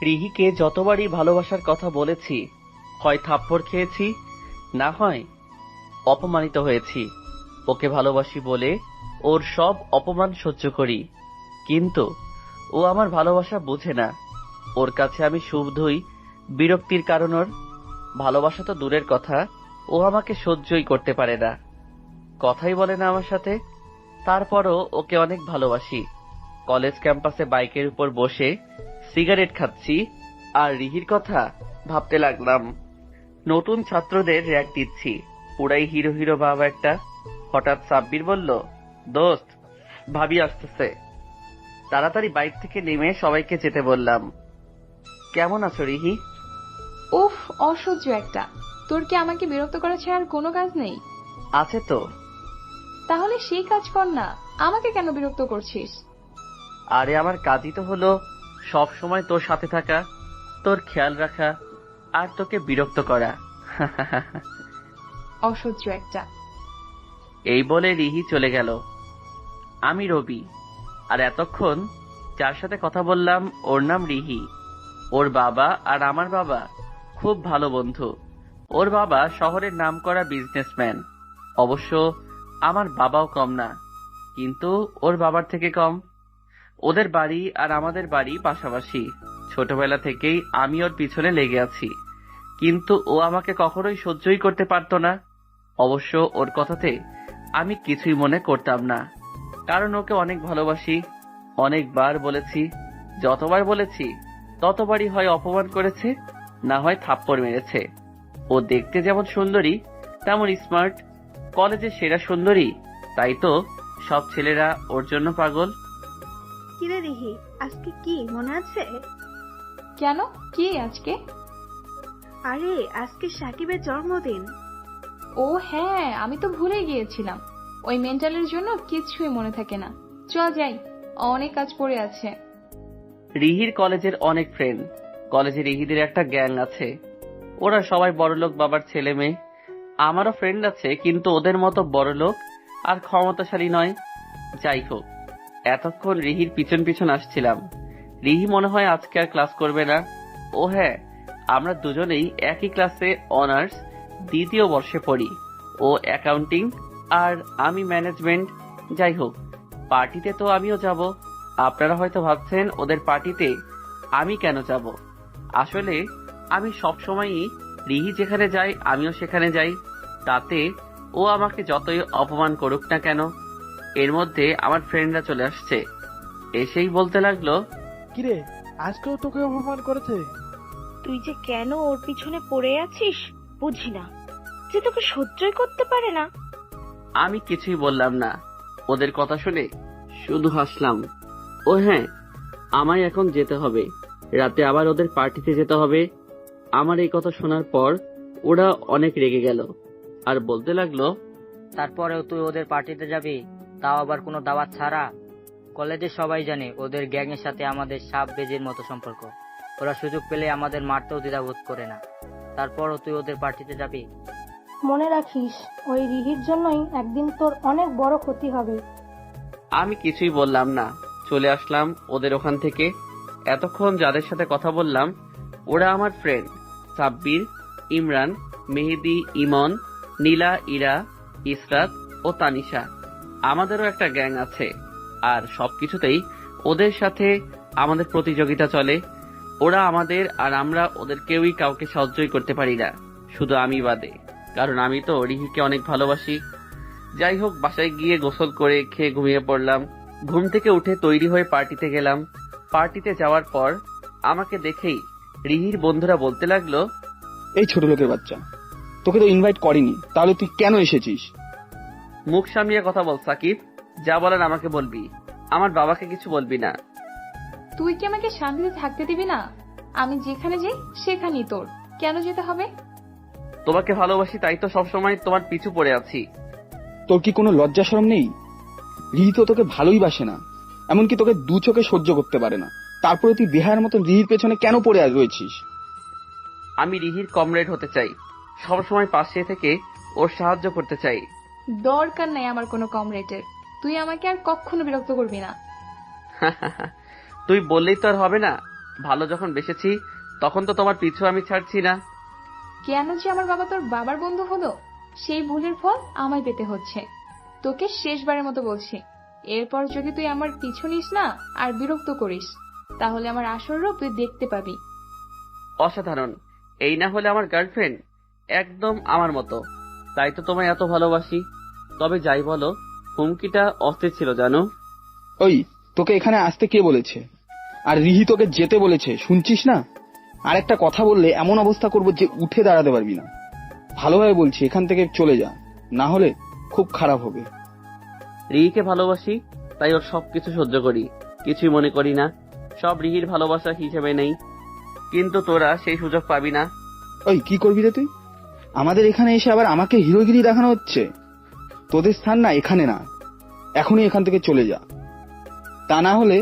রিহিকে যতবারই ভালোবাসার কথা বলেছি, হয় থাপ্পড় খেয়েছি, না হয় অপমানিত হয়েছি। ওকে ভালোবাসি বলে ওর সব অপমান সহ্য করি, কিন্তু ও আমার ভালোবাসা বুঝে না। ওর কাছে আমি শুধুই বিরক্তির কারণ। ওর ভালোবাসা তো দূরের কথা, ও আমাকে সহ্যই করতে পারে না, কথাই বলে না আমার সাথে। তারপরও ওকে অনেক ভালোবাসি। কলেজ ক্যাম্পাসে বাইকের উপর বসে সিগারেট খাচ্ছি আর রিহির কথা ভাবতে লাগলাম। নতুন ছাত্রদের র‍্যাক দিচ্ছি, পুরাই হিরো হিরো ভাব একটা। হঠাৎ সাব্বির বলল, দোস্ত, ভাবি আসতেছে। তাড়াতাড়ি বাইক থেকে নেমে সবাইকে যেতে বললাম। কেমন আছো রিহি? উফ, অসহ্য একটা। তোর কি আমাকে বিরক্ত করা ছাড়া আর কোনো কাজ নেই? আছে তো। তাহলে সেই কাজ কর না, আমাকে কেন বিরক্ত করছিস? আরে আমার কাজই তো হলো সব সময় তোর সাথে থাকা, তোর খেয়াল রাখা আর তোকে বিরক্ত করা। অসহ্য একটা। এই বলে রিহি চলে গেল। আমি রবি, আর এতক্ষণ যার সাথে কথা বললাম ওর নাম রিহি। ওর বাবা আর আমার বাবা খুব ভালো বন্ধু। ওর বাবা শহরের নামকরা বিজনেসম্যান। অবশ্য আমার বাবাও কম না, কিন্তু ওর বাবার থেকে কম। ওদের বাড়ি আর আমাদের বাড়ি পাশাপাশি। ছোটবেলা থেকেই আমি ওর পিছনে লেগে আছি, কিন্তু ও আমাকে কখনোই সহ্যই করতে পারতো না। অবশ্য ওর কথাতে আমি কিছুই মনে করতাম না, কারণ ওকে অনেক ভালোবাসি। অনেকবার বলেছি, যতবার বলেছি ততবারই হয় অপমান করেছে, না হয় থাপ্পড় মেরেছে। ও দেখতে যেমন সুন্দরী তেমন স্মার্ট, কলেজের সেরা সুন্দরী, তাই তো সব ছেলেরা ওর জন্য পাগল। কিরে রিহি, আজকে কি মনে আছে? কেন, কি আজকে? আরে আজকে সাকিবের জন্মদিন। ও হ্যাঁ, আমি তো ভুলে গিয়েছিলাম। ওই মেন্টালের জন্য কিছুই মনে থাকে না। চল যাই, অনেক কাজ পড়ে আছে। রিহির কলেজের অনেক ফ্রেন্ড। কলেজে রিহিদের একটা গ্যাং আছে, ওরা সবাই বড়লোক বাবার ছেলে মেয়ে। আমারও ফ্রেন্ড আছে, কিন্তু ওদের মতো বড়লোক আর ক্ষমতাশালী নয়। যাই হোক, এতক্ষণ রিহির পিছন পিছন আসছিলাম। রিহি মনে হয় আজকে আর ক্লাস করবে না। ও হ্যাঁ, আমরা দুজনেই একই ক্লাসে অনার্স দ্বিতীয় বর্ষে পড়ি। ও অ্যাকাউন্টিং আর আমি ম্যানেজমেন্ট। যাই হোক, পার্টিতে তো আমিও যাব। আপনারা হয়তো ভাবছেন ওদের পার্টিতে আমি কেন যাব। আসলে আমি সবসময়ই রিহি যেখানে যাই আমিও সেখানে যাই। তাতে ও আমাকে যতই অপমান করুক না কেন। এর মধ্যে আমার ফ্রেন্ডরা চলে আসছে, এসেই বলতে লাগলো, কিরে, আজকেও তোকে অপমান করেছে? তুই যে কেন ওর পিছনে পড়ে আছিস বুঝি না, যে তোকে সহ্যই করতে পারে না। আমি কিছুই বললাম না। ওদের কথা শুনে শুধু হাসলাম। ও হ্যাঁ, আমায় এখন যেতে হবে, রাতে আবার ওদের পার্টিতে যেতে হবে। আমার এই কথা শোনার পর ওরা অনেক রেগে গেল আর বলতে লাগলো, তারপরেও তুই ওদের পার্টিতে যাবি, তাও আবার কোনো দাওয়াত ছাড়া? কলেজে সবাই জানে ওদের গ্যাং এর সাথে আমাদের সাপ বেজের মতো সম্পর্ক। ওরা সুযোগ পেলে আমাদের মারতেও দ্বিধাবোধ করে না। তারপরও তুই ওদের পার্টিতে যাবি? মনে রাখিস, ওই রিহির জন্যই একদিন তোর অনেক বড় ক্ষতি হবে। আমি কিছুই বললাম না, চলে আসলাম ওদের ওখান থেকে। এতক্ষণ যাদের সাথে কথা বললাম ওরা আমার ফ্রেন্ড সাব্বির, ইমরান, মেহেদি, ইমন, নীলা, ইরা, ইসরাত ও তানিশা। আমাদেরও একটা গ্যাং আছে, আর সবকিছুতেই ওদের সাথে আমাদের প্রতিযোগিতা চলে। ওরা আমাদের আর আমরা ওদের কেউই কাউকে সহ্যই করতে পারি না, শুধু আমি বাদে, কারণ আমি তো রিহিকে অনেক ভালোবাসি। যাই হোক, বাসায় গিয়ে গোসল করে খেয়ে ঘুমিয়ে পড়লাম। ঘুম থেকে উঠে তৈরি হয়ে পার্টিতে গেলাম। পার্টিতে যাওয়ার পর আমাকে দেখেই রিহির বন্ধুরা বলতে লাগলো, এই ছোট লোকের বাচ্চা, তোকে তো ইনভাইট করিনি, তাহলে তুই কেন এসেছিস? মুখ সামলিয়ে কথা বল সাকিব, যা বলার আমাকে বলবি, আমার বাবাকে কিছু বলবি না। তুই কি আমাকে শান্তিতে থাকতে দিবি না? আমি যেখানে যাই সেখানেই তোর কেন যেতে হবে? তোমাকে ভালোবাসি, তাই তো সবসময় তোমার পিছু পড়ে আছি। তোর কি কোনো লজ্জা শরম নেই? রিহি তো তোকে ভালোই বাসে না, এমনকি তোকে দু চোখে সহ্য করতে পারে না। তারপরে তুই বেহায়ার মতো রিহির পেছনে কেন পড়ে রয়েছিস? আমি রিহির কমরেড হতে চাই, সবসময় পাশে থেকে ওর সাহায্য করতে চাই। দরকার নাই আমার কোনো কমরেডের। তুই আমাকে আর কখনো বিরক্ত করবি না। তুই বললেই তো আর হবে না, ভালো যখন বেসেছি তখন তো তোমার পিছু আমি ছাড়ছি না। কেন যে আমার বাবা তোর বাবার বন্ধু হলো, সেই ভুলের ফল আমায় পেতে হচ্ছে। তোকে শেষবারের মতো বলছি, এরপর যদি তুই আমার পিছু নিস না আর বিরক্ত করিস, তাহলে আমার আসল রূপ তুই দেখতে পাবি। অসাধারণ। এই না হলে আমার গার্লফ্রেন্ড একদম আমার মতো, তাই তো তোমায় এত ভালোবাসি। তবে যাই বলো, হুমকিটা অস্থির ছিল জানো। ওই, তোকে এখানে আসতে কে বলেছে? আর রিহি তোকে যেতে বলেছে, শুনছিস না? আর একটা কথা বললে এমন অবস্থা করবো যে উঠে দাঁড়াতে পারবি না। ভালোভাবে বলছি, এখান থেকে চলে যা, না হলে খুব খারাপ হবে। রিহিকে ভালোবাসি, তাই ওর সবকিছু সহ্য করি, কিছুই মনে করি না। সব রিহির ভালোবাসা হিসেবে নেই, কিন্তু তোরা সেই সুযোগ পাবি না। ওই, কি করবি রে তুই? আমাদের এখানে এসে আবার আমাকে হিরোগিরি দেখানো হচ্ছে? তোদের স্থান না এখানে না, এখনই এখান থেকে চলে যা, তা না হলে।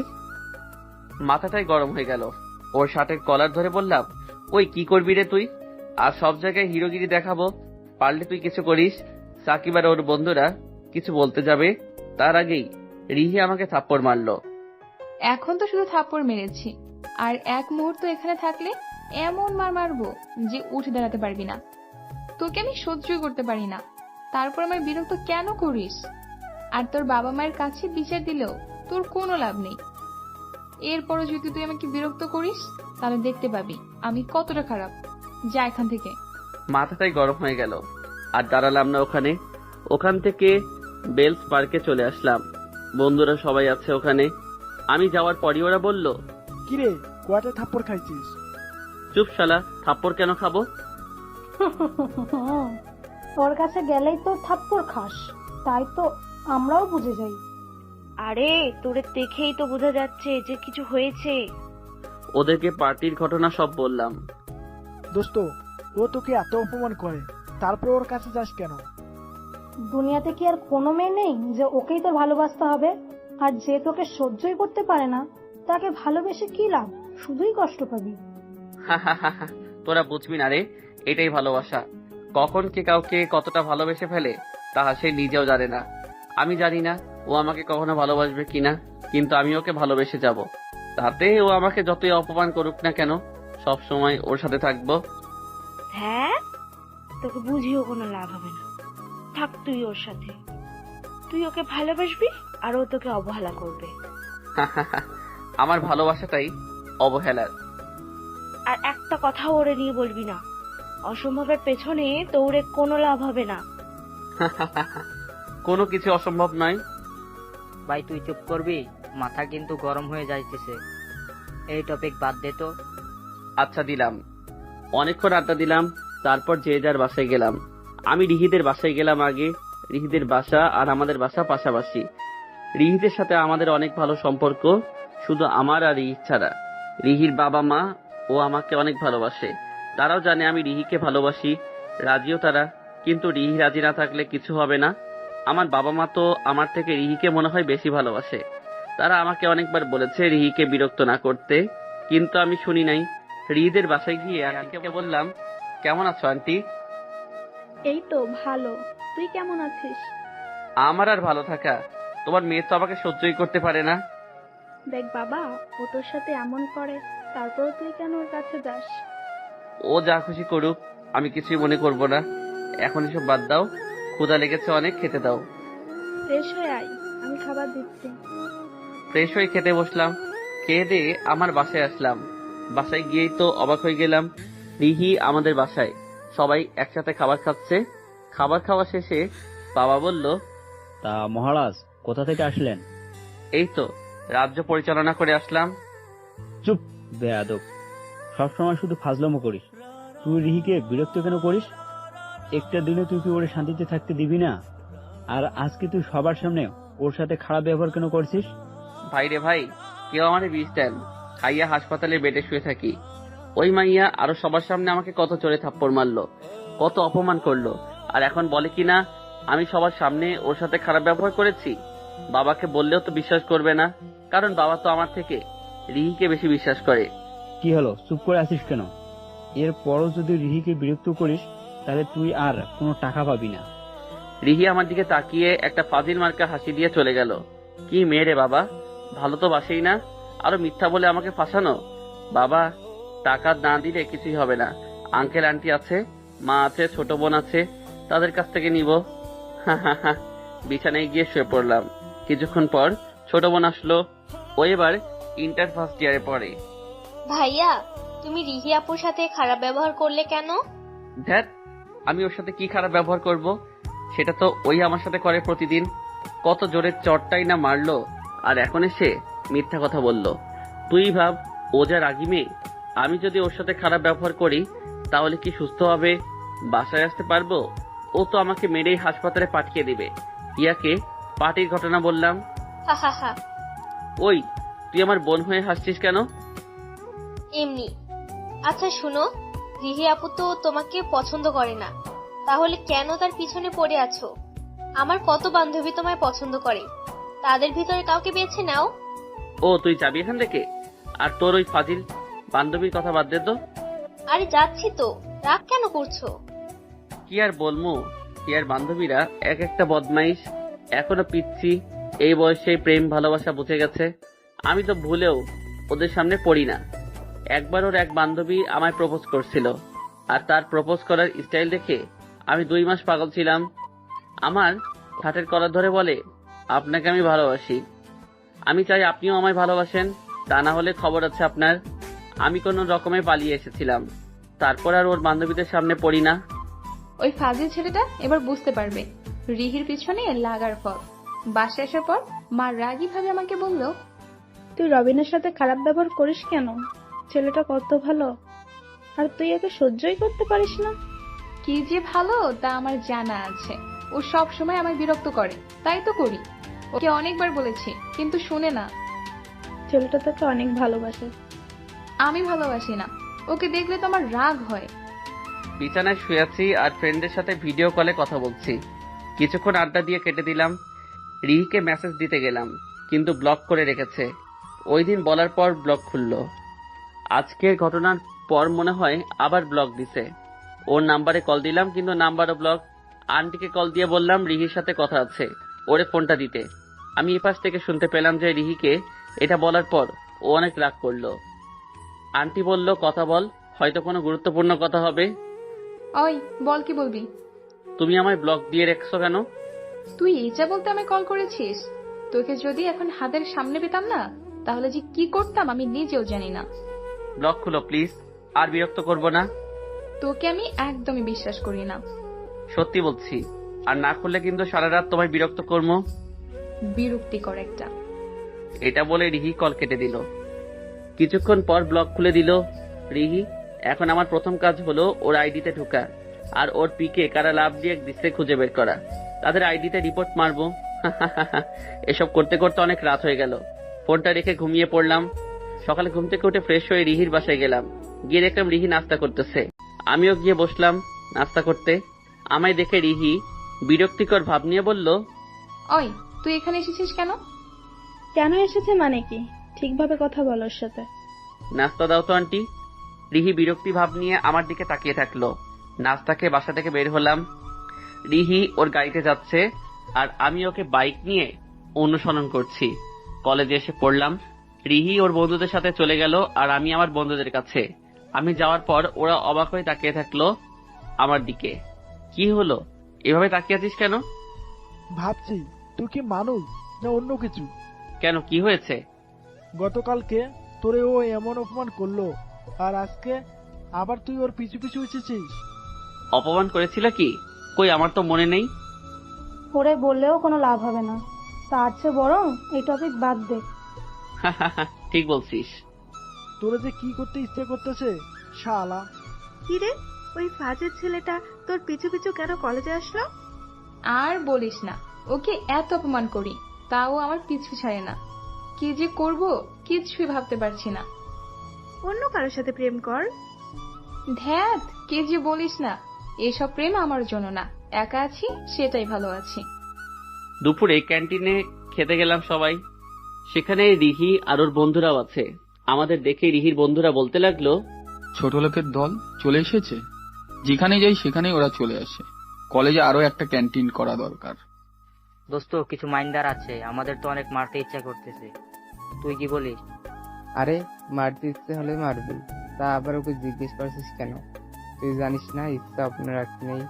মাথাটাই গরম হয়ে গেল। ওর শার্টের কলার ধরে বললাম, ওই কি করবি রে তুই? আর সব জায়গায় হিরোগিরি দেখাবো, পারলে তুই কিছু করিস। সাকিব আর ওর বন্ধুরা কিছু বলতে যাবে, তার আগেই রিহি আমাকে থাপ্পড় মারলো। এখন তো শুধু থাপ্পড় মেরেছি, আর এক মুহূর্ত এখানে থাকলে এমন মার মারবো যে উঠে দাঁড়াতে পারবি না। তোকে আমি সহ্যই করতে পারি না, তারপর আমায় বিরক্ত কেন করিস? আর তোর বাবা মায়ের কাছে বিচার দিলেও তোর কোনো লাভ নেই। এরপরও যদি তুই আমাকে বিরক্ত করিস, তাহলে দেখতে পাবি আমি কতটা খারাপ। যা এখান থেকে। মাথাটাই গরম হয়ে গেল, আর দাঁড়ালাম না ওখানে। ওখান থেকে বেলস পার্কে চলে আসলাম। বন্ধুরা সবাই আছে ওখানে। আমি যাওয়ার পরই ওরা বলল, কিরে, কয়টা থাপ্পড় খাইছিস? চুপ শালা, থাপ্পড় কেন খাবো? ওর কাছে গেলেই তো থাপ্পড় খাস, তাই তো আমরাও বুঝে যাই। আরে তোরে দেখেই তো বোঝা যাচ্ছে যে কিছু হয়েছে। ওদেরকে পার্টির ঘটনা সব বললাম। দোস্ত, ও তোকে এত অপমান করে, তারপর ওর কাছে যাস কেন? দুনিয়াতে কি আর কোনো মেয়ে নেই যে ওকেই তোর ভালোবাসতে হবে? আর যে তোকে সহ্যই করতে পারে না, তাকে ভালোবেসে কি লাভ? শুধুই কষ্ট পাবি। তোরা বুঝবি না রে, এটাই ভালোবাসা। কখন কে কাউকে কতটা ভালোবেসে ফেলে তাহা সে নিজেও জানে না। আমি জানি না ও আমাকে কখনো ভালোবাসবে কিনা, কিন্তু আমি ওকে ভালোবেসে যাব। তাতে ও আমাকে যতই অপমান করুক না কেন, সব সময় ওর সাথে থাকবো। হ্যাঁ, তোকে বুঝিও কোনো লাভ হবে না। থাক তুই ওর সাথে, তুই ওকে ভালোবাসবি আর ও তোকে অবহেলা করবে। আমার ভালোবাসাটাই অবহেলার। আর একটা কথা ওরে নিয়ে বলবি না, অসম্ভবের পেছনে দৌড়ে কোনো লাভ হবে না। কোনো কিছু অসম্ভব নয়। ভাই তুই চুপ করবি? মাথা কিন্তু গরম হয়ে যাইতেছে। এই টপিক বাদ দে তো। আচ্ছা দিলাম। অনেকক্ষণ আড্ডা দিলাম, তারপর যে যার বাসায় গেলাম। আমি রিহিদের বাসায় গেলাম আগে। রিহিদের বাসা আর আমাদের বাসা পাশাপাশি। রিহিদের সাথে আমাদের অনেক ভালো সম্পর্ক, শুধু আমার আর রিহি ছাড়া। রিহির বাবা মা ও আমাকে অনেক ভালোবাসে, তারাও জানে আমি রিহিকে ভালোবাসি, রাজিও তারা। কিন্তু রিহি রাজি না থাকলে কিছু হবে না। আমার বাবা মা তো আমার থেকে রিহিকে মনে হয় বেশি ভালোবাসে। তারা আমাকে অনেকবার বলেছে রিহিকে বিরক্ত না করতে, কিন্তু আমি শুনি নাই। রিহিদের বাসায় গিয়ে আন্টিকে বললাম, কেমন আছো আন্টি? এই তো ভালো, তুই কেমন আছিস? আমার আর ভালো থাকা, তোমার মেয়ে তো আমাকে সহ্যই করতে পারে না। দেখ বাবা, ও তোর সাথে এমন করে, তারপর তুই কেন ওর কাছে যাস? ও যা খুশি করুক, আমি কিছুই মনে করব না। এখন এসব বাদ দাও, ক্ষুধা লেগেছে অনেক, খেতে দাও। ফ্রেশ হয়ে আয়, আমি খাবার দিচ্ছি। ফ্রেশ হয়ে খেতে বসলাম। খেয়ে দিয়ে আমার বাসায় আসলাম। বাসায় গিয়েই তো অবাক হয়ে গেলাম, রিহি আমাদের বাসায়, সবাই একসাথে খাবার খাচ্ছে। খাবার খাওয়া শেষে বাবা বলল, তা মহারাজ কোথা থেকে আসলেন? এই তো রাজ্য পরিচালনা করে আসলাম। চুপ বেয়াদব, সবসময় শুধু ফাজলামো করিস। তুই রিহিকে বিরক্ত কেন করিস? একটা দিনে তুই কি ওরে শান্তিতে থাকতে দিবি না? আর আজকে তুই সবার সামনে ওর সাথে খারাপ ব্যবহার কেন করছিস? ভাই রে ভাই, কেউ আমারে বিষ দেন, খাইয়া হাসপাতালে বেডে শুয়ে থাকি। ওই মাইয়া আরো সবার সামনে আমাকে কত চড়ে থাপ্পড় মারলো, কত অপমান করলো, আর এখন বলে কিনা আমি সবার সামনে ওর সাথে খারাপ ব্যবহার করেছি। বাবাকে বললেও তো বিশ্বাস করবে না, কারণ বাবা তো আমার থেকে রিহিকে বেশি বিশ্বাস করে। কি হলো, চুপ করে আছিস কেন? এরপরও যদি রিহিকে বিরক্ত করিস তাহলে তুই আর কোনো টাকা পাবি না। রিহি আমার দিকে তাকিয়ে একটা ফাজিল মার্কা হাসি দিয়ে চলে গেল। কি মেয়ে রে বাবা, ভালো তো বাসেই না, আরো মিথ্যা বলে আমাকে ফাঁসানো। বাবা টাকা না দিলে কিছুই হবে না। আঙ্কেল আন্টি আছে, মা আছে, ছোট বোন আছে, তাদের কাছ থেকে নিব। বিছানায় গিয়ে শুয়ে পড়লাম। কিছুক্ষণ পর ছোট বোন আসলো। ও এবার ইন্টার ফার্স্ট ইয়ারে পড়ে। ভাইয়া, তুমি রিহি আপুর সাথে খারাপ ব্যবহার করলে কেন? ধ্যাত, আমি ওর সাথে কি খারাপ ব্যবহার করব? সেটা তো ওই আমার সাথে করে প্রতিদিন। কত জোরে চটটাই না মারলো, আর এখন এসে মিথ্যা কথা বললো। তুই ভাব, ও যা রাগী মেয়ে। আমি যদি ওর সাথে খারাপ ব্যবহার করি তাহলে কি সুস্থ হবে, বাসায় আসতে পারবো? ও তো আমাকে মেরেই হাসপাতালে পাঠিয়ে দিবে। ইয়াকে পার্টির ঘটনা বললাম। হা হা হা। ওই, তুই আমার বোন হয়ে হাসছিস কেন? এমনি। আচ্ছা শুনো, রিহি আপু তো তোমাকে পছন্দ করে না, তাহলে কেন তার পিছনে পড়ে আছো? আমার কত বান্ধবী তোমায় পছন্দ করে, তাদের ভিতরে কাউকে বেছে নাও। ও, তুই যাবি এখান থেকে? আর তোর ওই ফাজিল বান্ধবীর কথা বাদ দে তো। আরে যাচ্ছি তো, রাগ কেন করছো? কি আর বলমু, কি আর বান্ধবীরা এক একটা বদমাইশ, এখনো পিচ্ছি। এই বয়সে প্রেম ভালোবাসা বুঝে গেছে। আমি তো ভুলেও ওদের সামনে পড়ি না। একবার ওর এক বান্ধবী আমায় প্রপোজ করছিল, আর তার প্রপোজ করার স্টাইল দেখে আমি 2 মাস পাগল ছিলাম। আমার হাতের কলার ধরে বলে, আপনাকে আমি ভালোবাসি। আমি চাই আপনিও আমায় ভালোবাসেন, তা না হলে খবর আছে আপনার। আমি কোনো রকমে পালিয়ে এসেছিলাম, তারপর আর ওর বান্ধবীদের সামনে পড়ি না। ওই ফাজিল ছেলেটা এবার বুঝতে পারবে রিহির পিছনে লাগার ফল। বাসায় আসার পর মা রাগী ভাবে আমাকে বলল, তুই রবিনের সাথে খারাপ ব্যবহার করিস কেন? ছেলেটা কত ভালো, আর তুই একে সহ্যই করতে পারিস না। কি যে ভালো তা আমার জানা আছে। ও সব সময় আমায় বিরক্ত করে, তাই তো করি। ওকে অনেকবার বলেছি কিন্তু শুনে না। ছেলেটা তোকে অনেক ভালোবাসে। আমি ভালোবাসি না, ওকে দেখলে তো আমার রাগ হয়। বিছানায় শুয়ে আছি আর ফ্রেন্ডের সাথে ভিডিও কলে কথা বলছি। কিছুক্ষণ আড্ডা দিয়ে কেটে দিলাম। রিহিকে মেসেজ দিতে গেলাম, কিন্তু ব্লক করে রেখেছে। ওই দিন বলার পর ব্লক খুললো। আজকের ঘটনার পর মনে হয় আবার ব্লক দিছে। ওর নাম্বারে কল দিলাম, কিন্তু নাম্বারও ব্লক। আন্টিকে কল দিয়ে বললাম রিহির সাথে কথা আছে, ওরে ফোনটা দিতে। আমি এপাশ থেকে শুনতে পেলাম যে রিহিকে এটা বলার পর ও অনেক রাগ করলো। আন্টি বলল, কথা বল, হয়তো কোনো গুরুত্বপূর্ণ কথা হবে। ওই বল, কি বলবি? তুমি আমায় ব্লক দিয়ে রেখেছো কেন? তুই এটা বলতে আমায় কল করেছিস? তোকে যদি এখন হাতের সামনে পেতাম না, তাহলে যে কি করতাম আমি নিজেও জানি না। ব্লক খুলো প্লিজ, আর বিরক্ত করবো না। তোকে আমি একদমই বিশ্বাস করি না। সত্যি বলছি, আর না করলে কিন্তু সারা রাত তোমায় বিরক্ত করবো। বিরক্তিকর একটা। এটা বলে রিহি কল কেটে দিল। কিছুক্ষণ পর ব্লক খুলে দিল রিহি। এখন আমার প্রথম কাজ হলো ওর আইডিতে ঢোকা, আর ওর পিকে কারা লাভ দিয়ে দিচ্ছে খুঁজে বের করা। তাদের আইডিতে রিপোর্ট মারবো। এসব করতে করতে অনেক রাত হয়ে গেল। ফোনটা রেখে ঘুমিয়ে পড়লাম। সকালে ঘুম থেকে উঠে ফ্রেশ হয়ে রিহির বাসায় গেলাম। গিয়ে দেখলাম রিহি নাস্তা করতেছে। আমিও গিয়ে বসলাম নাস্তা করতে। আমায় দেখে রিহি বিরক্তিকর ভাব নিয়ে বলল, ওই তুই এখানে এসেছিস কেন? কেন এসেছে মানে কি? ঠিকভাবে কথা বল ওর সাথে। নাস্তা দাও তো আন্টি। রিহি বিরক্তি ভাব নিয়ে আমার দিকে তাকিয়ে থাকলো। নাস্তাকে বাসা থেকে বের হলাম। রিহি ওর গাড়িতে যাচ্ছে, আর আমি ওকে বাইক নিয়ে অনুসরণ করছি। কলেজে এসে পড়লাম। রিহি ওর বন্ধুদের সাথে চলে গেল, আর আমি আমার বন্ধুদের কাছে। আমি যাওয়ার পর ওরা অবাক হয়ে তাকিয়ে থাকলো আমার দিকে। কি হলো, এভাবে তাকিয়ে আছিস কেন? ভাবছি তুই কি মানুষ না অন্য কিছু। কেন, কি হয়েছে? গতকালকে তোরে ও এমন অপমান করলো, আর আজকে আবার তুই ওর পিছু পিছু এসেছিস। অপমান করেছিল কি? কই, আমার তো মনে নেই। ওরে বললেও কোনো লাভ হবে না, তার চেয়ে বরং এই টপিক বাদ দে। ঠিক বলছিস। তোরে যে কি করতে ইচ্ছে করতেছে শালা। কি রে, ওই ফাজের ছেলেটা তোর পিছু পিছু কেন কলেজে আসলো? আর বলিস না, ওকে এত অপমান করি তাও আমার পিছু ছাড়ে না। কি যে করব কিছুই ভাবতে পারছি না। অন্য কারোর সাথে প্রেম কর। ধ্যাত, কি যে বলিস না, এসব প্রেম আমার জন্য না। একা আছি সেটাই ভালো আছি। দুপুরে ক্যান্টিনে খেতে গেলাম সবাই। সেখানে রিহি আর ওর বন্ধুরাও আছে। আমাদের দেখে রিহির বন্ধুরা বলতে লাগলো, ছোট লোকের দল চলে এসেছে। যেখানে যাই সেখানেই ওরা চলে আসে। কলেজে আরো একটা ক্যান্টিন করা দরকার। দোস্ত, কিছু মাইন্ডার আছে, আমাদের তো অনেক মারতে ইচ্ছা করতেছে। তুই কি বলিস? আরে মারতে ইচ্ছে হলে মারবি, তা আবার ওকে জিজ্ঞেস করছিস কেন? তুই জানিস না ইচ্ছা আপনার রাখতে নেই।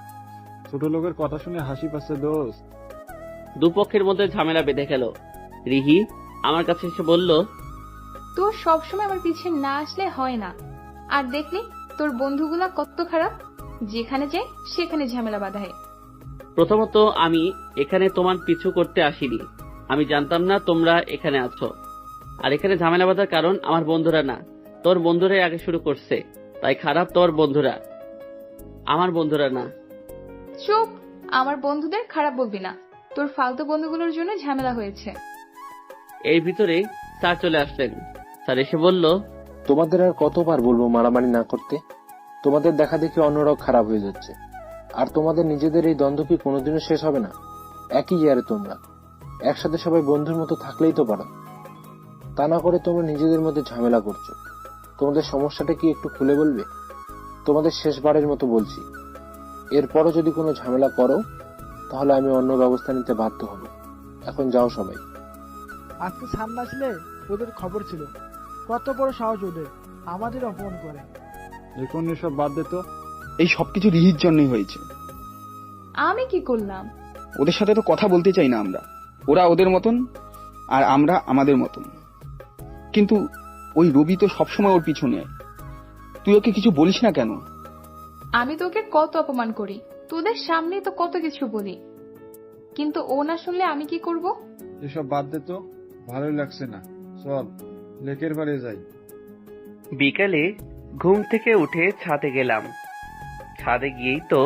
ছোট লোকের কথা শুনে হাসি পাচ্ছে দোস্ত। দুপক্ষের মধ্যে ঝামেলা বেঁধে গেল। রিহি আমার কাছে এসে বলল, তোর সবসময় আমার পিছে না আসলে হয় না। আর দেখলি তোর বন্ধুগুলা কত খারাপ, যেখানে যায় সেখানে ঝামেলা বাঁধায়। প্রথমত আমি এখানে তোমার পিছু করতে আসিনি। আমি জানতাম না তোমরা এখানে আছো। আর এখানে ঝামেলা বাঁধার কারণ আমার বন্ধুরা না, তোর বন্ধুরাই আগে শুরু করছে। তাই খারাপ তোর বন্ধুরা, আমার বন্ধুরা না। চুপ, আমার বন্ধুদের খারাপ বলবি না। তোর ফালতু বন্ধুগুলোর জন্য ঝামেলা হয়েছে। এর ভিতরে স্যার চলে আসলেন। স্যার এসে বলল, তোমাদের আর কতবার বলবো মারামারি না করতে? তোমাদের দেখা দেখি অন্যরাও খারাপ হয়ে যাচ্ছে। আর তোমাদের নিজেদের এই দ্বন্দ্ব কি কোনোদিনও শেষ হবে না? একই ইয়ারে তোমরা একসাথে সবাই বন্ধুর মতো থাকলেই তো পারো। তা না করে তোমরা নিজেদের মধ্যে ঝামেলা করছো। তোমাদের সমস্যাটা কি একটু খুলে বলবে? তোমাদের শেষবারের মতো বলছি, এরপরও যদি কোনো ঝামেলা করো তাহলে আমি অন্য ব্যবস্থা নিতে বাধ্য হব। এখন যাও সবাই। আজকে সামনে আসলে ওদের খবর ছিল, কত বড় সাহস ওদের, আমাদের অপমান করে। এখন এসব বাদ দে তো। এই সবকিছু রিহির জন্যই হয়েছে। আমি কি করলাম? ওদের সাথে তো কথা বলতে চাই না আমরা। ওরা ওদের মতন আর আমরা আমাদের মতন। কিন্তু ওই রবি তো সবসময় ওর পিছনে। তুই ওকে কিছু বলিস না কেন? আমি তোকে কত অপমান করি, তোদের সামনেই তো কত কিছু বলি, কিন্তু ও না শুনলে আমি কি করব? এসব বাদ দে তো, ভালোই লাগছে না। চল লেকের বাড়ি যাই। বিকালে ঘুম থেকে উঠে ছাদে গেলাম। ছাদে গিয়েই তো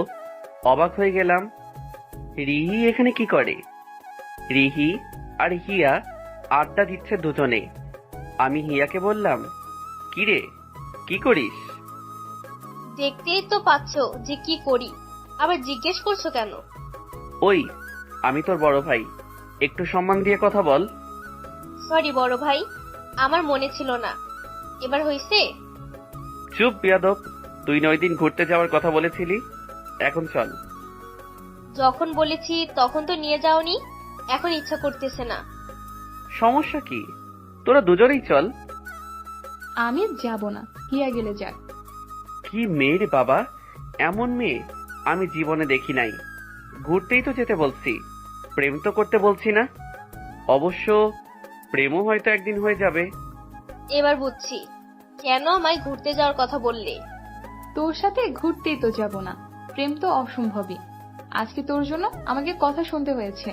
অবাক হয়ে গেলাম, রিহি এখানে কি করে? রিহি আর হিয়া আড্ডা দিচ্ছে দুজনে। আমি হিয়াকে বললাম, কিরে কি করিস? দেখতেই তো পাচ্ছ যে কি করি, আবার জিজ্ঞেস করছো কেন? ওই আমি তোর বড় ভাই, একটু সম্মান দিয়ে কথা বল। সরি বড় ভাই, আমার মনে ছিল না। এবার হইছে? চুপ বিয়াদব, তুই 9 দিন ঘুরতে যাওয়ার কথা বলেছিলি, এখন চল। যখন বলেছি তখন তো নিয়ে যাওনি, এখন ইচ্ছা করতেছে না। সমস্যা কি? তোরা দুজনেই চল। আমি যাব না, হিয়া গেলে যাক। কি মেয়ে রে বাবা, এমন মেয়ে আমি জীবনে দেখি নাই। ঘুরতেই তো যেতে বলছি, প্রেম তো করতে বলছি না। অবশ্য প্রেমও হয়তো একদিন হয়ে যাবে। এবার বুঝছি কেন আমায় ঘুরতে যাওয়ার কথা বললে। তোর সাথে ঘুরতেই তো যাব না, প্রেম তো অসম্ভবই। আজকে তোর জন্য আমাকে কথা শুনতে হয়েছে।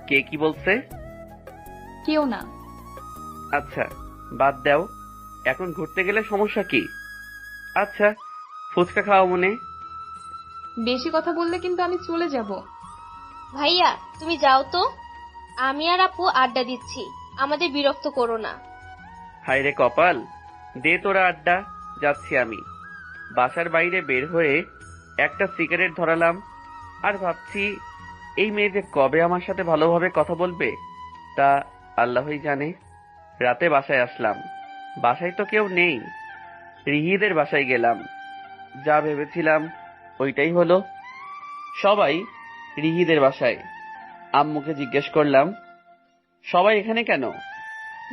কে কি বলছে? কেউ না। আচ্ছা বাদ দাও, এখন ঘুরতে গেলে সমস্যা কি? আচ্ছা ফুচকা খাওয়া মনে। বেশি কথা বললে কিন্তু আমি চলে যাব। ভাইয়া তুমি যাও তো, আমি আর আপু আড্ডা দিচ্ছি, আমাদের বিরক্ত করো না। হায় রে কপাল, দে তোরা আড্ডা, যাচ্ছি আমি। বাসার বাইরে বের হয়ে একটা সিগারেট ধরালাম আর ভাবছি এই মেয়ে যে কবে আমার সাথে ভালোভাবে কথা বলবে তা আল্লাহই জানে। রাতে বাসায় আসলাম, বাসায় তো কেউ নেই। রিহিদের বাসায় গেলাম, যা ভেবেছিলাম ওইটাই হলো। সবাই রিহিদের বাসায়। আম্মুকে জিজ্ঞেস করলাম, সবাই এখানে কেন?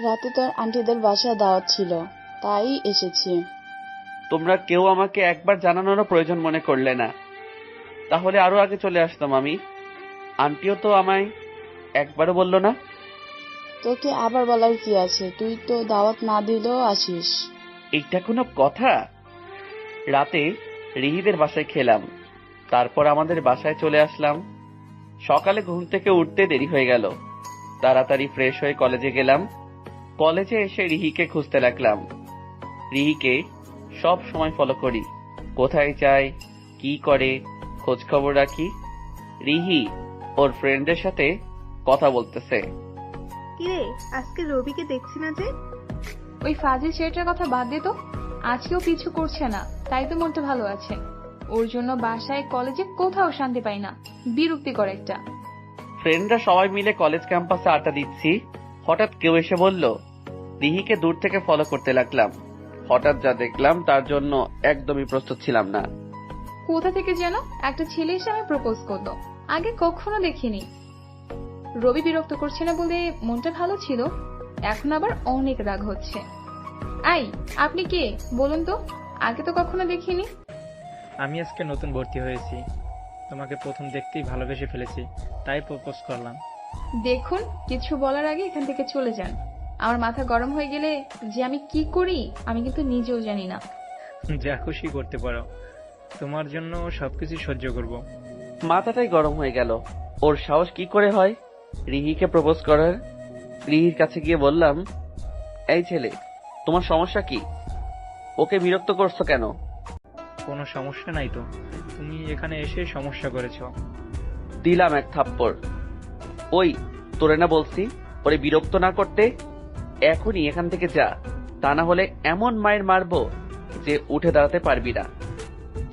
রাতে তোর আন্টিদের বাসায় দাওয়াত ছিল, তাই এসেছি। তোমরা কেউ আমাকে একবার জানানোরও প্রয়োজন মনে করলে না, তাহলে আরো আগে চলে আসতাম আমি। আন্টিও তো আমায় একবারও বললো না। তোকে আবার বলার কি আছে, তুই তো দাওয়াত না দিলেও আসিস। এইটা কোনো কথা? রাতে রিহিদের বাসায় খেলাম, তারপর আমাদের বাসায় চলে আসলাম। সকালে ঘুম থেকে উঠতে দেরি হয়ে গেল, তাড়াতাড়ি ফ্রেশ হয়ে কলেজে গেলাম। কলেজে এসে রিহিকে খুঁজতে লাগলাম। রিহিকে সব সময় ফলো করি, কোথায় যায় কি করে খোঁজ খবর রাখি। রিহি ওর ফ্রেন্ডদের সাথে কথা বলতেছে। কিরে আজকে রবিকে দেখছি না যে? ওই ফাজিল ছেলেটার কথা বাদ দে তো, আজকেও পিছু করছে না, তাই তো মনটা ভালো আছে। ওর জন্য বাসায় কলেজে কোথাও শান্তি পাই না, বিরক্তিকর একটা। ফ্রেন্ডরা সবাই মিলে কলেজ ক্যাম্পাসে আড্ডা দিচ্ছি, হঠাৎ কেউ এসে বলল। রিহিকে দূর থেকে ফলো করতে লাগলাম। হঠাৎ যা দেখলাম তার জন্য একদমই প্রস্তুত ছিলাম না। কোথা থেকে যেন একটা ছেলে এসে আমি প্রপোজ করলো, আগে কখনো দেখিনি। রবি বিরক্ত করছে না বলে মনটা ভালো ছিল, এখন আবার অনেক রাগ হচ্ছে। আই, আপনি কে বলুন তো? আগে তো কখনো দেখিনি। আমি আজকে নতুন ভর্তি হয়েছি, তোমাকে প্রথম দেখতেই ভালোবেসে ফেলেছি, তাই প্রপোজ করলাম। দেখুন, কিছু বলার আগে এখান থেকে চলে যান। আমার মাথা গরম হয়ে গেলে যে আমি কি করি আমি কিন্তু নিজেও জানি না। যা খুশি করতে পারো, তোমার জন্য সবকিছু সহ্য করব। মাথাটাই গরম হয়ে গেল। ওর সাহস কি করে হয় রিহিকে প্রপোজ করার? রিহির কাছে গিয়ে বললাম, এই ছেলে, তোমার সমস্যা কি? ওকে বিরক্ত করছো কেন? কোনো সমস্যা নাই তো, তুমি এখানে এসে সমস্যা করেছো। দিলাম এক থাপ্পড়। ওই, তোরে না বলছি ওরে বিরক্ত না করতে? এখনই এখান থেকে যা, তা না হলে এমন মায়ের মারবো যে উঠে দাঁড়াতে পারবি না।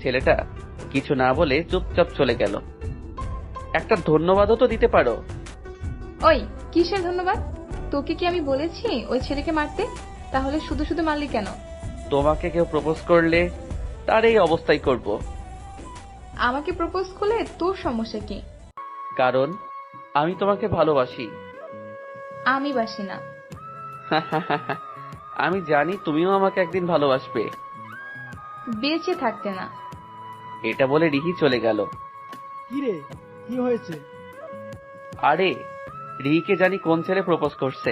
ছেলেটা কিছু না বলে চুপচাপ চলে গেল। একটা ধন্যবাদও তো দিতে পারো। ওই, কিসের ধন্যবাদ? তোকে কি আমি বলেছি ওই ছেলেকে মারতে? তাহলে শুধু শুধু মারলি কেন? তোমাকে কেউ প্রপোজ করলে তার এই অবস্থাই করব। আমাকে প্রপোজ করলে তোর সমস্যা কি? কারণ আমি তোমাকে ভালোবাসি। আমি বাসি না। আমি জানি তুমিও আমাকে একদিন ভালোবাসবে। বেঁচে থাকতে না। এটা বলে রিহি চলে গেল। কি রে, কি হয়েছে? আরে, রিহিকে জানি কোন ছেলে প্রপোজ করছে,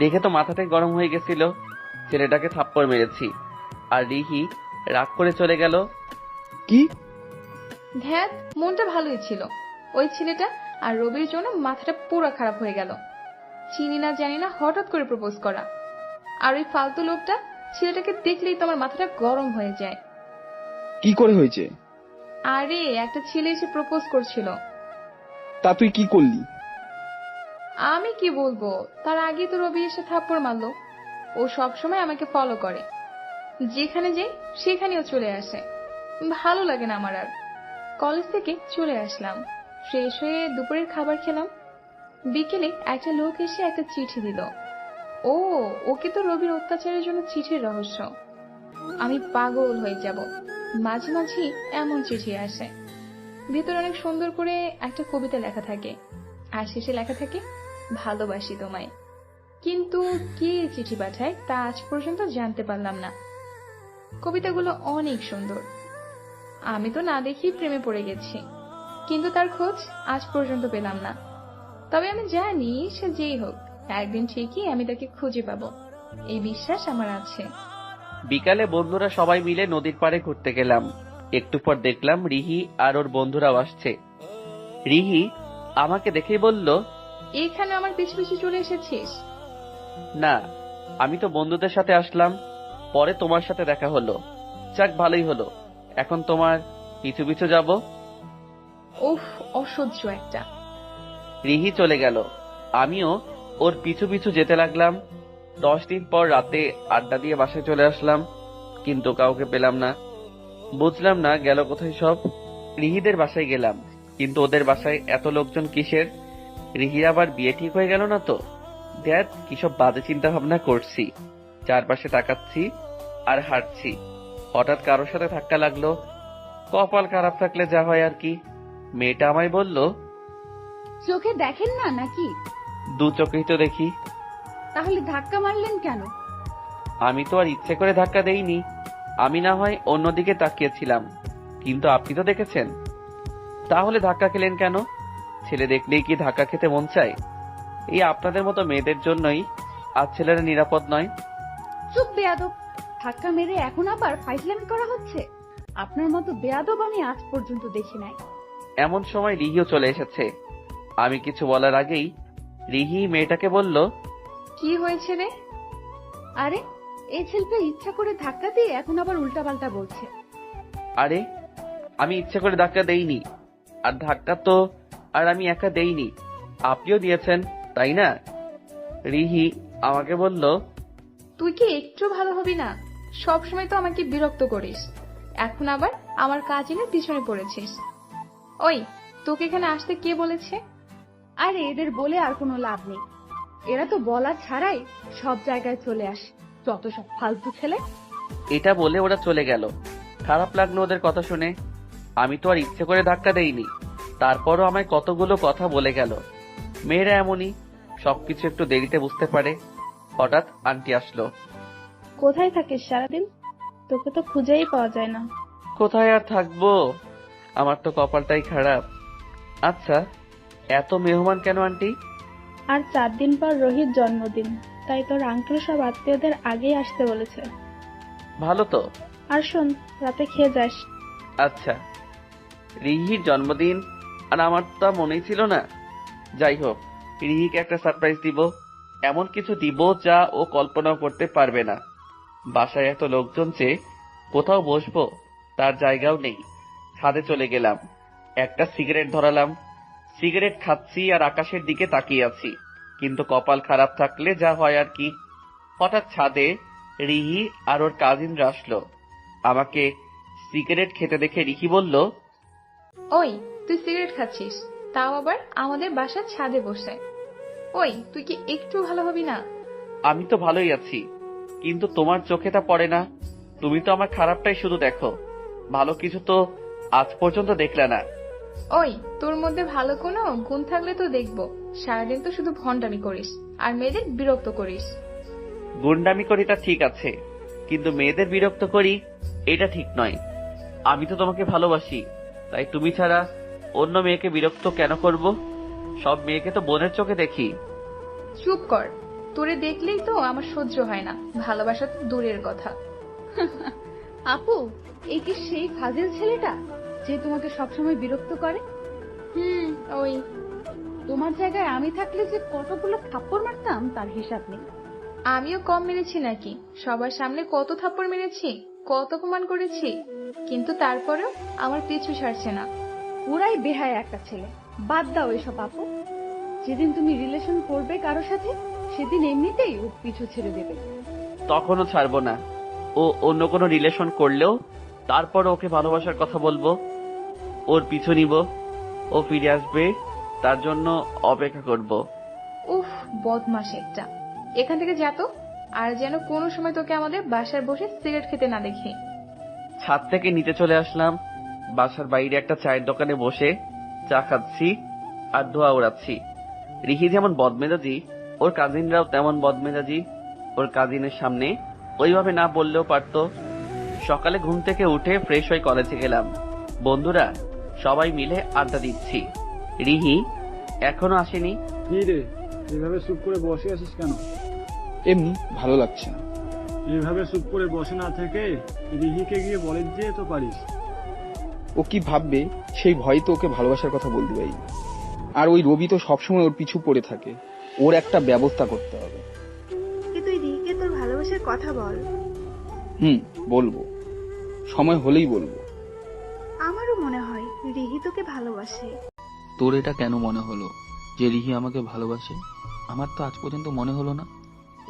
দেখে তো মাথাটাই গরম হয়ে গেছিল। ছেলেটাকে থাপ্পড় মেরেছি আর রিহি রাগ করে চলে গেল। কি? ধ্যাত, মনটা ভালোই ছিল। ওই ছেলেটা আর রবির জন্য মাথাটা পুরো খারাপ হয়ে গেল। চিনি না জানি না হঠাৎ করে প্রপোজ করা। আর ওই ফালতু লোকটা, ছেলেটাকে দেখলেই তো আমার মাথাটা গরম হয়ে যায়। কি করে হয়েছে? আরে, একটা ছেলে এসে প্রপোজ করছিল। তা তুই কি করলি? আমি কি বলবো, তার আগে তো রবি এসে থাপ্পড় মারলো। ও সবসময় আমাকে ফলো করে, যেখানে যাই সেখানেও চলে আসে। ভালো লাগে না আমার আর। কলেজ থেকে চলে আসলাম, ফ্রেশ হয়ে দুপুরের খাবার খেলাম। বিকেলে একটা লোক এসে একটা চিঠি দিল। ও, ওকে তো রবির অত্যাচারের জন্য চিঠির রহস্য। আমি পাগল হয়ে যাব। মাঝে মাঝে এমন চিঠি আসে, ভিতরে অনেক সুন্দর করে একটা কবিতা লেখা থাকে, আর শেষে লেখা থাকে, ভালোবাসি তোমায়। কিন্তু কে চিঠি পাঠায় তা আজ পর্যন্ত জানতে পারলাম না। কবিতাগুলো অনেক সুন্দর। আমি তো না দেখি প্রেমে পড়ে গেছি, কিন্তু তার খোঁজ আজ পর্যন্ত পেলাম না। তবে আমি জানি সে যেই হোক, একদিন ঠিকই আমি তাকে খুঁজে পাবো, এই বিশ্বাস আমার আছে। বিকালে বন্ধুরা সবাই মিলে নদীর পাড়ে ঘুরতে গেলাম। একটু পর দেখলাম রিহি আর ওর বন্ধুরাও আসছে। রিহি আমাকে দেখেই বলল, এখানে আমার পিছু পিছু চলে এসেছিস? না, আমি তো বন্ধুদের সাথে আসলাম, পরে তোমার সাথে দেখা হলো। যাক, ভালোই হলো। এখন তোমার পিছু পিছু যাব। উফ, অসহ্য একটা। রিহি চলে গেল, আমিও ওর পিছু পিছু যেতে লাগলাম। 10 দিন পর রাতে আড্ডা দিয়ে বাসায় চলে আসলাম, কিন্তু কাউকে পেলাম না। বুঝলাম না গেল কোথায় সব। রিহিদের বাসায় গেলাম, কিন্তু ওদের বাসায় এত লোকজন কিসের? রিহির আবার বিয়ে ঠিক হয়ে গেল না তো? দেখ, কিসব বাজে চিন্তা ভাবনা করছি। চারপাশে তাকাচ্ছি আর হাঁটছি, হঠাৎ কারোর সাথে ধাক্কা লাগলো। কপাল খারাপ থাকলে যা হয় আর কি। মেয়েটা আমায় বলল, চোখে দেখেন না নাকি? দু চোখেই তো দেখি। তাহলে ধাক্কা মারলেন কেন? আমি তো আর ইচ্ছে করে ধাক্কা দেইনি, আমি না হয় অন্যদিকে তাকিয়েছিলাম, কিন্তু আপনি তো দেখেছেন। তাহলে ধাক্কা খেলেন কেন? ছেলে দেখলেই কি ধাক্কা খেতে মন চায়? এই আপনাদের মতো মেয়েদের জন্যই আজ ছেলেরা নিরাপদ নয়। চুপ বেয়াদব! ধাক্কা মেরে এখন আবার ফাইজলামি করা হচ্ছে? আপনার মতো বেয়াদব আমি আজ পর্যন্ত দেখি নাই। এমন সময় রিহিও চলে এসেছে। আমি কিছু বলার আগেই রিহি মেয়েটাকে বলল, কি হয়েছে রে? আরে, এই ছেলেটা ইচ্ছা করে ধাক্কা দিয়ে এখন আবার উল্টাপাল্টা বলছে। আরে, আমি ইচ্ছে করে ধাক্কা দেইনি। আর ধাক্কা তো আর আমি একা দেইনি, আপনিও দিয়েছেন, তাই না? রিহি আমাকে বলল, তুই কি একটু ভালো হবি না? সব সময় তো আমাকে বিরক্ত করিস, এখন আবার আমার কাজ এনে পিছনে পড়েছিস। ওই, তোকে এখানে আসতে কে বলেছে? আরে, এদের বলে আর কোনো লাভ নেই, এরা তো বলা ছাড়াই সব জায়গায় চলে আসে, যত সব ফালতু ছেলে। এটা বলে ওরা চলে গেল। খারাপ লাগলো ওদের কথা শুনে। আমি তো আর ইচ্ছে করে ধাক্কা দেইনি, তারপরও আমায় কতগুলো কথা বলে গেল। মেয়েরা এমনই, সবকিছু একটু দেরিতে বুঝতে পারে। হঠাৎ আন্টি আসলো। কোথায় থাকিস সারাদিন? তোকে তো খুঁজেই পাওয়া যায় না। কোথায় আর থাকবো, আমার তো কপালটাই খারাপ। আচ্ছা, এত মেহমান কেন আন্টি? আর 4 দিন পর রোহিত জন্মদিন, তাই তোর আঙ্কেল সব আত্মীয়দের আগেই আসতে বলেছে। ভালো তো। আর শোন, রাতে খেয়ে যাস। আচ্ছা, রিহির জন্মদিন আর আমার তা মনেই ছিল না। যাই হোক, রিহিকে একটা সারপ্রাইজ দিব, এমন কিছু দিব যা ও কল্পনাও করতে পারবে না। বাসায় এত লোকজন যে কোথাও বসবো তার জায়গাও নেই। ছাদে চলে গেলাম, একটা সিগারেট ধরালাম। সিগারেট খাচ্ছি আর আকাশের দিকে তাকিয়ে আছি, কিন্তু কপাল খারাপ থাকলে যা হয় আর কি। হঠাৎ ছাদে রিহি আর ওর কাজিনরা আসলো। আমাকে সিগারেট খেতে দেখে রিহি বলল, ওই তুই সিগারেট খাচ্ছিস, তাও আবার আমাদের বাসার ছাদে বসে। ওই তুই কি একটু ভালো হবি না? আমি তো ভালোই আছি, কিন্তু তোমার চোখে তা পড়ে না। তুমি তো আমার খারাপটাই শুধু দেখো, ভালো কিছু তো আজ পর্যন্ত দেখলে না। ওই তোর মধ্যে ভালো কোনো গুণ থাকলে তো দেখবো। সারাদিন তো শুধু ভন্ডামি করিস আর মেয়েদের বিরক্ত করিস। গুন্ডামি করি তা ঠিক আছে, কিন্তু মেয়েদের বিরক্ত করি এটা ঠিক নয়। আমি তো তোমাকে ভালোবাসি, তাই তুমি ছাড়া অন্য মেয়েকে বিরক্ত কেন করব? সব মেয়েকে তো বোনের চোখে দেখি। চুপ কর, তোরে দেখলেই তো আমার সহ্য হয় না, ভালোবাসা তো দূরের কথা। আপু, এই কি সেই ফাজিল ছেলেটা যে তোমাকে সবসময় বিরক্ত করে? ওই তোমার জায়গায় আমি থাকলে যে কতগুলো থাপ্পড় মারতাম তার হিসাব নেই। আমিও কম মেরেছি নাকি? সবার সামনে কত থাপ্পড় মেরেছি, কত অপমান করেছি, কিন্তু তারপরেও আমার পিছু ছাড়ছে না। পুরাই বেহায়া একটা ছেলে। বাদ দাও এসব আপু। যেদিন তুমি রিলেশন করবে কারো সাথে, সেদিন এমনিতেই ও পিছু ছেড়ে দেবে। তখনও ছাড়বো না। ও অন্য কোনো রিলেশন করলেও তারপর ওকে ভালোবাসার কথা বলবো, ওর পিছু নিব, ও ফিরে আসবে, তার জন্য অপেক্ষা করব। উফ, বদমাশ একটা। এখান থেকে যা তো, আর যেন কোনো সময় তোকে আমাদের বাসায় বসে সিগারেট খেতে না দেখি। ছাদ থেকে নিচে চলে আসলাম। বাসার বাইরে একটা চায়ের দোকানে বসে চা খাচ্ছি আর ধোয়া ওড়াচ্ছি। রিহি যেমন বদমেজাজি, ওর কাজিনরাও তেমন বদমেজাজি। ওর কাজিনের সামনে ওইভাবে না বললেও পারতো। সকালে ঘুম থেকে উঠে ফ্রেশ হয়ে কলেজে গেলাম। বন্ধুরা সবাই মিলে আড্ডা দিচ্ছি। রিহি এখনো আসেনি। কি রে, এভাবে চুপ করে বসে আছিস কেন? এমনি ভালো লাগছে না। এভাবে চুপ করে বসে না থেকে রিহিকে গিয়ে বলে দিয়ে তো পারিস। ও কি ভাববে সেই ভয় তো ওকে ভালোবাসার কথা বলতে পারি। আর ওই রবি তো সবসময় ওর পিছু পড়ে থাকে, ওর একটা ব্যবস্থা করতে হবে। তুই রিহিকে তোর ভালোবাসার কথা বল। বলবো, সময় হলেই বলবো। আমারও মনে হয় রিহি তোকে ভালোবাসে। তোর এটা কেন মনে হলো যে রিহি আমাকে ভালোবাসে? আমার তো আজ পর্যন্ত মনে হলো না।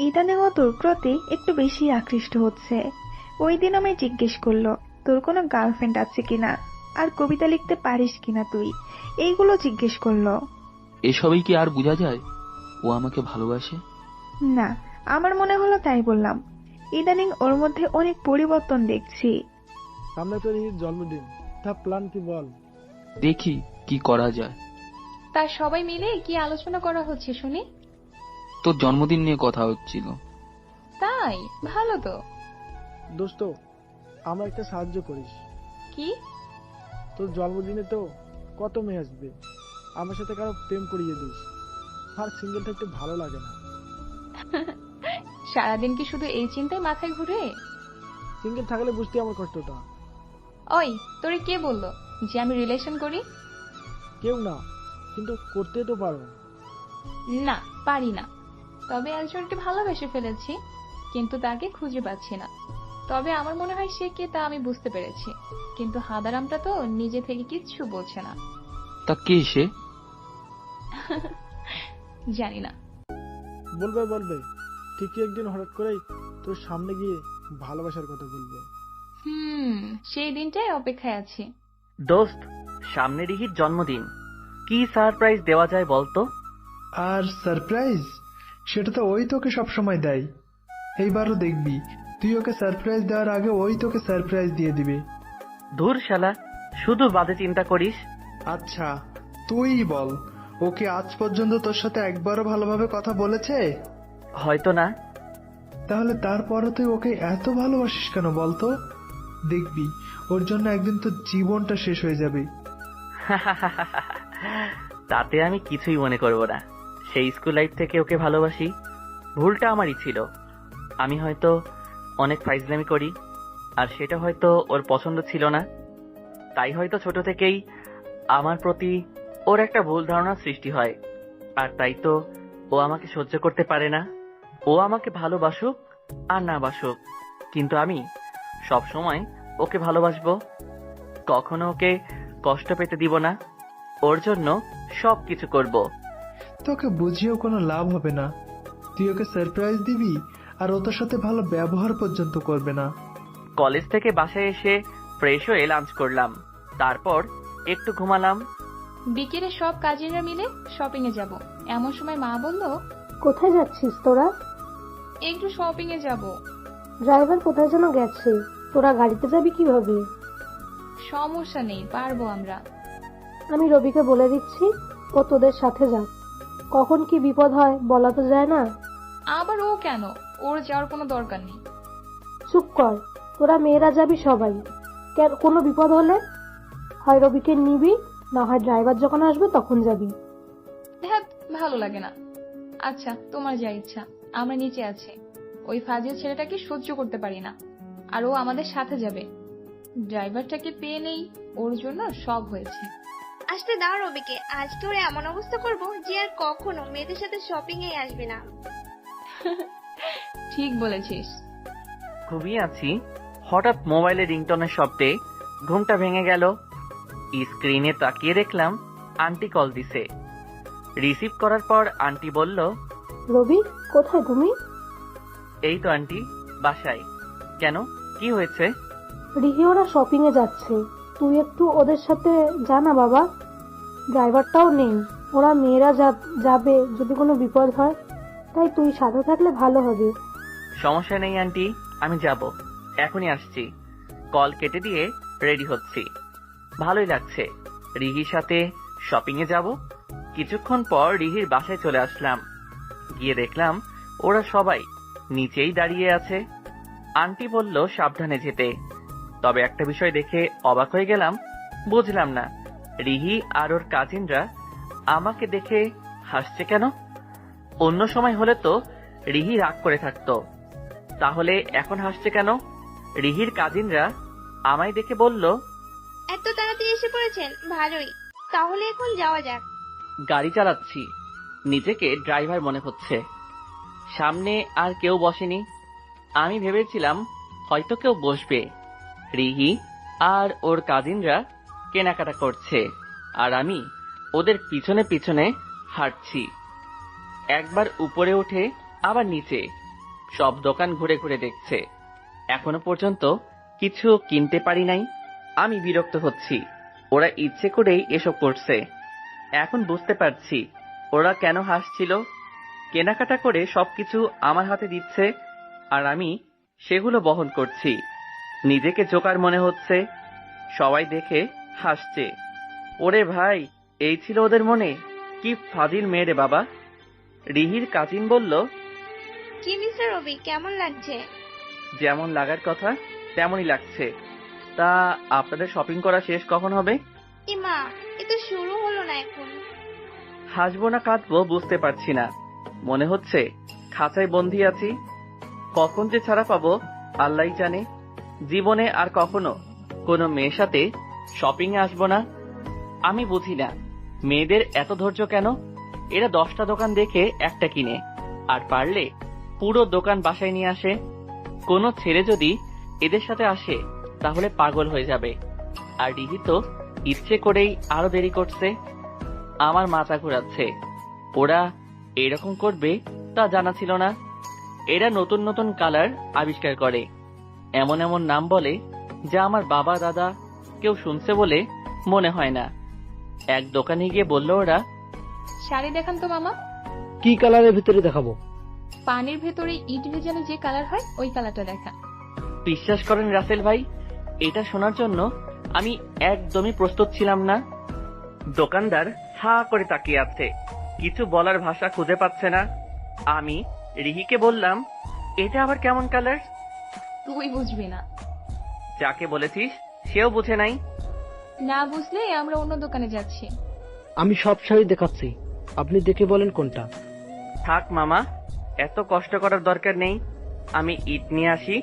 ইদানিং ও তোর প্রতি একটু বেশি আকৃষ্ট হচ্ছে। ওই দিন আমায় জিজ্ঞেস করলো তোর কোনো গার্লফ্রেন্ড আছে কিনা, আর কবিতা লিখতে পারিস কিনা তুই, এইগুলো জিজ্ঞেস করলো। এসবই কি আর বোঝা যায় ও আমাকে ভালোবাসে? না, আমার মনে হলো তাই বললাম। ইদানিং ওর মধ্যে অনেক পরিবর্তন দেখছি। সামনে তো রিহির জন্মদিন, তা প্ল্যান কি বল? দেখি কি করা যায়। তার সবাই মিলে কি আলোচনা করা হচ্ছে শুনি? তোর জন্মদিন নিয়ে কথা হচ্ছিল। তাই? ভালো তো। দোস্ত, আমার একটা সাহায্য করিস। কি? তোর জন্মদিনে তো কত মেয়ে আসবে, আমার সাথে কারো প্রেম করিয়ে দিস। আর সিঙ্গেল থাকতে ভালো লাগে না। সারাদিন কি শুধু এই চিন্তায় মাথায় ঘুরে? সিঙ্গেল থাকলে বুঝতে আমার কষ্টটা। ওই তোরে কে বললো যে আমি রিলেশন করি? কেউ না, কিন্তু করতে তো পারো। না, পারি না। তবে একজনকে ভালোবেসে ফেলেছি, কিন্তু তাকে খুঁজে পাচ্ছি না। তবে আমার মনে হয় সে কে তা আমি বুঝতে পেরেছি, কিন্তু হাদারামটা তো নিজে থেকে কিচ্ছু বলছে না। তা কে সে? জানি না। বলবে ঠিকই একদিন হঠাৎ করেই তোর সামনে গিয়ে ভালোবাসার কথা বলবে। সেই দিনটাই অপেক্ষায় আছি। দোস্ত, সামনে রিহির জন্মদিন, কি সারপ্রাইজ দেওয়া যায় বলতো? আর সারপ্রাইজ সেটা তো ওই তোকে সবসময় দেয়। এইবারও দেখবি তুই ওকে সারপ্রাইজ দেওয়ার আগে ওই তোকে সারপ্রাইজ দিয়ে দিবে। ধুর শালা, শুধু বাজে চিন্তা করিস। আচ্ছা তুই বল, ওকে আজ পর্যন্ত তোর সাথে একবারও ভালোভাবে কথা বলেছে? হয়তো না। তাহলে তারপরও তুই ওকে এত ভালোবাসিস কেন বলতো? দেখবি ওর জন্য একদিন তোর জীবনটা শেষ হয়ে যাবে। তাতে আমি কিছুই মনে করব না। সেই স্কুল লাইফ থেকে ওকে ভালোবাসি, ভুলটা আমারই ছিল। আমি হয়তো অনেক ফাইজলামি করি, আর সেটা হয়তো ওর পছন্দ ছিল না। তাই হয়তো ছোট থেকেই আমার প্রতি ওর একটা ভুল ধারণা সৃষ্টি হয়। আর তাই তো ও আমাকে সহ্য করতে পারে না। ও আমাকে ভালোবাসুক আর না বাসুক, কিন্তু আমি সব সময় ওকে ভালোবাসবো। কখনো ওকে কষ্ট পেতে দিব না। ওর জন্য সবকিছু করব। তোকে বুঝিয়েও কোনো লাভ হবে না। তুই ওকে সারপ্রাইজ দিবি আর ও তোর সাথে ভালো ব্যবহার পর্যন্ত করবে না। কলেজ থেকে বাসায় এসে ফ্রেশ হয়ে লাঞ্চ করলাম, তারপর একটু ঘুমালাম। বিকেলে সব কাজিনরা মিলে শপিং এ যাব। এমন সময় মা বলল, কোথায় যাচ্ছিস তোরা? একটু শপিং এ যাব। ড্রাইভার কোথায় যেন গেছে, তোরা গাড়িতে যাবি কিভাবে? সমস্যা নেই, পারবো আমরা। আমি রবিকে বলে দিচ্ছি, ও তোদের সাথে যাক। কখন কি বিপদ হয় বলা তো যায় না। আবার ও কেন? ওর যাওয়ার কোনো দরকার নেই। চুপ কর, তোরা মেয়েরা যাবি সবাই। কোনো বিপদ হলে হয় রবিকে নিবি, না হয় ড্রাইভার যখন আসবে তখন যাবি। হ্যাঁ, ভালো লাগে না। আচ্ছা, তোমার যা ইচ্ছা। আমরা নিচে আছি। ওই ফাজিল ছেলেটাকে সহ্য করতে পারি না, আর ও আমাদের সাথে যাবে। ড্রাইভারটাকে পেয়ে নেই, ওর জন্য সব হয়েছে। আসতে দাও রবিকে। আজকে ওর এমন অবস্থা করব যে আর কখনো মেয়েদের সাথে শপিং এ আসবে না। ঠিক বলেছিস। ঘুমিয়ে আছি, হঠাৎ মোবাইলে রিংটনের শব্দে ঘুমটা ভেঙে গেল। স্ক্রিনে তাকিয়ে দেখলাম আন্টি কল দিছে। রিসিভ করার পর আন্টি বলল, রবি কোথায় তুমি? এই তো আন্টি, বাসায়। কেন, কি হয়েছে? রিহি ওরা শপিং এ যাচ্ছে, তুই একটু ওদের সাথে যা না বাবা। ড্রাইভারটাও নেই, ওরা মেয়েরা যাবে যদি কোনো বিপদ হয়, তাই তুই সাথে থাকলে ভালো হবে। সমস্যা নেই আন্টি, আমি যাব, এখনই আসছি। কল কেটে দিয়ে রেডি হচ্ছি। ভালোই লাগছে, রিহির সাথে শপিং এ যাব। কিছুক্ষণ পর রিহির বাসায় চলে আসলাম। গিয়ে দেখলাম ওরা সবাই নিচেই দাঁড়িয়ে আছে। আন্টি বলল সাবধানে যেতে। তবে একটা বিষয় দেখে অবাক হয়ে গেলাম। বুঝলাম না, রিহি আর ওর কাজিনরা আমাকে দেখে হাসছে কেন? অন্য সময় হলে তো রিহি রাগ করে থাকতো, তাহলে এখন হাসছে কেন? রিহির কাজিনরা আমায় দেখে বলল, এত তাড়াতাড়ি এসে পড়েছেন, ভালোই। তাহলে এখন যাওয়া যাক। গাড়ি চালাচ্ছি, নিজেকে ড্রাইভার মনে হচ্ছে। সামনে আর কেউ বসেনি। আমি ভেবেছিলাম হয়তো কেউ বসবে। রিহি আর ওর কাজিনরা কেনাকাটা করছে, আর আমি ওদের পিছনে পিছনে হাঁটছি। একবার উপরে উঠে আবার নিচে, সব দোকান ঘুরে ঘুরে দেখছে। এখনো পর্যন্ত কিছু কিনতে পারি নাই। আমি বিরক্ত হচ্ছি। ওরা ইচ্ছে করেই এসব করছে। এখন বুঝতে পারছি ওরা কেন হাসছিল। কেনাকাটা করে সবকিছু আমার হাতে দিচ্ছে, আর আমি সেগুলো বহন করছি। নিজেকে জোকার মনে হচ্ছে। সবাই দেখে হাসছে। ওরে ভাই, এই ছিল ওদের মনে। কি ফাজিল মেয়ে রে বাবা। রিহির কাজিন বলল, কি মিস্টার রবি, কেমন লাগছে? যেমন লাগার কথা তেমনই লাগছে। তা আপনাদের শপিং করা শেষ কখন হবে? মা, এ তো শুরু হলো না এখন। হাসবো না কাঁদবো বুঝতে পারছি না। মনে হচ্ছে খাঁচায় বন্দি আছি। কখন যে ছাড়া পাবো আল্লাহই জানে। জীবনে আর কখনো কোনো মেয়ের সাথে শপিং এ আসবো না। আমি বুঝি না মেয়েদের এত ধৈর্য কেন। এরা 10টা দোকান দেখে একটা কিনে, আর পারলে পুরো দোকান বাসায় নিয়ে আসে। কোনো ছেলে যদি এদের সাথে আসে তাহলে পাগল হয়ে যাবে। আর রিহি তো ইচ্ছে করেই আরো দেরি করছে। আমার মাথা ঘোরাচ্ছে। ওরা এরকম করবে তা জানা ছিল না। এরা নতুন নতুন কালার আবিষ্কার করে, এমন এমন নাম বলে যা আমার বাবা দাদা কেউ শুনছে বলে মনে হয় না। এক দোকানে গিয়ে বলল ওরা, শাড়ি দেখান তো মামা। কি কালারের ভিতরে দেখাবো? পানির ভেতরে ইট ভেজানো যে কালার হয় ওই কালারটা দেখা। বিশ্বাস করেন রাসেল ভাই, এটা শোনার জন্য আমি একদমই প্রস্তুত ছিলাম না। দোকানদার হা করে তাকিয়ে আছে, কিছু বলার ভাষা খুঁজে পাচ্ছে না। আমি রিহিকে বললাম, এটা আবার কেমন কালার? তুই বুঝবি না। যাকে বলেছিস সেও বুঝে নাই। না বুঝলে আমরা অন্য দোকানে যাচ্ছি। আমি সব শাড়ি দেখাচ্ছি, আপনি দেখে বলেন কোনটা। থাক মামা, এত কষ্ট করার দরকার নেই। আমি ইট নিয়ে আসি,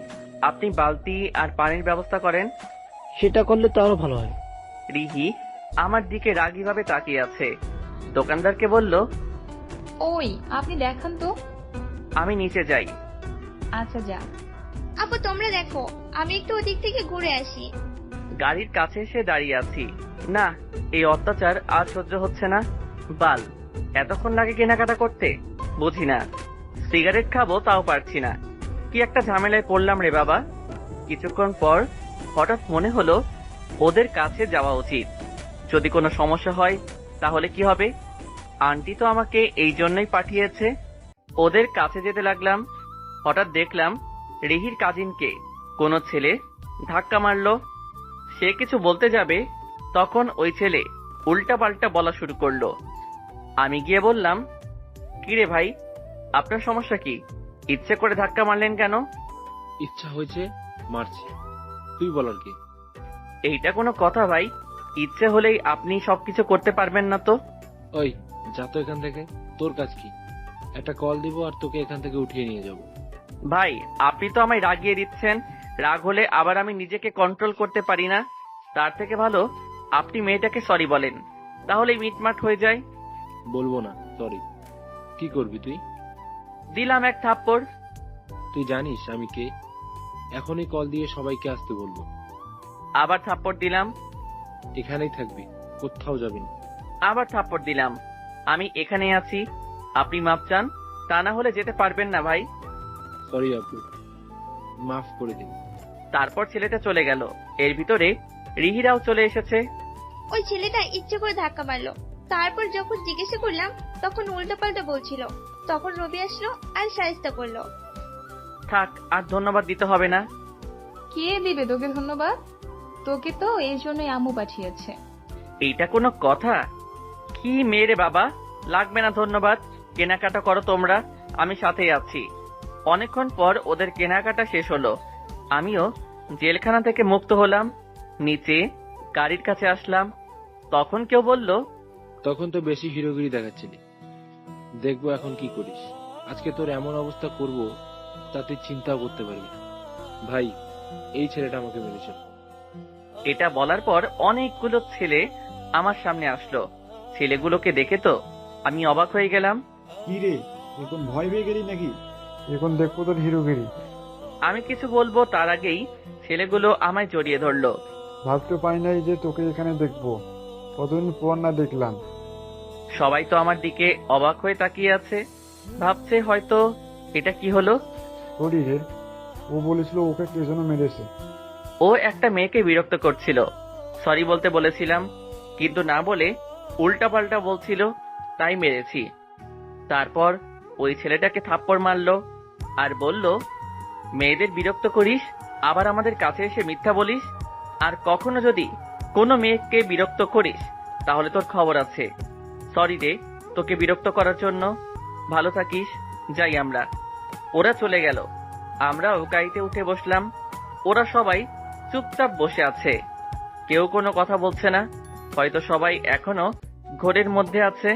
আপনি বালতি আর পানির ব্যবস্থা করেন। সেটা করলে তো আরো ভালো হয়। রিহি আমার দিকে রাগীভাবে তাকিয়ে আছে। দোকানদারকে বলল, ওই আপনি দেখান তো। আমি নিচে যাই। আচ্ছা যা। আপু তোমরা দেখো, আমি একটু ওদিক থেকে ঘুরে আসি। গাড়ির কাছে এসে দাঁড়িয়ে আছি। না, এই অত্যাচার আর সহ্য হচ্ছে না। বাল, এতক্ষণ লাগে কেনাকাটা করতে, বুঝি না। সিগারেট খাবো তাও পারছি না। কি একটা ঝামেলায় পড়লাম রে বাবা। কিছুক্ষণ পর হঠাৎ মনে হলো ওদের কাছে যাওয়া উচিত। যদি কোনো সমস্যা হয় তাহলে কি হবে? আন্টি তো আমাকে এই জন্যই পাঠিয়েছে। ওদের কাছে যেতে লাগলাম। হঠাৎ দেখলাম রিহির কাজিনকে কোনো ছেলে ধাক্কা মারলো। সে কিছু বলতে যাবে, তখন ওই ছেলে উল্টা পাল্টা বলা শুরু করলো। আমি গিয়ে বললাম, কিরে ভাই, আপনার সমস্যা কি? ইচ্ছে করে ধাক্কা মারলেন কেন? ইচ্ছা হয়েছে, মারছি। তুই বলার কি? এইটা কোনো কথা ভাই? ইচ্ছে হলেই আপনি সবকিছু করতে পারবেন না তো? ওই যা তো এখান থেকে, তোর কাজ কি? একটা কল দিব আর তোকে এখান থেকে উঠিয়ে নিয়ে যাব। ভাই, আপনি তো আমায় রাগিয়ে দিচ্ছেন। রাগ হলে আবার আমি নিজেকে কন্ট্রোল করতে পারি না। তার থেকে ভালো আপনি মেয়েটাকে সরি বলেন, তাহলে মিটমাট হয়ে যায়। বলবো না সরি। কি করবি তুই? দিলাম এক থাপ্পড়। তুই জানিস আমি কে? এখনই কল দিয়ে সবাইকে আসতে বলবো। আবার থাপ্পড় দিলাম। এখানেই থাকবি, কোথাও যাবি না। আবার থাপ্পড় দিলাম। আমি এখানেই আছি, আপনি মাপ চান, তা না হলে যেতে পারবেন না ভাই। সরি আপু, মাফ করে দিন। তারপর ছেলেটা চলে গেল। এর ভিতরে রিহিরাও চলে এসেছে। ওই ছেলেটা ইচ্ছে করে ধাক্কা মারলো। তারপর যখন জিজ্ঞাসা করলাম তখন উল্টাপাল্টা বলছিল। তখন রবি আসলো আর শায়েস্তা করলো। থাক, আর ধন্যবাদ দিতে হবে না। কে দিবে তোকে ধন্যবাদ? তোকে তো এই জন্যই আম্মু পাঠিয়েছে। এইটা কোনো কথা? কি মেয়ে রে বাবা, লাগবে না ধন্যবাদ। কেনাকাটা করো তোমরা, আমি সাথেই আছি। অনেকক্ষণ পর ওদের কেনাকাটা শেষ হলো। আমিও জেলখানা থেকে মুক্ত হলাম। নিচে গাড়ির কাছে আসলাম। তখন কেউ বলল, তখন তো বেশি হিরোগিরি দেখাচ্ছিলি, দেখবো এখন কি করিস। আজকে তোর এমন অবস্থা করব তা তুই চিন্তাও করতে পারবি না। ভাই, এই ছেলেটা আমাকে মেরেছে। এটা বলার পর অনেকগুলো ছেলে আমার সামনে আসলো। ছেলেগুলোকে দেখে তো আমি অবাক হয়ে গেলাম। কি রে, এখন ভয় পেয়ে গেলি নাকি? এখন দেখবো তোর হিরোগিরি। আমি কিছু বলবো তার আগেই ছেলেগুলো আমায় জড়িয়ে ধরলো। ভাবতে পারি নাই যে তোকে এখানে দেখবো, কতদিন পর না দেখলাম। সবাই তো আমার দিকে অবাক হয়ে তাকিয়ে আছে, ভাবছে হয়তো এটা কি হলো। সরি রে, ও বলেছিল ওকে কে যেন মেরেছে। ও একটা মেয়েকে বিরক্ত করছিল। সরি বলতে বলেছিলাম, কিন্তু না বলে উল্টা পাল্টা বলছিল, তাই মেরেছি। তারপর ওই ছেলেটাকে থাপ্পড় মারলো আর বলল, মেয়েদের বিরক্ত করিস, আবার আমাদের কাছে এসে মিথ্যা বলিস, আর কখনো যদি কোনো মেয়েকে বিরক্ত করিস তাহলে তোর খবর আছে। সরি রে তোকে বিরক্ত করার জন্য। ভালো থাকিস, যাই আমরা। ওরা চলে গেল। আমরাও গাড়িতে উঠে বসলাম। ওরা সবাই চুপচাপ বসে আছে, কেউ কোনো কথা বলছে না। হয়তো সবাই এখনো ঘোরের মধ্যে আছে,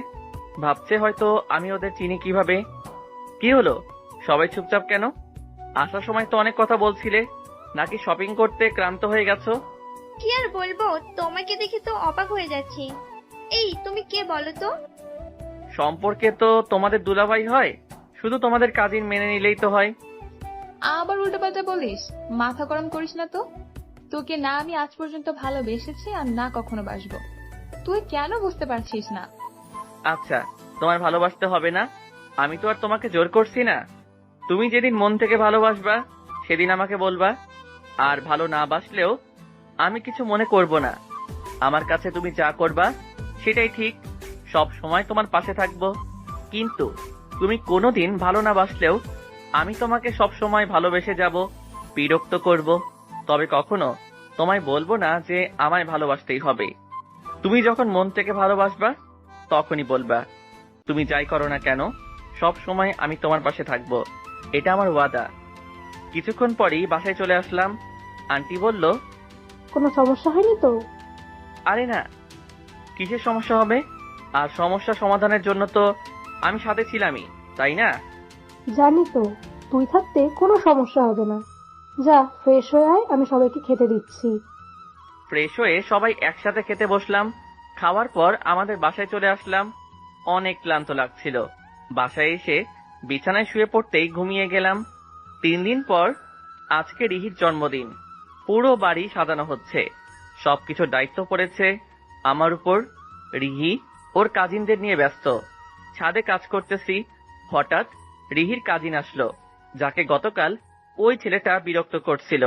ভাবছে হয়তো আমি ওদের চিনি কিভাবে। কি হলো, সবাই চুপচাপ কেন? আসার সময় তো অনেক কথা বলছিলে, নাকি শপিং করতে ক্লান্ত হয়ে গেছো? কি আর বলবো, তোমাকে দেখে তো অবাক হয়ে যাচ্ছি। এই তুমি কে বলো তো? সম্পর্কে তো তোমাদের দুলাভাই হয়, শুধু তোমাদের কাজিন মেনে নিলেই তো হয়। আবার উল্টোপাল্টা বলিস, মাথা গরম করিস না তো। তোকে না আমি আজ পর্যন্ত ভালোবেসেছি আর না কখনো বাসবো। তুই কেন বুঝতে পারছিস না? আচ্ছা, তোমার ভালোবাসতে হবে না, আমি তো আর তোমাকে জোর করছি না। তুমি যেদিন মন থেকে ভালোবাসবা সেদিন আমাকে বলবা, আর ভালো না বাসলেও আমি কিছু মনে করব না। আমার কাছে তুমি যা করবা সেটাই ঠিক, সব সময় তোমার পাশে থাকবো। কিন্তু তুমি কোনোদিন ভালো না বাসলেও আমি তোমাকে সব সময় ভালোবেসে যাব, বিরক্ত করব, তবে কখনো তোমায় বলবো না যে আমায় ভালোবাসতেই হবে। তুমি যখন মন থেকে ভালোবাসবা তখনই বলবা। তুমি যাই করো না কেন, সব সময় আমি তোমার পাশে থাকবো, এটা আমার ওয়াদা। কিছুক্ষণ পরেই বাসায় চলে আসলাম। আন্টি বলল, কোনো সমস্যা হয়নি তো? আরে না, কিসের সমস্যা হবে? আর সমস্যা সমাধানের জন্য তো আমি সাথে ছিলামই, তাই না? জানি তো, তুই থাকতে কোনো সমস্যা হবে না। যা ফ্রেশ হয়ে আয়, আমি সবাইকে খেতে দিচ্ছি। ফ্রেশ হয়ে সবাই একসাথে খেতে বসলাম। খাওয়ার পর আমাদের বাসায় চলে আসলাম। অনেক ক্লান্ত লাগছিল। বাসায় এসে বিছানায় শুয়ে পড়তেই ঘুমিয়ে গেলাম। 3 দিন পর আজকে রিহির জন্মদিন। পুরো বাড়ি সাজানো হচ্ছে, সবকিছু দায়িত্ব পড়েছে আমার উপর। রিহি ওর কাজিনদের নিয়ে ব্যস্ত। ছাদে কাজ করতেছি, হঠাৎ রিহির কাজিন আসলো, যাকে গতকাল ওই ছেলেটা বিরক্ত করছিল।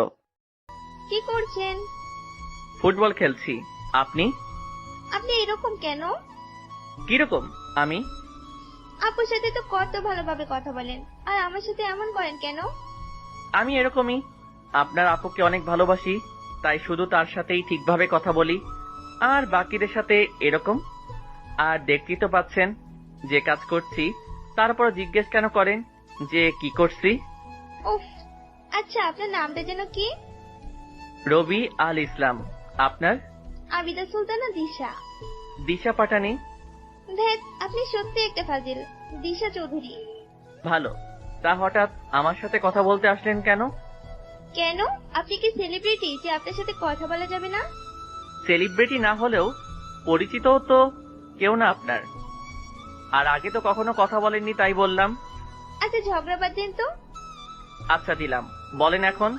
কি করছেন? ফুটবল খেলছি। আপনি? আপনি এরকম কেন? কিরকম? আমি আপুর সাথে তো কত ভালোভাবে কথা বলেন, আর আমার সাথে এমন করেন কেন? আমি এরকমই। আপনার আপুকে অনেক ভালোবাসি, তাই শুধু তার সাথেই ঠিকভাবে কথা বলি, আর বাকিদের সাথে এরকম। আর দেখতেই তো পাচ্ছেন যে কাজ করছি, তারপর জিজ্ঞেস কেন করেন যে কি করছি? উফ, আচ্ছা আপনার নামটা যেন কি? রবি আল ইসলাম। আপনার? আবিদা সুলতানা দিশা। দিশা পাটানি? ধ্যাত, আপনি সত্যি একটা ফাজিল। দিশা চৌধুরী। ভালো। তা হঠাৎ আমার সাথে কথা বলতে আসলেন কেন? কেন, আপনি কি সেলিব্রিটি যে আপনার সাথে কথা বলা যাবে না? সেলিব্রিটি না হলেও পরিচিতও তো কেউ না আপনার। আর আগে তো কখনো কথা বলেননি, তাই বললাম। আচ্ছা ঝগড়া বাদ দেন তো। আচ্ছা দিলাম, বলেন এখন।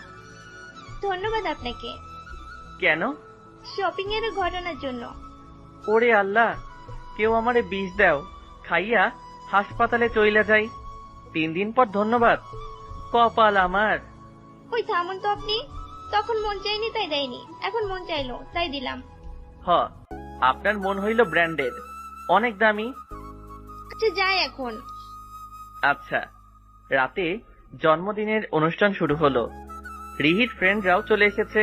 ধন্যবাদ আপনাকে। কেন? শপিং এর ঘটনার জন্য। ওরে আল্লাহ, কেউ আমারে বিষ দাও, খাইয়া হাসপাতালে চইলা যাই। 3 দিন পর ধন্যবাদ? কপাল আমার। ওই থামুন তো আপনি। তখন মন চাইনি তাই দেয়নি, এখন মন চাইলো তাই দিলাম। হ, আপনার মন হইল ব্র্যান্ডেড, অনেক দামি। আচ্ছা যাই এখন। আচ্ছা। রাতে জন্মদিনের অনুষ্ঠান শুরু হলো। রিহির ফ্রেন্ডরাও চলে এসেছে,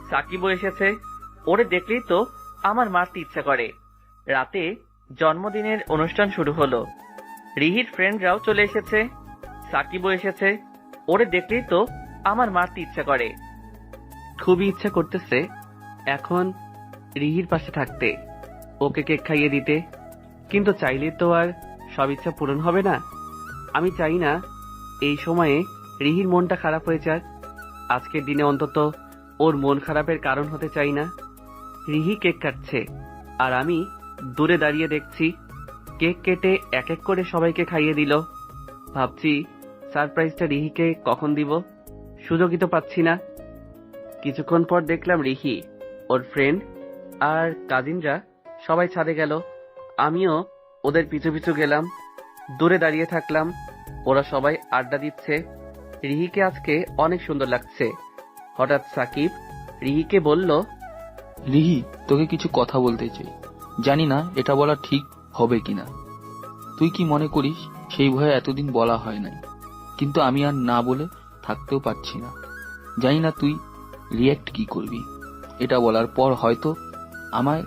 সাকিবও এসেছে। ওরে দেখলেই তো আমার মারতে ইচ্ছা করে। রাতে জন্মদিনের অনুষ্ঠান শুরু হলো। রিহির ফ্রেন্ডরাও চলে এসেছে, সাকিবও এসেছে। ওরে দেখলেই তো আমার মারতে ইচ্ছা করে। খুবই ইচ্ছা করতেছে এখন রিহির পাশে থাকতে, ওকে কেক খাইয়ে দিতে। কিন্তু চাইলে তো আর সব ইচ্ছা পূরণ হবে না। আমি চাই না এই সময়ে রিহির মনটা খারাপ হয়ে যাক। আজকের দিনে অন্তত ওর মন খারাপের কারণ হতে চাই না। রিহি কেক কাটছে, আর আমি দূরে দাঁড়িয়ে দেখছি। কেক কেটে এক এক করে সবাইকে খাইয়ে দিল। ভাবছি সারপ্রাইজটা রিহিকে কখন দিব, সুযোগই তো পাচ্ছি না। কিছুক্ষণ পর দেখলাম রিহি, ওর ফ্রেন্ড আর কাজিনরা সবাই ছাদে গেল। আমিও ওদের পিছু পিছু গেলাম। দূরে দাঁড়িয়ে থাকলাম। ওরা সবাই আড্ডা দিচ্ছে। রিহিকে আজকে অনেক সুন্দর লাগছে। হঠাৎ সাকিব রিহিকে বলল, রিহি, তোকে কিছু কথা বলতে চাই। জানি না এটা বলা ঠিক হবে কিনা। তুই কি মনে করিস সেই ভয়ে এতদিন বলা হয় নাই, কিন্তু আমি আর না বলে থাকতেও পারছি না। জানি না তুই রিয়্যাক্ট কি করবি। এটা বলার পর হয়তো আমায়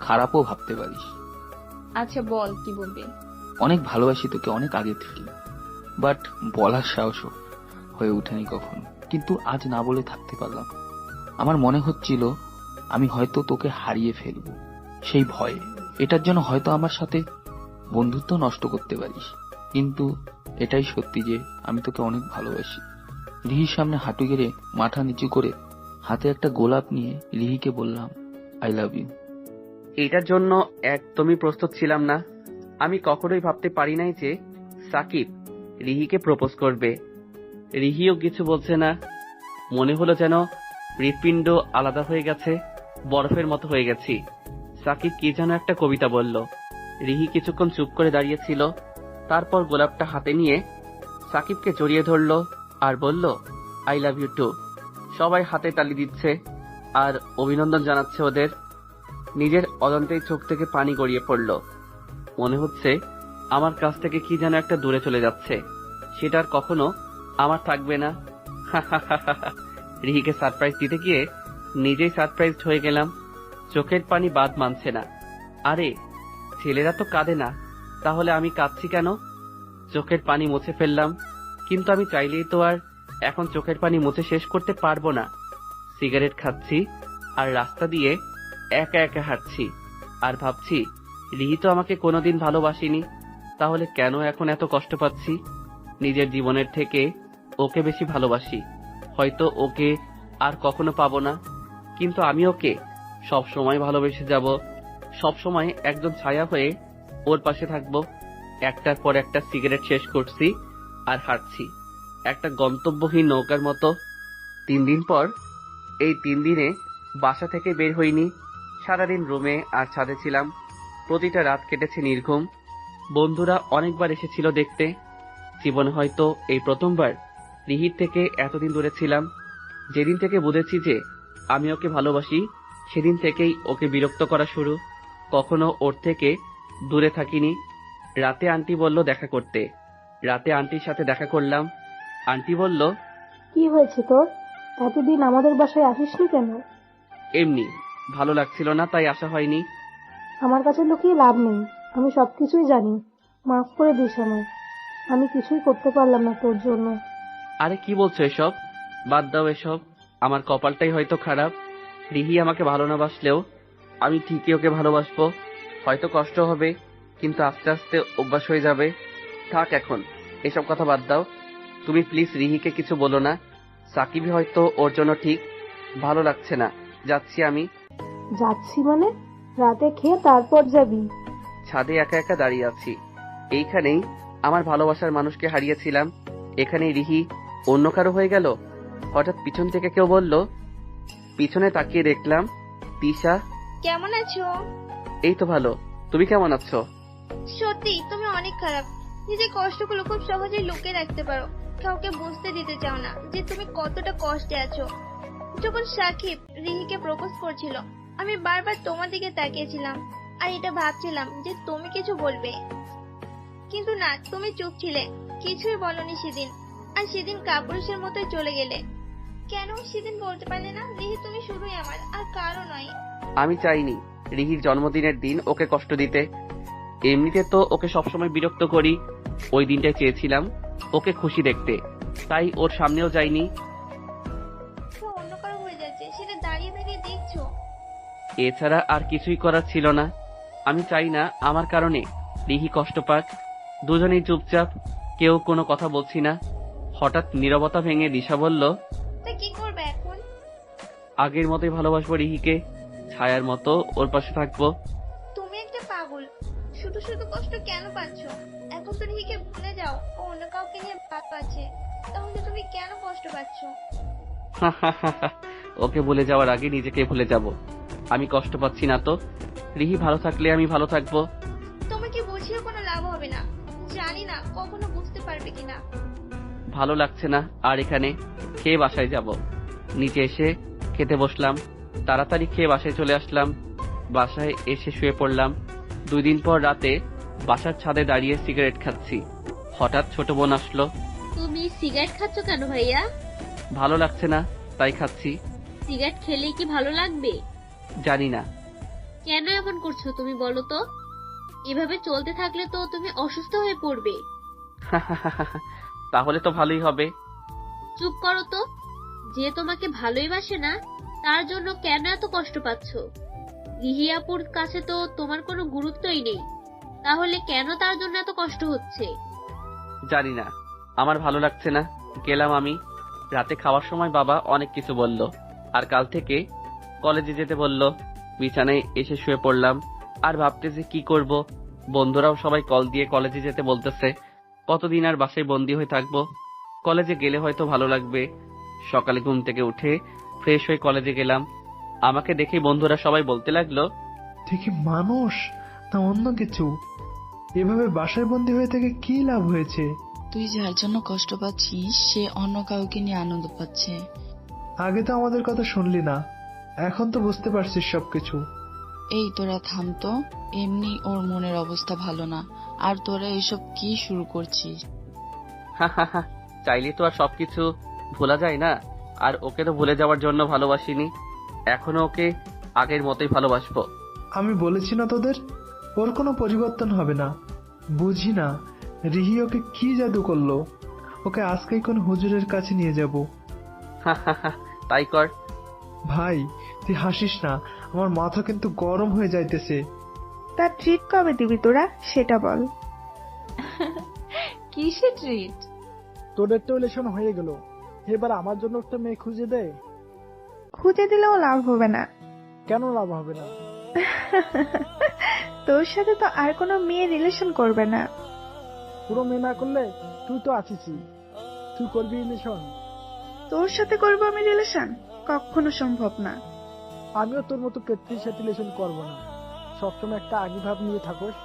খারাপও ভাবতে পারিস। আচ্ছা বল, কি বলবি? অনেক ভালোবাসি তোকে, অনেক আগে থেকে, বাট বলার সাহসও হয়ে ওঠেনি কখনো। কিন্তু আজ না বলে থাকতে পারলাম। আমার মনে হচ্ছিল আমি হয়তো তোকে হারিয়ে ফেলব সেই ভয়ে। এটার জন্য হয়তো আমার সাথে বন্ধুত্ব নষ্ট করতে পারিস, কিন্তু এটাই সত্যি যে আমি তোকে অনেক ভালোবাসি। রিহির সামনে হাঁটু গেড়ে মাথা নিচু করে হাতে একটা গোলাপ নিয়ে রিহিকে বললাম, আই লাভ ইউ। এটার জন্য একদমই প্রস্তুত ছিলাম না। আমি কখনোই ভাবতে পারি নাই যে সাকিব রিহিকে প্রপোজ করবে। রিহিও কিছু বলছে না। মনে হলো যেন হৃৎপিণ্ড আলাদা হয়ে গেছে, বরফের মতো হয়ে গেছি। সাকিব কি যেন একটা কবিতা বলল। রিহি কিছুক্ষণ চুপ করে দাঁড়িয়েছিল, তারপর গোলাপটা হাতে নিয়ে সাকিবকে জড়িয়ে ধরল আর বলল, আই লাভ ইউ টু। সবাই হাতে তালি দিচ্ছে আর অভিনন্দন জানাচ্ছে ওদের। নিজের অজান্তেই চোখ থেকে পানি গড়িয়ে পড়ল। মনে হচ্ছে আমার কাছ থেকে কি যেন একটা দূরে চলে যাচ্ছে, সেটা আর কখনো আমার থাকবে না। রিহিকে সারপ্রাইজ দিতে গিয়ে নিজেই সারপ্রাইজড হয়ে গেলাম। চোখের পানি বাদ মানছে না। আরে ছেলেরা তো কাঁদে না, তাহলে আমি কাঁদছি কেন? চোখের পানি মুছে ফেললাম, কিন্তু আমি চাইলেই তো আর এখন চোখের পানি মুছে শেষ করতে পারবো না। সিগারেট খাচ্ছি আর রাস্তা দিয়ে একা একা হাঁটছি আর ভাবছি রিহি তো আমাকে কোনোদিন ভালোবাসেনি, তাহলে কেন এখন এত কষ্ট পাচ্ছি? নিজের জীবনের থেকে ওকে বেশি ভালোবাসি। হয়তো ওকে আর কখনো পাবো না, কিন্তু আমি ওকে সব সময় ভালোবেসে যাব। সব সময় একজন ছায়া হয়ে ওর পাশে থাকবো। একটার পর একটা সিগারেট শেষ করছি আর হাঁটছি একটা গন্তব্যহীন নৌকার মতো। 3 দিন পর, এই 3 দিনে বাসা থেকে বের হইনি। সারাদিন রুমে আর ছাদে ছিলাম। প্রতিটা রাত কেটেছে নির্ঘুম। বন্ধুরা অনেকবার এসেছিল দেখতে। জীবনে হয়তো এই প্রথমবার রিহির থেকে এতদিন দূরে ছিলাম। যেদিন থেকে বুঝেছি যে আমি ওকে ভালোবাসি, সেদিন থেকেই ওকে বিরক্ত করা শুরু। কখনো ওর থেকে দূরে থাকিনি। রাতে আন্টি বলল দেখা করতে। রাতে আন্টির সাথে দেখা করলাম। আন্টি বলল, কি হয়েছে তোর? এতদিন আমাদের বাসায় আসিসনি কেন? এমনি ভালো লাগছিল না, তাই আসা হয়নি। আমার কাছে লুকিয়ে লাভ নেই, আমি সবকিছুই জানি। মাফ করে দিস আমায়, আমি কিছুই করতে পারলাম না তোর জন্য। আরে কি বলছো এসব? বাদ দাও এসব। আমার কপালটাই হয়তো খারাপ। রিহি আমাকে ভালো না বাসলেও আমি ঠিকই ওকে ভালোবাসবো। হয়তো কষ্ট হবে, কিন্তু আস্তে আস্তে অভ্যাস হয়ে যাবে। থাক এখন এসব কথা বাদ দাও। তুমি প্লিজ রিহিকে কিছু বলো না। সাকিবই হয়তো ওর জন্য ঠিক। ভালো লাগছে না, যাচ্ছি আমি। যাচ্ছি মানে? রাতে খেয়ে তারপর যাবি? ছাদে একা একা দাঁড়িয়ে আছি। এইখানেই আমার ভালোবাসার মানুষকে হারিয়েছিলাম। এখানেই রিহি অন্য কারো হয়ে গেল। হঠাৎ পিছন থেকে কেউ বলল। পিছনে তাকিয়ে দেখলাম তিশা। কেমন আছো? এই তো ভালো, তুমি কেমন আছো? সত্যি তুমি অনেক খারাপ। নিজের কষ্টগুলো খুব সহজেই লুকিয়ে রাখতে পারো। কাউকে বুঝতে দিতে চাও না যে তুমি কতটা কষ্টে আছো। যখন সাকিব রিহিকে প্রপোজ করছিল, আমি বারবার তোমার দিকে তাকিয়েছিলাম আর এটা ভাবছিলাম যে তুমি কিছু বলবে, কিন্তু না, তুমি চুপ ছিলে, কিছুই বলনি সেদিন। আর সেদিন কাপুরুষের মতোই চলে গেলে। কেন সেদিন বলতে পারলে না রিহি তুমি শুধুই আমার, আর কারো নয়? আমি চাইনি রিহির জন্মদিনের দিন ওকে কষ্ট দিতে। এমনিতে তো ওকে সবসময় বিরক্ত করি। ওই দিনটাই চেয়েছিলাম ওকে খুশি দেখতে, তাই ওর সামনেও যাইনি। অন্য কারো হয়ে যাচ্ছে, সেটা দাঁড়িয়ে দাঁড়িয়ে দেখছো। এছাড়া আর কিছুই করার ছিল না। আমি চাই না আমার কারণে রিহি কষ্ট পাক। দুজনেই চুপচাপ, কেউ কোনো কথা বলছি না। হঠাৎ নীরবতা ভেঙে দিশা বলল, তা কি করবে এখন? আগের মতোই ভালোবাসবো রিহিকে, ছায়ার মতো ওর পাশে থাকবো। তুমি একটা পাগল, শুধু শুধু কষ্ট কেন পাচ্ছ? এখন তো রিহিকে ভুলে যাও, ও অন্য কাউকে নিয়ে ভাগ পাচ্ছে। তাহলে তুমি কেন কষ্ট পাচ্ছ? ওকে ভুলে যাওয়ার আগে নিজেকে ভুলে যাব। আমি কষ্ট পাচ্ছি না তো। রিহি ভালো থাকলে আমি ভালো থাকবো। তোমাকে বুঝিয়ে কোনো লাভ হবে না। জানি না কখনো বুঝতে পারবে কিনা। ভালো লাগছে না আর এখানে। খেয়ে বাসায় যাব। নিচে এসে খেতে বসলাম। তাড়াতাড়ি খেয়ে বাসায় চলে আসলাম। বাসায় এসে শুয়ে পড়লাম। 2 দিন পর রাতে বাসার ছাদে দাঁড়িয়ে সিগারেট খাচ্ছি। হঠাৎ ছোট বোন আসলো। তুমি সিগারেট খাচ্ছ কেন ভাইয়া? ভালো লাগছে না, তাই খাচ্ছি। সিগারেট খেলে কি ভালো লাগবে? জানি না। কেন এমন করছো তুমি বলো তো? এভাবে চলতে থাকলে তো তুমি অসুস্থ হয়ে পড়বে। তাহলে তো ভালোই হবে। চুপ করো তো। যে তোমাকে ভালোই বাসে না, তার জন্য কেন এত কষ্ট পাচ্ছ? রিহি আপুর কাছে তো তোমার কোনো গুরুত্বই নেই, তাহলে কেন তার জন্য এত কষ্ট হচ্ছে? জানি না, আমার ভালো লাগছে না। গেলাম আমি। রাতে খাওয়ার সময় বাবা অনেক কিছু বলল, আর কাল থেকে কলেজে যেতে বলল। বিছানায় এসে শুয়ে পড়লাম আর ভাবতেছি কি করব। বন্ধুরাও সবাই কল দিয়ে কলেজে যেতে বলতেছে। কতদিন আর বাসায় বন্দি হয়ে থাকবো? কলেজে গেলে হয়তো ভালো লাগবে। সকালে ঘুম থেকে উঠে ফ্রেশ হয়ে কলেজে গেলাম। আমাকে দেখে বন্ধুরা সবাই বলতে লাগলো, ঠিকই মানুষ না অন্য কিছু? এভাবে বাসায় বন্দি হয়ে থেকে কি লাভ হয়েছে? তুই যার জন্য কষ্ট পাচ্ছিস সে অন্য কাউকে নিয়ে আনন্দ পাচ্ছে। আগে তো আমাদের কথা শুনলি না, এখন তো বুঝতে পারছিস সবকিছু। এই তোরা থাম তো, এমনি ওর মনের অবস্থা ভালো না, আর তোরা এসব কি শুরু করছিস? চাইলে তো আর সবকিছু ভোলা যায় না। আর ওকে তো ভুলে যাওয়ার জন্য ভালোবাসিনি, এখনো ওকে আগের মতোই ভালোবাসবো। আমি বলেছি না তোদের, ওর কোনো পরিবর্তন হবে না। বুঝি না রিহি ওকে কি জাদু করলো, ওকে আজকেই কোন হুজুরের কাছে নিয়ে যাব। তাই কর। ভাই তুই হাসিস না, আমার মাথা কিন্তু গরম হয়ে যাইতেছে। তার ট্রিট কবে দিবি তোরা সেটা বল। কিসে ট্রিট? তোদের তো ইলেকশন হয়ে গেল, এবার আমার জন্য একটা মেয়ে খুঁজে দে। খুঁজে দিলেও লাভ হবে না। কেন লাভ হবে না? তোর সাথে তো আর কোনো মেয়ে রিলেশন করবে না। পুরো মেয়ে না করলে তুই তো আছিসই, তুই করবি রিলেশন? তোর সাথে করবো আমি রিলেশন? কখনো সম্ভব না। আমিও তোর মতো পেত্রির সাথে রিলেশন করবো না। সবসময় একটা আগে ভাব নিয়ে থাকোস।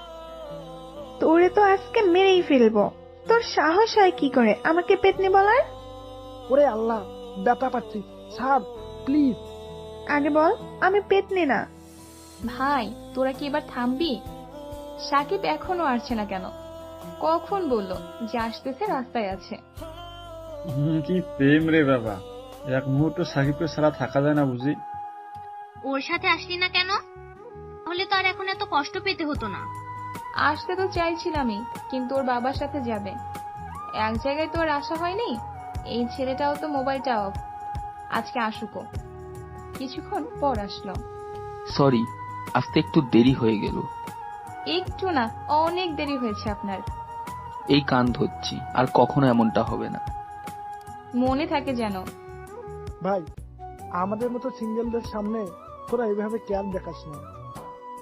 তোরে তো আজকে মেরেই ফেলবো। তোর সাহস হয় কি করে আমাকে পেতনি বলার? ওরে আল্লাহ, ব্যথা পাচ্ছি, ছাড় প্লিজ। আগে বল আমি পেতনি না। ভাই তোরা কি এবার থামবি? সাকিব এখনো আসছে না কেন? কখন বললো যে আসতেছে, রাস্তায় আছে। কি প্রেম রে বাবা, এক মুহূর্ত সাকিবকে ছাড়া থাকা যায় না বুঝি। ওর সাথে আসলি না কেন? তাহলে তো আর এখন এত কষ্ট পেতে হতো না। আসতে তো চাইছিলামই, কিন্তু ওর বাবার সাথে যাবে। এক জায়গায় তো আর আসা হয়নি। এই ছেলেটাও তো মোবাইলটা অফ। আজকে আসুকো। কিছুক্ষণ পর আসলো। সরি, আসতে একটু দেরি হয়ে গেল। একটু না, অনেক দেরি হয়েছে আপনার। এই কান ধরছি, আর কখনো এমনটা হবে না। মনে থাকে যেন। ভাই আমাদের মতো সিঙ্গেলদের সামনে তোরা এইভাবে কেয়ার দেখাস না।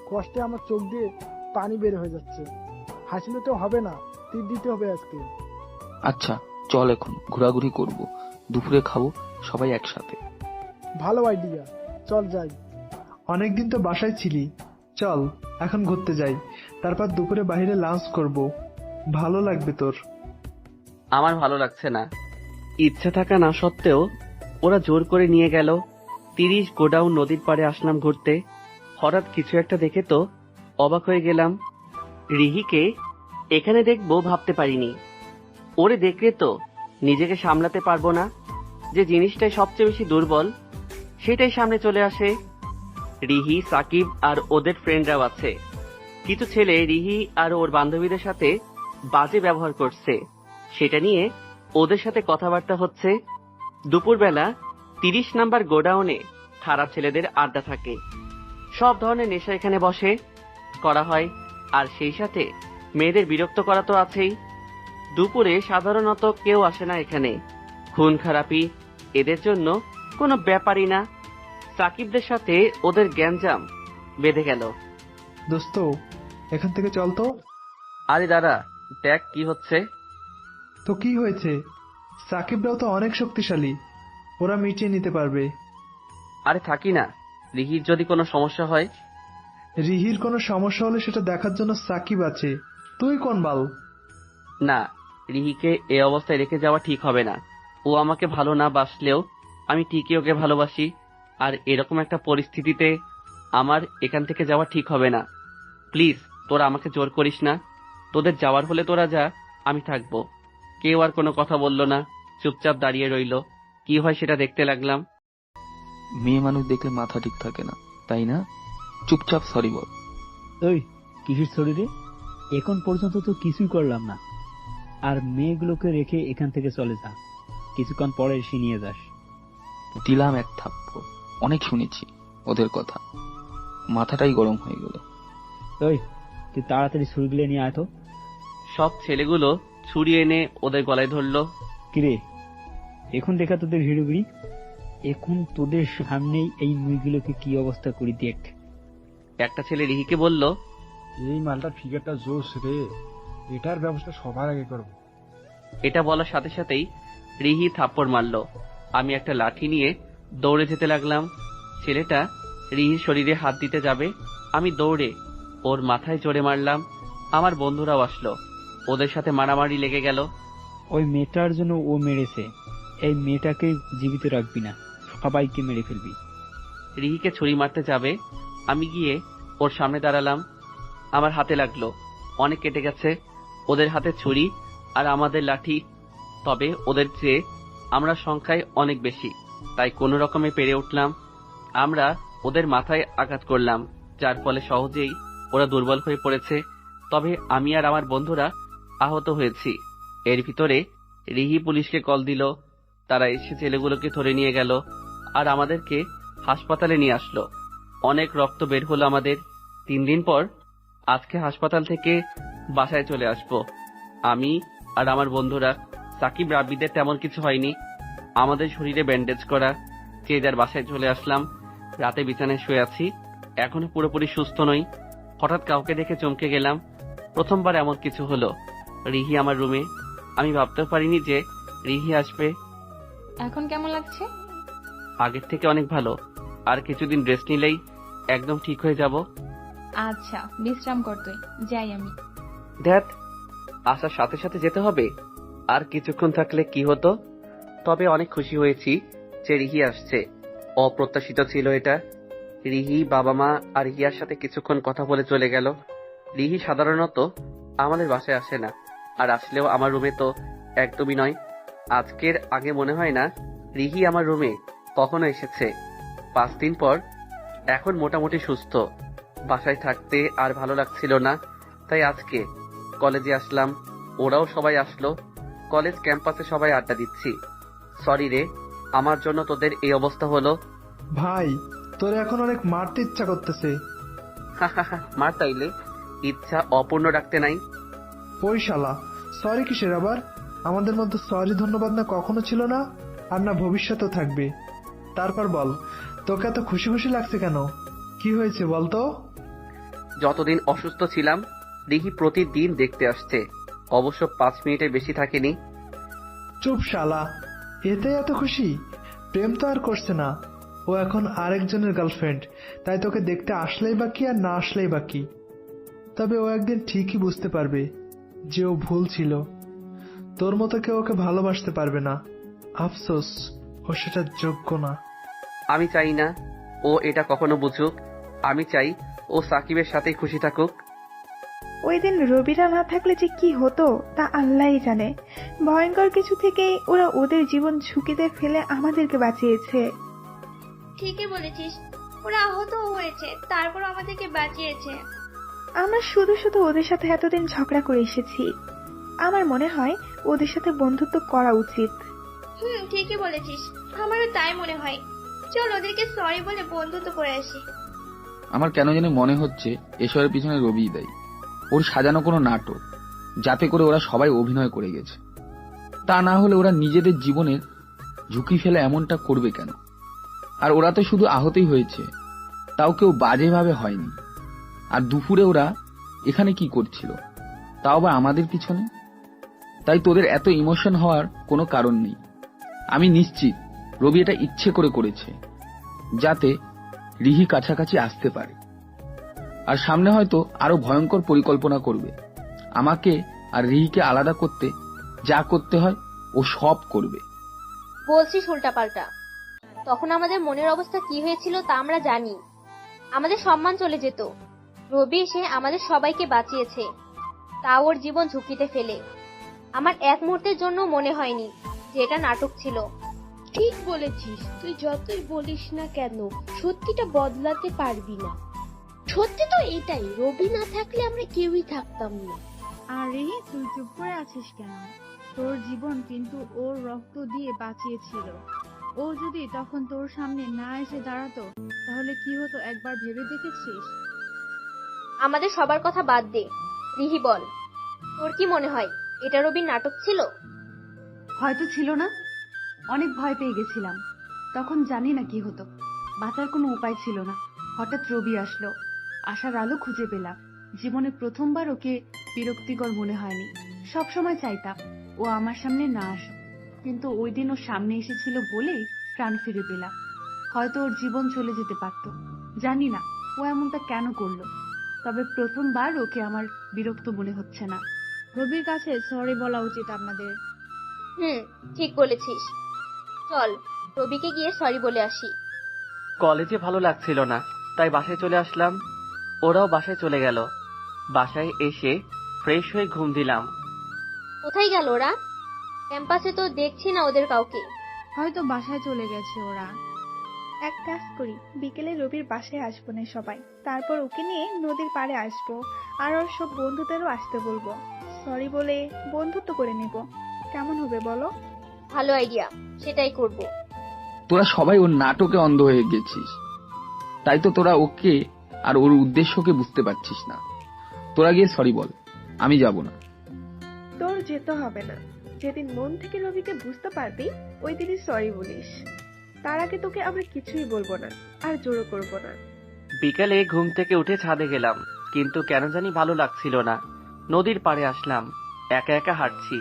কষ্টে আমার চোখ দিয়ে পানি বের হয়ে যাচ্ছে। হাসিলে তো হবে না, তীর দিতে হবে আজকে। আচ্ছা চল, এখন ঘোরাঘুরি করব, দুপুরে খাবো সবাই একসাথে। ভালো আইডিয়া, চল যাই। অনেকদিন তো বাসায় ছিলি, চল এখন ঘুরতে যাই, তারপর দুপুরে বাইরে লাঞ্চ করব। ভালো লাগবে তোর। আমার ভালো লাগছে না। ইচ্ছা থাকা না সত্ত্বেও ওরা জোর করে নিয়ে গেল। 30 গোডাউন নদীর পাড়ে আসলাম ঘুরতে। হঠাৎ কিছু একটা দেখে তো অবাক হয়ে গেলাম। রিহিকে এখানে দেখবো ভাবতে পারিনি। ওরে দেখলে তো নিজেকে সামলাতে পারবো না। যে জিনিসটাই সবচেয়ে বেশি দুর্বল সেটাই সামনে চলে আসে। রিহি, সাকিব আর ওদের ফ্রেন্ডরাও আছে। কিছু ছেলে রিহি আর ওর বান্ধবীদের সাথে বাজে ব্যবহার করছে, সেটা নিয়ে ওদের সাথে কথাবার্তা হচ্ছে। দুপুরবেলা 30 নাম্বার গোডাউনে খারাপ ছেলেদের আড্ডা থাকে। সব ধরনের নেশা এখানে বসে করা হয়, আর সেই সাথে মেয়েদের বিরক্ত করা তো আছেই। দুপুরে সাধারণত কেউ আসে না এখানে। খুন খারাপি এদের জন্য কোনো ব্যাপারই না। সাকিবদের সাথে ওদের গ্যাঞ্জাম বেঁধে গেল। দোস্ত এখান থেকে চল তো। আরে দাদা, দেখ কি হচ্ছে। তো কি হয়েছে? সাকিবরাও তো অনেক শক্তিশালী, ওরা মিটিয়ে নিতে পারবে। আরে থাকি না, রিহির যদি কোনো সমস্যা হয়। রিহির কোনো সমস্যা হলে সেটা দেখার জন্য সাকিব আছে, তুই কোন বাল? না, রিহিকে এ অবস্থায় রেখে যাওয়া ঠিক হবে না। ও আমাকে ভালো না বাসলেও আমি ঠিকই ওকে ভালোবাসি। আর এরকম একটা পরিস্থিতিতে আমার এখান থেকে যাওয়া ঠিক হবে না। প্লিজ তোরা আমাকে জোর করিস না। তোদের যাওয়ার হলে তোরা যা, আমি থাকবো। কেউ আর কোনো কথা বলল না, চুপচাপ দাঁড়িয়ে রইল। কি হয় সেটা দেখতে লাগলাম। মেয়ে মানুষ দেখলে মাথা ঠিক থাকে না, তাই না? চুপচাপ সরি বল। ওই কিসের শরীরে? এখন পর্যন্ত তো কিছুই করলাম না। আর মেয়েগুলোকে রেখে এখান থেকে চলে যা, কিছুক্ষণ পরে এসে নিয়ে যাস। দিলাম এক থাপ্পড়, অনেক শুনেছি ওদের কথা, মাথাটাই গরম হয়ে গেল। ওই তুই তাড়াতাড়ি ছুরিগুলো নিয়ে আয় তো। সব ছেলেগুলো ছুরি এনে ওদের গলায় ধরলো। কিরে, এখন দেখা তোদের হিড়ুগিরি? এখন তোদের সামনেই এই মেয়েগুলোকে কি অবস্থা করি দেখ। একটা ছেলে রিহিকে বলল, এই মালটার ফিগারটা জোস রে, এটার ব্যবস্থা সবার আগে করব। এটা বলার সাথে সাথেই রিহি থাপ্পড় মারল। আমি একটা লাঠি নিয়ে দৌড়ে যেতে লাগলাম। ছেলেটা রিহির শরীরে হাত দিতে যাবে, আমি দৌড়ে ওর মাথায় জোরে মারলাম। আমার বন্ধুরাও আসলো, ওদের সাথে মারামারি লেগে গেল। ওই মেয়েটার জন্য ও মেরেছে, এই মেয়েটাকে জীবিত রাখবি না, সবাইকে মেরে ফেলবি। রিহিকে ছুরি মারতে যাবে, আমি গিয়ে ওর সামনে দাঁড়ালাম। আমার হাতে লাগলো, অনেক কেটে গেছে। ওদের হাতে ছুরি আর আমাদের লাঠি, তবে ওদের চেয়ে আমরা সংখ্যায় অনেক বেশি, তাই কোনো রকমে পেরে উঠলাম। আমরা ওদের মাথায় আঘাত করলাম, যার ফলে সহজেই ওরা দুর্বল হয়ে পড়েছে। তবে আমি আর আমার বন্ধুরা আহত হয়েছি। এর ভিতরে রিহি পুলিশকে কল দিল, তারা এসে ছেলেগুলোকে ধরে নিয়ে গেল আর আমাদেরকে হাসপাতালে নিয়ে আসলো। অনেক রক্ত বের হলো আমাদের। 3 দিন পর আজকে হাসপাতাল থেকে বাসায় চলে আসবো। আমি আর আমার বন্ধুরা, সাকিব রাব্বিদের তেমন কিছু হয়নি। আমাদের শরীরে ব্যান্ডেজ করা, যে যার বাসায় চলে আসলাম। রাতে বিছানায় শুয়ে আছি, এখনো পুরোপুরি সুস্থ নই। হঠাৎ কাউকে দেখে চমকে গেলাম। প্রথমবার এমন কিছু হলো। রিহি আমার রুমে। আমি ভাবতেও পারিনি যে রিহি আসবে। এখন কেমন লাগছে? আগের থেকে অনেক ভালো। আর কিছুদিন রেস্ট নিলেই একদম ঠিক হয়ে যাব। আচ্ছা, বিশ্রাম কর তুই, যাই আমি। ধ্যাত, আসার সাথে সাথে যেতে হবে? আর কিছুক্ষণ থাকলে কি হতো? তবে অনেক খুশি হয়েছি যে রিহি আসছে। অপ্রত্যাশিত ছিল এটা। রিহি, বাবা মা আর রিয়ার সাথে কিছুক্ষণ কথা বলে চলে গেল। রিহি সাধারণত আমাদের বাসায় আসে না, আর আসলেও আমার রুমে তো একদমই নয়। আজকের আগে মনে হয় না রিহি আমার রুমে কখনো এসেছে। 5 দিন পর এখন মোটামুটি সুস্থ। বাসায় থাকতে আর ভালো লাগছিল না, তাই আজকে কলেজে আসলাম। ওরাও সবাই আসলো। কলেজ ক্যাম্পাসে সবাই আড্ডা দিচ্ছি। সরি রে, আমার জন্য তোদের এই অবস্থা হলো। ভাই, তোর এখন অনেক মারতে ইচ্ছা করতেছে। মার তাইলে, ইচ্ছা অপূর্ণ রাখতে নাই। ওই শালা, সরি কিসের আবার? আমাদের মধ্যে সরি ধন্যবাদ না কখনো ছিল না, আর না ভবিষ্যতেও থাকবে। তারপর বল, তোকে এত খুশি খুশি লাগছে কেন? কি হয়েছে বলতো? যতদিন অসুস্থ ছিলাম রিহি প্রতিদিন দেখতে আসছে। অবশ্য 5 মিনিটের বেশি থাকেনি। চুপ শালা, এতে এত খুশি? প্রেম তো আর করছে না, ও এখন আরেকজনের গার্লফ্রেন্ড, তাই তোকে দেখতে আসলেই বা কি আর না আসলেই বা কি। তবে ও একদিন ঠিকই বুঝতে পারবে যে ও ভুল ছিল। তোর মতো কেউ ওকে ভালোবাসতে পারবে না। আফসোস, ও সেটা যোগ্য না। আমি চাই না ও এটা কখনো বুঝুক। আমি চাই ও সাকিবের সাথেই খুশি থাকুক। ওই দিন রবিরা না থাকলে যে কি হতো তা আল্লাহই জানে। ভয়ঙ্কর কিছু থেকেই ওরা ওদের জীবন ঝুঁকিতে ফেলে আমাদেরকে বাঁচিয়েছে। ঠিকই বলেছিস, ওরা আহত হয়েছে, তারপর আমাদেরকে বাঁচিয়েছে। আমরা শুধু শুধু ওদের সাথে এতদিন ঝগড়া করে এসেছি। আমার মনে হয় ওদের সাথে বন্ধুত্ব করা উচিত। ঠিকই বলেছিস, আমারও তাই মনে হয়। চল ওদেরকে সরি বলে বন্ধুত্ব করে আসি। আমার কেন জানি মনে হচ্ছে এসবের পিছনে রবিই দায়ী। ওর সাজানো কোনো নাটক, যাতে করে ওরা সবাই অভিনয় করে গেছে। তা না হলে ওরা নিজেদের জীবনের ঝুঁকি ফেলে এমনটা করবে কেন? আর ওরা তো শুধু আহতই হয়েছে, তাও কেউ বাজেভাবে হয়নি। আর দুপুরে ওরা এখানে কি করছিল, তাও বা আমাদের পিছনে। তাই তোদের এত ইমোশন হওয়ার কোনো কারণ নেই। আমি নিশ্চিত রবি এটা ইচ্ছে করে করেছে, যাতে রিহি কাছাকাছি আসতে পারে। আর সামনে হয়তো আরো ভয়ঙ্কর পরিকল্পনা করবে। আমাকে আর রিহিকে আলাদা করতে যা করতে হয় ও সব করবে। বলছিস উল্টাপাল্টা। তখন আমাদের মনের অবস্থা কি হয়েছিল তা আমরা জানি। আমাদের সম্মান চলে যেত। রবি এসে আমাদের সবাইকে বাঁচিয়েছে, তা ওর জীবন ঝুঁকিতে ফেলে। আমার এক মুহূর্তের জন্য মনে হয়নি যে এটা নাটক ছিল। ঠিক বলেছিস, তুই যতই বলিস না কেন সত্যিটা বদলাতে পারবি না। সত্যি তো এটাই, রবি না থাকলে আমরা কেউই থাকতাম না। আরে তুই চুপ করে আছিস কেন? তোর জীবন কিন্তু ওর রক্ত দিয়ে বাঁচিয়েছিল। ও যদি তখন তোর সামনে না এসে দাঁড়াতো তাহলে কি হতো একবার ভেবে দেখেছিস? আমাদের সবার কথা বাদ দে, রিহি বল, তোর কি মনে হয় এটা রবির নাটক ছিল? হয়তো ছিল না, অনেক ভয় পেয়ে গেছিলাম। তখন জানি না কি হতো, বাঁচার কোনো উপায় ছিল না। হঠাৎ রবি আসলো, আশার আলো খুঁজে পেলাম। জীবনে প্রথমবার ওকে বিরক্তিকর মনে হয়নি। সবসময় চাইতাম ও আমার সামনে না আসুক, কিন্তু ওই দিন ও সামনে এসেছিল বলেই প্রাণ ফিরে পেলাম। হয়তো ওর জীবন চলে যেতে পারত, জানি না ও এমনটা কেন করলো। তবে প্রথমবার ওকে আমার বিরক্ত মনে হচ্ছে না। রবির কাছে সরি বলা উচিত আপনাদের। ঠিক বলেছিস। চল রবিকে গিয়ে সরি বলে আসি। কলেজে ভালো লাগছিল না, তাই বাসায় চলে আসলাম। ওরাও বাসায় চলে গেল। বাসায় এসে ফ্রেশ হয়ে ঘুম দিলাম। কোথায় গেল ওরা? ক্যাম্পাসে তো দেখছি না ওদের কাউকে। হয়তো বাসায় চলে গেছে ওরা। এক কাজ করি, বিকেলে রবির বাসায় আসবো না সবাই, তারপর ওকে নিয়ে নদীর পাড়ে আসবো, আর ওর সব বন্ধুদেরও আসতে বলবো। সরি বলে বন্ধুত্ব করে নেব। কেমন হবে বলো? ভালো আইডিয়া, সেটাই করব। তোরা সবাই ওর নাটকে অন্ধ হয়ে গেছিস, তাই তো তোরা ওকে আর ওর উদ্দেশ্যকে বুঝতে পারছিস না। তোরা গিয়ে সরি বল, আমি যাব না। তোর যেতে হবে না। যেদিন মন থেকে রবিকে বুঝতে পারবি ওই দিনই সরি বলিস। তার আগে তোকে আমরা কিছুই বলবো না, আর জোরও করবো না। বিকালে ঘুম থেকে উঠে ছাদে গেলাম, কিন্তু কেন জানি ভালো লাগছিল না। নদীর পাড়ে আসলাম, একা একা হাঁটছি।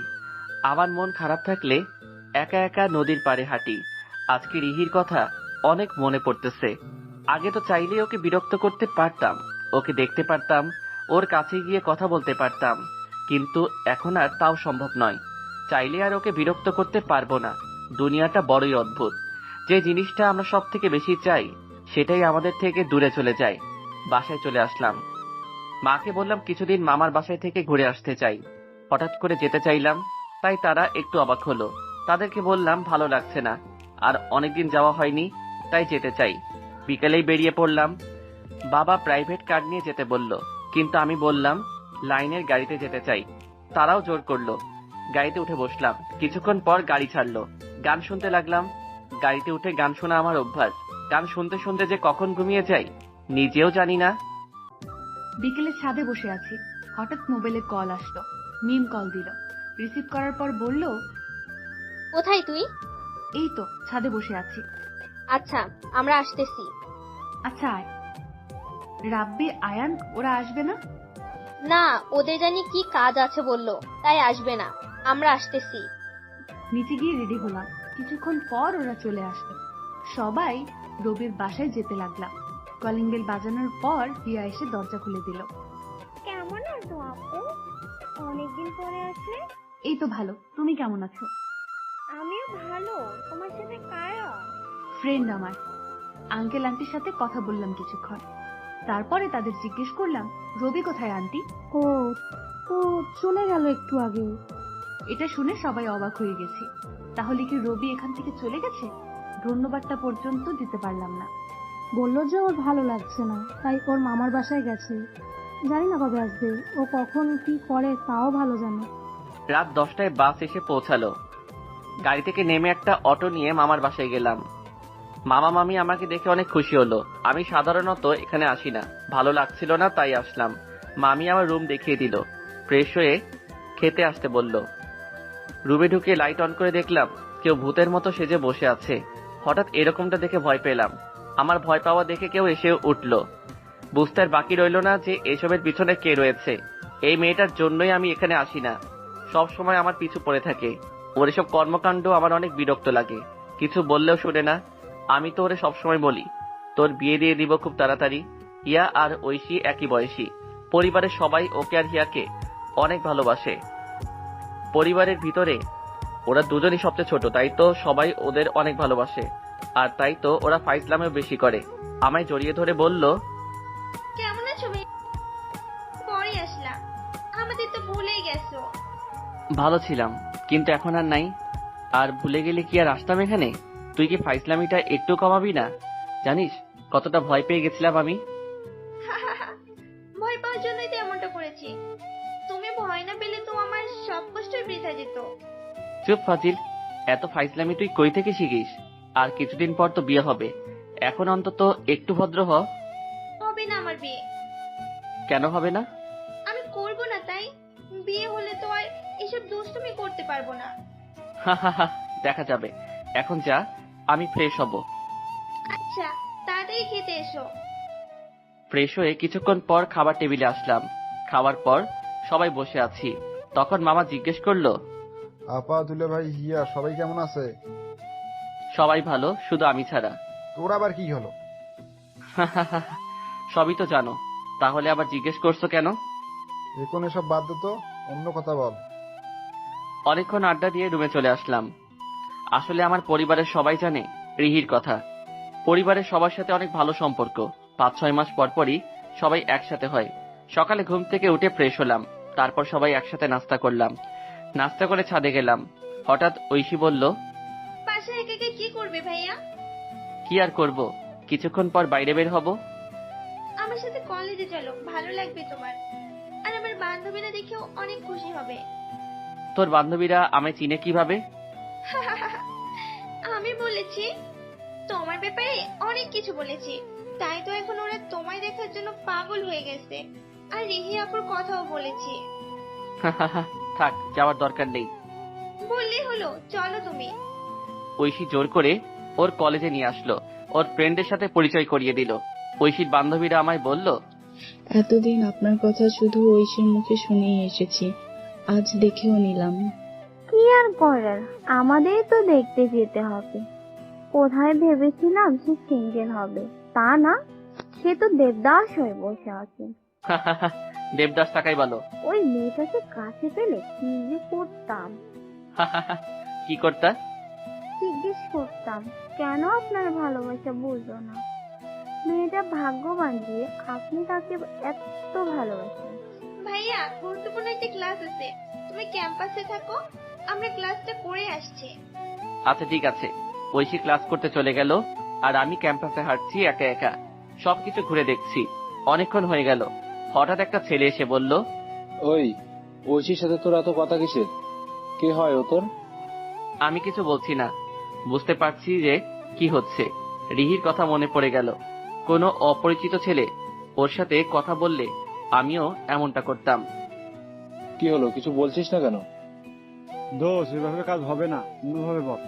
আমার মন খারাপ থাকলে একা একা নদীর পাড়ে হাঁটি। আজকে রিহির কথা অনেক মনে পড়তেছে। আগে তো চাইলে ওকে বিরক্ত করতে পারতাম, ওকে দেখতে পারতাম, ওর কাছে গিয়ে কথা বলতে পারতাম, কিন্তু এখন আর তাও সম্ভব নয়। চাইলে আর ওকে বিরক্ত করতে পারবো না। দুনিয়াটা বড়ই অদ্ভুত। যে জিনিসটা আমরা সব থেকে বেশি চাই সেটাই আমাদের থেকে দূরে চলে যায়। বাসায় চলে আসলাম। মাকে বললাম কিছুদিন মামার বাসায় থেকে ঘুরে আসতে চাই। হঠাৎ করে যেতে চাইলাম, তাই তারা একটু অবাক হলো। তাদেরকে বললাম ভালো লাগছে না, আর অনেকদিন যাওয়া হয়নি, তাই যেতে চাই। বিকেলেই বেরিয়ে পড়লাম। বাবা প্রাইভেট কার নিয়ে যেতে বলল, কিন্তু আমি বললাম লাইনের গাড়িতে যেতে চাই। তারাও জোর করলো। গাড়িতে উঠে বসলাম। কিছুক্ষণ পর গাড়ি ছাড়লো। গান শুনতে লাগলাম। গাড়িতে উঠে গান শোনা আমার অভ্যাস। গান শুনতে শুনতে যে কখন ঘুমিয়ে যাই নিজেও জানি না। বিকেলে ছাদে বসে আছি, হঠাৎ মোবাইলে কল আসলো। মিম কল দিল। রিসিভ করার পর বলল, কোথায় তুই? এই তো ছাদে বসে আছি। আচ্ছা, আমরা আসতেছি। আচ্ছা আয়। রাব্বি, আয়ান ওরা আসবে না? না, ওদের জানি কি কাজ আছে বললো, তাই আসবে না। আমরা আসতেছি। নিচে গিয়ে রেডি হলাম। কিছুক্ষণ পর ওরা চলে আসলো। সবাই রবির বাসায় যেতে লাগলাম। কলিং বেল বাজানোর পর হিয়া এসে দরজা খুলে দিল। কেমন আছো আপু? অনেকদিন পরে আসলে। এই তো ভালো, তুমি কেমন আছো? আমিও ভালো। তোমার সাথে কারা? ফ্রেন্ড আমার। আঙ্কেল আন্টির সাথে কথা বললাম কিছুক্ষণ। তারপরে তাদের জিজ্ঞেস করলাম, রবি কোথায় আন্টি? ও তো চলে গেল একটু আগে। এটা শুনে সবাই অবাক হয়ে গেছি। তাহলে কি রবি এখান থেকে চলে গেছে? ধন্যবাদটা পর্যন্ত দিতে পারলাম না। বললো যে ওর ভালো লাগছে না, তাই ওর মামার বাসায় গেছে। জানি না কবে আসবে, ও কখন কি করে তাও ভালো জানে। রাত 10টায় বাস এসে পৌঁছালো। গাড়ি থেকে নেমে একটা অটো নিয়ে মামার বাসায় গেলাম। মামা মামি আমাকে দেখে অনেক খুশি হলো। আমি সাধারণত এখানে আসি না, ভালো লাগছিল না তাই আসলাম। মামি আমার রুম দেখিয়ে দিল। ফ্রেশ হয়ে খেতে আসতে বলল। রুমে ঢুকে লাইট অন করে দেখলাম কেউ ভূতের মতো সেজে বসে আছে। হঠাৎ এরকমটা দেখে ভয় পেলাম। আমার ভয় পাওয়া দেখে কেউ এসে উঠল। বুঝতে আর বাকি রইল না যে এসবের পিছনে কে রয়েছে। এই মেয়েটার জন্যই আমি এখানে আসি না, সব সময় আমার পিছু পড়ে থাকে। ওর এসব কর্মকাণ্ড আমার অনেক বিরক্ত লাগে। কিছু বললেও শুনে না। আমি তো ওরে সবসময় বলি তোর বিয়ে দিয়ে দিব খুব তাড়াতাড়ি। হিয়া আর ঐশী একই বয়সী। পরিবারের সবাই ওকে আর হিয়াকে অনেক ভালোবাসে। পরিবারের ভিতরে ওরা দুজনই সবচেয়ে ছোট, তাই তো সবাই ওদের অনেক ভালোবাসে। আর তাই তো ওরা ফাইজলামেও বেশি করে। আমায় জড়িয়ে ধরে বলল, কেমন আছো? পরে আসলা, আমাদের তো ভুলেই গেছো। ভালো ছিলাম, কিন্তু এখন আর নাই। আর ভুলে গেলে কি আর আসতাম এখানে? তুই কি ফাইজলামিটা একটু কমাবি না? জানিস কতটা ভয় পেয়ে গেছিলাম আমি। ভয় পাওয়ার জন্যই তো এমনটা করেছি। তুমি ভয় না পেলে তো আমার সব কষ্টই বৃথা যেত। চুপ ফাজিল, এত ফাইজলামি তুই কই থেকে শিখিস? আর কিছুদিন পর তো বিয়ে হবে, এখন অন্তত একটু ভদ্র হ। হবে না আমার বিয়ে। কেন হবে না? আমি করব না, তাই বিয়ে হলে তো আর এসব দুষ্টুমি করতে পারবো না। দেখা যাবে। এখন যা, আমি ফ্রেশ হব। আচ্ছা, তাড়াতাড়ি খেতে এসো। ফ্রেশ হয়ে কিছুক্ষণ পর খাবার টেবিলে আসলাম। খাওয়ার পর সবাই বসে আছি। তখন মামা জিজ্ঞেস করলো, আপা, দুলে ভাই, হিয়া সবাই কেমন আছে? সবাই ভালো, শুধু আমি ছাড়া। তোর আবার কি হলো? সবই তো জানো, তাহলে আবার জিজ্ঞেস করছো কেন? এখন এসব বাদ দে তো, অন্য কথা বল। অনেকক্ষণ আড্ডা দিয়ে রুমে চলে আসলাম। আসলে আমার পরিবারের সবাই জানে রিহির কথা। পরিবারের সবার সাথে অনেক ভালো সম্পর্ক। 5-6 মাস পর পরই সবাই একসাথে হয়। সকালে ঘুম থেকে উঠে ফ্রেশ হলাম, তারপর সবাই একসাথে নাস্তা করলাম। নাস্তা করে ছাদে গেলাম। হঠাৎ ঐশী বলল, বাসায় একা একা কি করবে ভাইয়া? কি আর করব, কিছুক্ষণ পর বাইরে বের হব। আমার সাথে কলেজে চলো, ভালো লাগবে তোমার। আর আমার বান্ধবীরা দেখেও অনেক খুশি হবে। তোর বান্ধবীরা আমায় চিনে কিভাবে? আমি বলেছি, তোমার ব্যাপারে অনেক কিছু বলেছি, তাই তো এখন ওরা তোমায় দেখার জন্য পাগল হয়ে গেছে। আর রিহি আপুর কথাও বলেছি। থাক, যাওয়ার দরকার নেই। বললেই হলো, চলো তুমি। ঐশী জোর করে ওর কলেজে নিয়ে আসলো, ওর ফ্রেন্ডের সাথে পরিচয় করিয়ে দিল। ঐশীর বান্ধবীরা আমায় বলল, এতদিন আপনার কথা শুধু ঐশীর মুখে শুনেই এসেছি, আজ দেখেও নিলাম। কি আর করার, আমাদের তো দেখতে যেতে হবে। কোথায় ভেবেছিলাম সে সিঙ্গেল হবে, তা না, সে তো দেবদাস হয়ে বসে আছে। দেবদাস টাকাই বলো। ওই মেয়েটাকে কাছে পেলে কি যে করতাম। কি করতা? জিজ্ঞেস করতাম, কেন আপনার ভালোবাসা বুঝো না? মেয়েটা ভাগ্যবান যে আপনি তাকে এত ভালোবাসেন। ভাইয়া, গুরুত্বপূর্ণ একটা ক্লাস আছে, তুমি ক্যাম্পাসে থাকো, আমরা ক্লাসটা করে আসছি। আচ্ছা ঠিক আছে। ঐশী ক্লাস করতে চলে গেল, আর আমি ক্যাম্পাসে হাঁটছি একা একা, সবকিছু ঘুরে দেখছি। অনেকক্ষণ হয়ে গেল, হঠাৎ একটা ছেলে এসে বলল, ওই ঐশীর সাথে তোর এত কথা কিসের? কে হয় ও তোর? আমি কিছু বলছি না, বুঝতে পারছি যে কি হচ্ছে। রিহির কথা মনে পড়ে গেল। কোনো অপরিচিত ছেলে ওর সাথে কথা বললে আমিও এমনটা করতাম। কি হলো, কিছু বলছিস না কেন? দোষ, এভাবে কাজ হবে না, অন্যভাবে বল।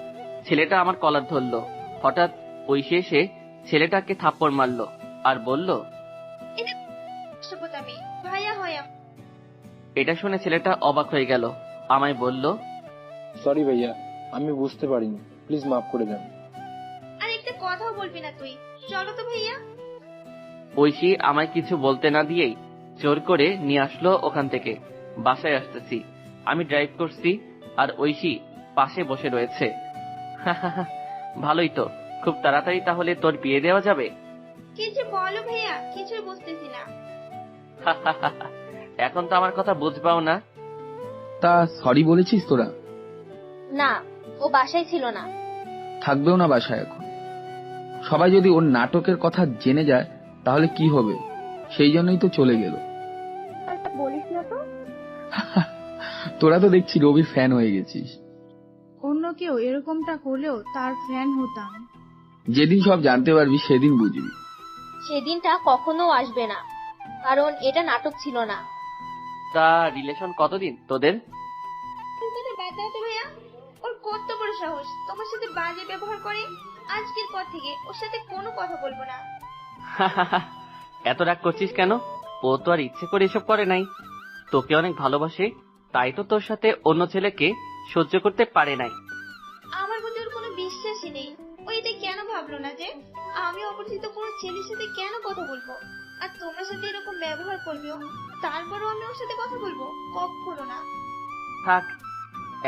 ছেলেটা আমার কলার ধরলো। হঠাৎ ঐশী এসে ছেলেটাকে থাপ্পড় মারলো আর বলল, ভাইয়া হয়। এটা শুনে ছেলেটা অবাক হয়ে গেল, আমায় বলল, সরি ভাইয়া, আমি বুঝতে পারিনি, প্লিজ মাফ করে দেন। আর একটা কথাও বলবি না তুই, চলো তো ভাইয়া। ঐশী আমায় কিছু বলতে না দিয়েই জোর করে নিয়ে আসলো ওখান থেকে। বাসায় আসতেছি, আমি ড্রাইভ করছি আর ঐশী পাশে বসে রয়েছে। ভালোই তো, খুব তাড়াতাড়ি তাহলে তোর বিয়ে দেওয়া যাবে। কিছু বলো ভাইয়া, কিছুই বুঝতেছি না। এখন তো আমার কথা বুঝবাও না। তা সরি বলেছিস তোরা? না, ও বাসায় ছিল না। থাকবেও না বাসায় এখন। সবাই যদি ওর নাটকের কথা জেনে যায় তাহলে কি হবে, সেই জন্যই তো চলে গেল। বলিস না তো। তোরা তো দেখছি রবির ফ্যান হয়ে গেছিস। অন্য কেউ এরকমটা করলেও তার ফ্যান হতাম। যেদিন সব জানতে পারবি সেদিন বুঝবি। সেদিনটা কখনো আসবে না, কারণ এটা নাটক ছিল না। তা রিলেশন কতদিন তোদের? ভাইয়া, ওর কত বড় সাহস তোমার সাথে বাজে ব্যবহার করে। আজকের পর থেকে ওর সাথে কোনো কথা বলবো না। এত রাগ করছিস কেন? ও তো আর ইচ্ছে করে এসব করে নাই, তোকে অনেক ভালোবাসে, তাই তো তোর সাথে অন্য ছেলেকে সহ্য করতে পারে নাই। আমার প্রতি ওর কোনো বিশ্বাসই নেই। ও এটা কেন ভাবলো না যে আমি অপরিচিত কোনো ছেলের সাথে কেন কথা বলবো, আর তোমার সাথে এরকম ব্যবহার করবেও, তারপরও আমি ওর সাথে কথা বলবো? কখনো না। থাক,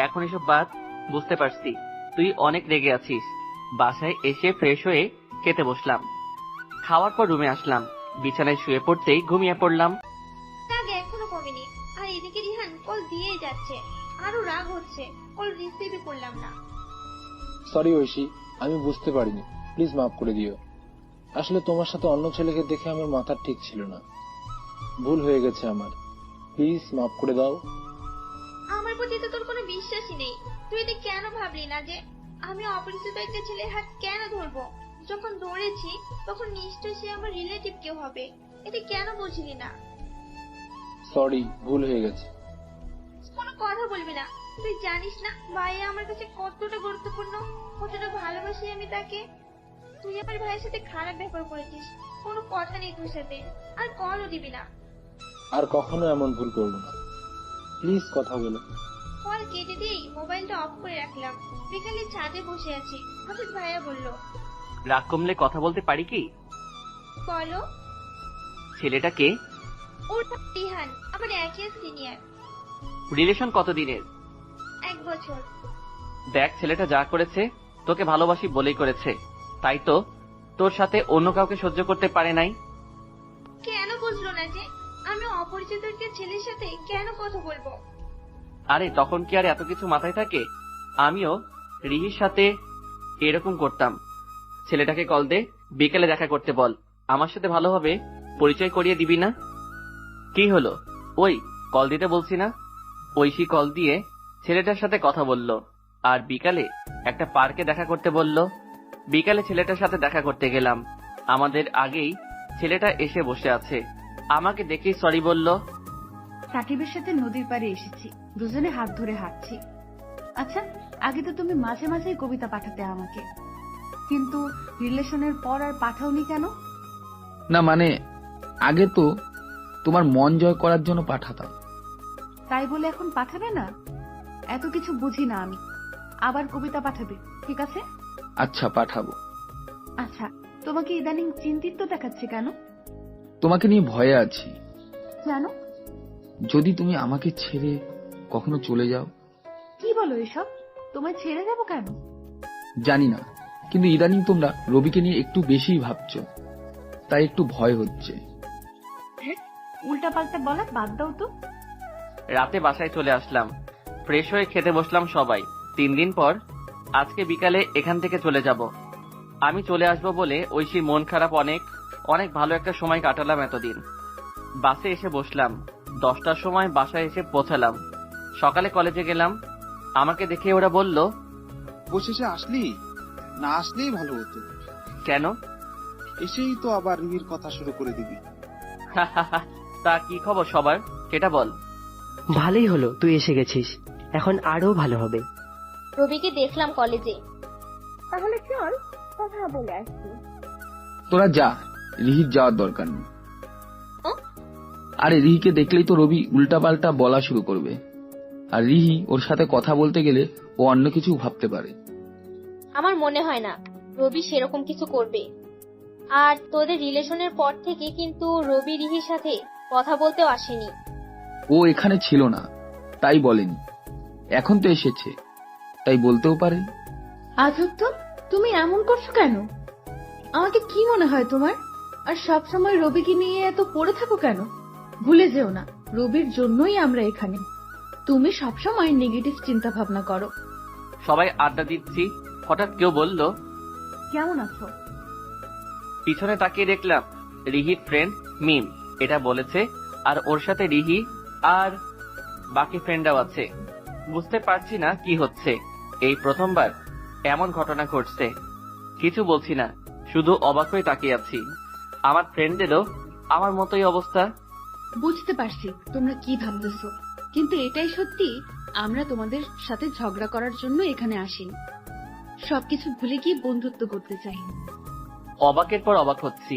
এখন এসব বাদ। বুঝতে পারছি তুই অনেক রেগে আছিস। বাসায় এসে ফ্রেশ হয়ে খেতে বসলাম। খাওয়ার পর রুমে আসলাম, বিছানায় শুয়ে পড়তেই ঘুমিয়ে পড়লাম। রাগ এখনো কমেনি, আর এদিকে রিহান কল দিয়েই যাচ্ছে। আরো রাগ হচ্ছে, কল রিসিভই করলাম না। সরি ঐশী, আমি বুঝতে পারিনি, প্লিজ মাফ করে দিও। আসলে তোমার সাথে অন্য ছেলেকে দেখে আমার মাথা ঠিক ছিল না, ভুল হয়ে গেছে আমার, প্লিজ মাফ করে দাও। আমার প্রতি তো তোর কোনো বিশ্বাসই নেই। তুই এটা কেন ভাবলি না যে আমি অপরিচিত একটা ছেলের হাত কেন ধরবো? যখন ধরেছি তখন নিশ্চয় সে আমার রিলেটিভ কেউ হবে। এটা কেন বুঝলি না? সরি, ভুল হয়ে গেছে। কোনো কথা বলবি না। তুই জানিস না ভাইয়া আমার কাছে কতটা গুরুত্বপূর্ণ, কতটা ভালোবাসি আমি তাকে। তুই আমার ভাইয়ের সাথে খারাপ ব্যবহার করেছিস, কোনো কথা নেই তোর সাথে, আর কলও দিবি না। আর কখনো এমন ভুল করবো না, প্লিজ কথা বলো। কল কেটে দিয়েই মোবাইলটা অফ করে রাখলাম। বিকালে ছাদে বসে আছি, হঠাৎ ভাইয়া বলল, রাগ কমলে কথা বলতে পারি কি? বলো। ছেলেটাকে? ওর নাম রিহান, আমার একই সিনিয়র। রিলেশন কতদিনের? 1 বছর। দেখ, ছেলেটা যা করেছে তোকে ভালোবাসি বলেই করেছে, তাই তো তোর সাথে অন্য কাউকে সহ্য করতে পারে নাই। কেন বুঝলো না যে আমি অপরিচিত একটা ছেলের সাথে কেন কথা বলবো? আরে তখন কি আর এত কিছু মাথায় থাকে? আমিও রিহির সাথে এরকম করতাম। ছেলেটাকে কল দে, বিকেলে দেখা করতে বল, আমার সাথে ভালোভাবে পরিচয় করিয়ে দিবি না? কি হলো? ওই কল দিতে বলছি না? ঐশী কল দিয়ে ছেলেটার সাথে কথা বলল, আর বিকালে একটা পার্কে দেখা করতে বলল। বিকালে ছেলেটার সাথে দেখা করতে গেলাম। আমাদের আগেই ছেলেটা এসে বসে আছে। আমাকে দেখেই সরি বলল। সাকিবের সাথে নদীর পাড়ে এসেছি, দুজনে হাত ধরে হাঁটছি। আচ্ছা, আগে তো তুমি মাঝে মাঝেই কবিতা পাঠাতে আমাকে, কিন্তু রিলেশনের পর আর পাঠাওনি কেন? না মানে আগে তো তোমার মন জয় করার জন্য পাঠাতাম। তাই বলে এখন পাঠাবে না? এত কিছু বুঝি না আমি। আবার কবিতা পাঠাবে, ঠিক আছে? আচ্ছা পাঠাবো। আচ্ছা, তোমাকে ইদানিং চিন্তিত দেখাচ্ছে কেন? তোমাকে নিয়ে ভয়ে আছি। কেন? যদি তুমি আমাকে ছেড়ে কখনো চলে যাও। কি বলো এসব? তোমায় ছেড়ে যাবো কেন? জানি না, কিন্তু ইদানিং তোমরা রবিকে নিয়ে একটু বেশি ভাবছো, তাই একটু ভয় হচ্ছে। উল্টা পাল্টা বলা বাদ দাও তো। রাতে বাসায় চলে আসলাম, ফ্রেশ হয়ে খেতে বসলাম সবাই। 3 দিন পর আজকে বিকালে এখান থেকে চলে যাব। আমি চলে আসবো বলে ঐশীর মন খারাপ অনেক। অনেক ভালো একটা সময় কাটালাম এতদিন। বাসে এসে বসলাম, 10টার সময় বাসায় এসে পৌঁছালাম। সকালে কলেজে গেলাম, আমাকে দেখে ওরা বলল, অবশেষে আসলি, না আসলেই ভালো হতো। কেন? এসেই তো আবার রুহির কথা শুরু করে দিবি। তা কি খবর সবার, সেটা বল। ভালোই হলো তুই এসে গেছিস, এখন আরো ভালো হবে। রবিকে দেখলাম কলেজে। তাহলে চল কথা বলে আসি। তোরা যা, রিহির যাওয়ার দরকার নেই। আরে রিহিকে দেখলেই তো রবি উল্টাপাল্টা বলা শুরু করবে, আর রিহি ওর সাথে কথা বলতে গেলে ও অন্য কিছু ভাবতে পারে। আমার মনে হয় না রবি সেরকম কিছু করবে। আর তোদের রিলেশনের পর থেকে কিন্তু রবি রিহির সাথে কথা বলতেও আসেনি। ও এখানে ছিল না তাই বলেনি, এখন তো এসেছে তাই বলতেও পারে। আজব তো, তুমি এমন করছো কেন? আমাকে কি মনে হয় তোমার? আর সব সময় রবিকে নিয়ে এত পড়ে থাকো কেন? ভুলে যেও না, রবির জন্যই আমরা এখানে। তুমি সবসময় নেগেটিভ চিন্তা ভাবনা করো। সবাই আড্ডা দিচ্ছি, হঠাৎ কেউ বলল, কেমন আছো? পিছনে তাকিয়ে দেখলাম রিহির ফ্রেন্ড মিম এটা বলেছে, আর ওর সাথে রিহি আর বাকি ফ্রেন্ডরাও আছে। বুঝতে পারছি না কি হচ্ছে, এই প্রথমবার এমন ঘটনা ঘটছে। কিছু বলছি না, শুধু অবাক হয়ে তাকিয়ে আছি। আমার ফ্রেন্ডদেরও আমার মতোই অবস্থা। বুঝতে পারছি তোমরা কি ভাবতেছো, কিন্তু এটাই সত্যি, আমরা তোমাদের সাথে ঝগড়া করার জন্য এখানে আসিনি। সবকিছু ভুলে গিয়ে বন্ধুত্ব করতে চাই। অবাকের পর অবাক হচ্ছি,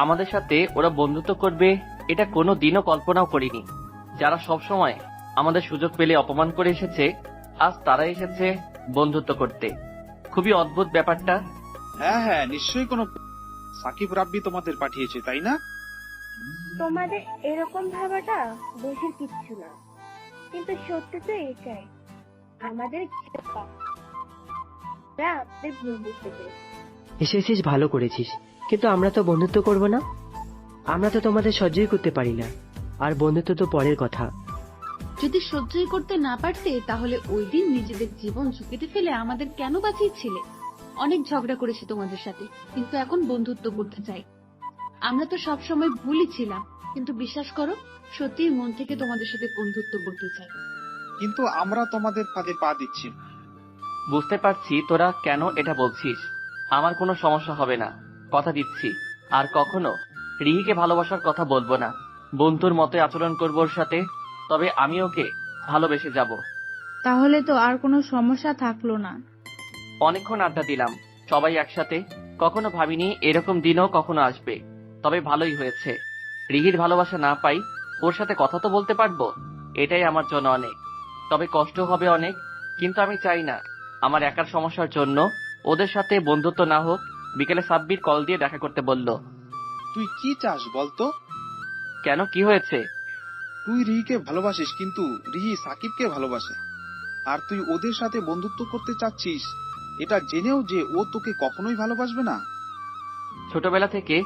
আমাদের সাথে ওরা বন্ধুত্ব করবে এটা কোনো দিনও কল্পনাও করিনি। যারা সব সময় আমাদের সুযোগ পেলে অপমান করে এসেছে, আজ তারা এসেছে বন্ধুত্ব করতে। খুবই অদ্ভুত ব্যাপারটা। হ্যাঁ হ্যাঁ, নিশ্চয়ই কোনো সাকিব রাব্বি তোমাদের পাঠিয়েছে, তাই না? তোমাদের এরকম ভাবাটা দোষের কিচ্ছু না, কিন্তু সত্যি তো এটাই। আমাদের আমাদের ভুল বুঝতে পেরেছি। এসেছিস ভালো করেছিস, কিন্তু আমরা তো বন্ধুত্ব করব না। আমরা তো তোমাদের সহ্যই করতে পারি না, আর বন্ধুত্ব তো পরের কথা। যদি সহ্যই করতে না পারতে তাহলে ওই দিন নিজেদের জীবন ঝুঁকিতে ফেলে আমাদের কেন বাঁচিয়েছিলে? অনেক ঝগড়া করেছি তোমাদের সাথে, কিন্তু এখন বন্ধুত্ব করতে চাই। আমরা তো সব সময় ভুলই ছিলাম, কিন্তু বিশ্বাস করো, সত্যিই মন থেকে তোমাদের সাথে বন্ধুত্ব করতে চাই। কিন্তু আমরা তোমাদের ফাঁদে পা দিচ্ছি না। বুঝতে পারছি তোরা কেন এটা বলছিস। আমার কোনো সমস্যা হবে না, কথা দিচ্ছি। আর কখনো রিহিকে ভালোবাসার কথা বলবো না। বন্ধুর মতো আচরণ করবো ওর সাথে, তবে আমি ওকে ভালোবেসে যাব। তাহলে তো আর কোনো সমস্যা থাকলো না। অনেকক্ষণ আড্ডা দিলাম সবাই একসাথে। কখনো ভাবিনি এরকম দিনও কখনো আসবে, তবে ভালোই হয়েছে। রিহির ভালোবাসা না পাই, ওর সাথে কথা তো বলতে পারবো, এটাই আমার জন্য অনেক। তবে কষ্ট হবে অনেক, কিন্তু আমি চাই না আমার একার সমস্যার জন্য ওদের সাথে বন্ধুত্ব না হোক। বিকেলে সাব্বির কল দিয়ে দেখা করতে বলল। তুই কি চাস বলতো? কেন, কি হয়েছে? তুই রিহিকে ভালোবাসিস, কিন্তু রিহি সাকিবকে ভালোবাসে, আর তুই ওদের সাথে বন্ধুত্ব করতে চাচ্ছিস, এটা জেনেও যে ও তোকে কখনোই ভালোবাসবে না। ছোটবেলা থেকে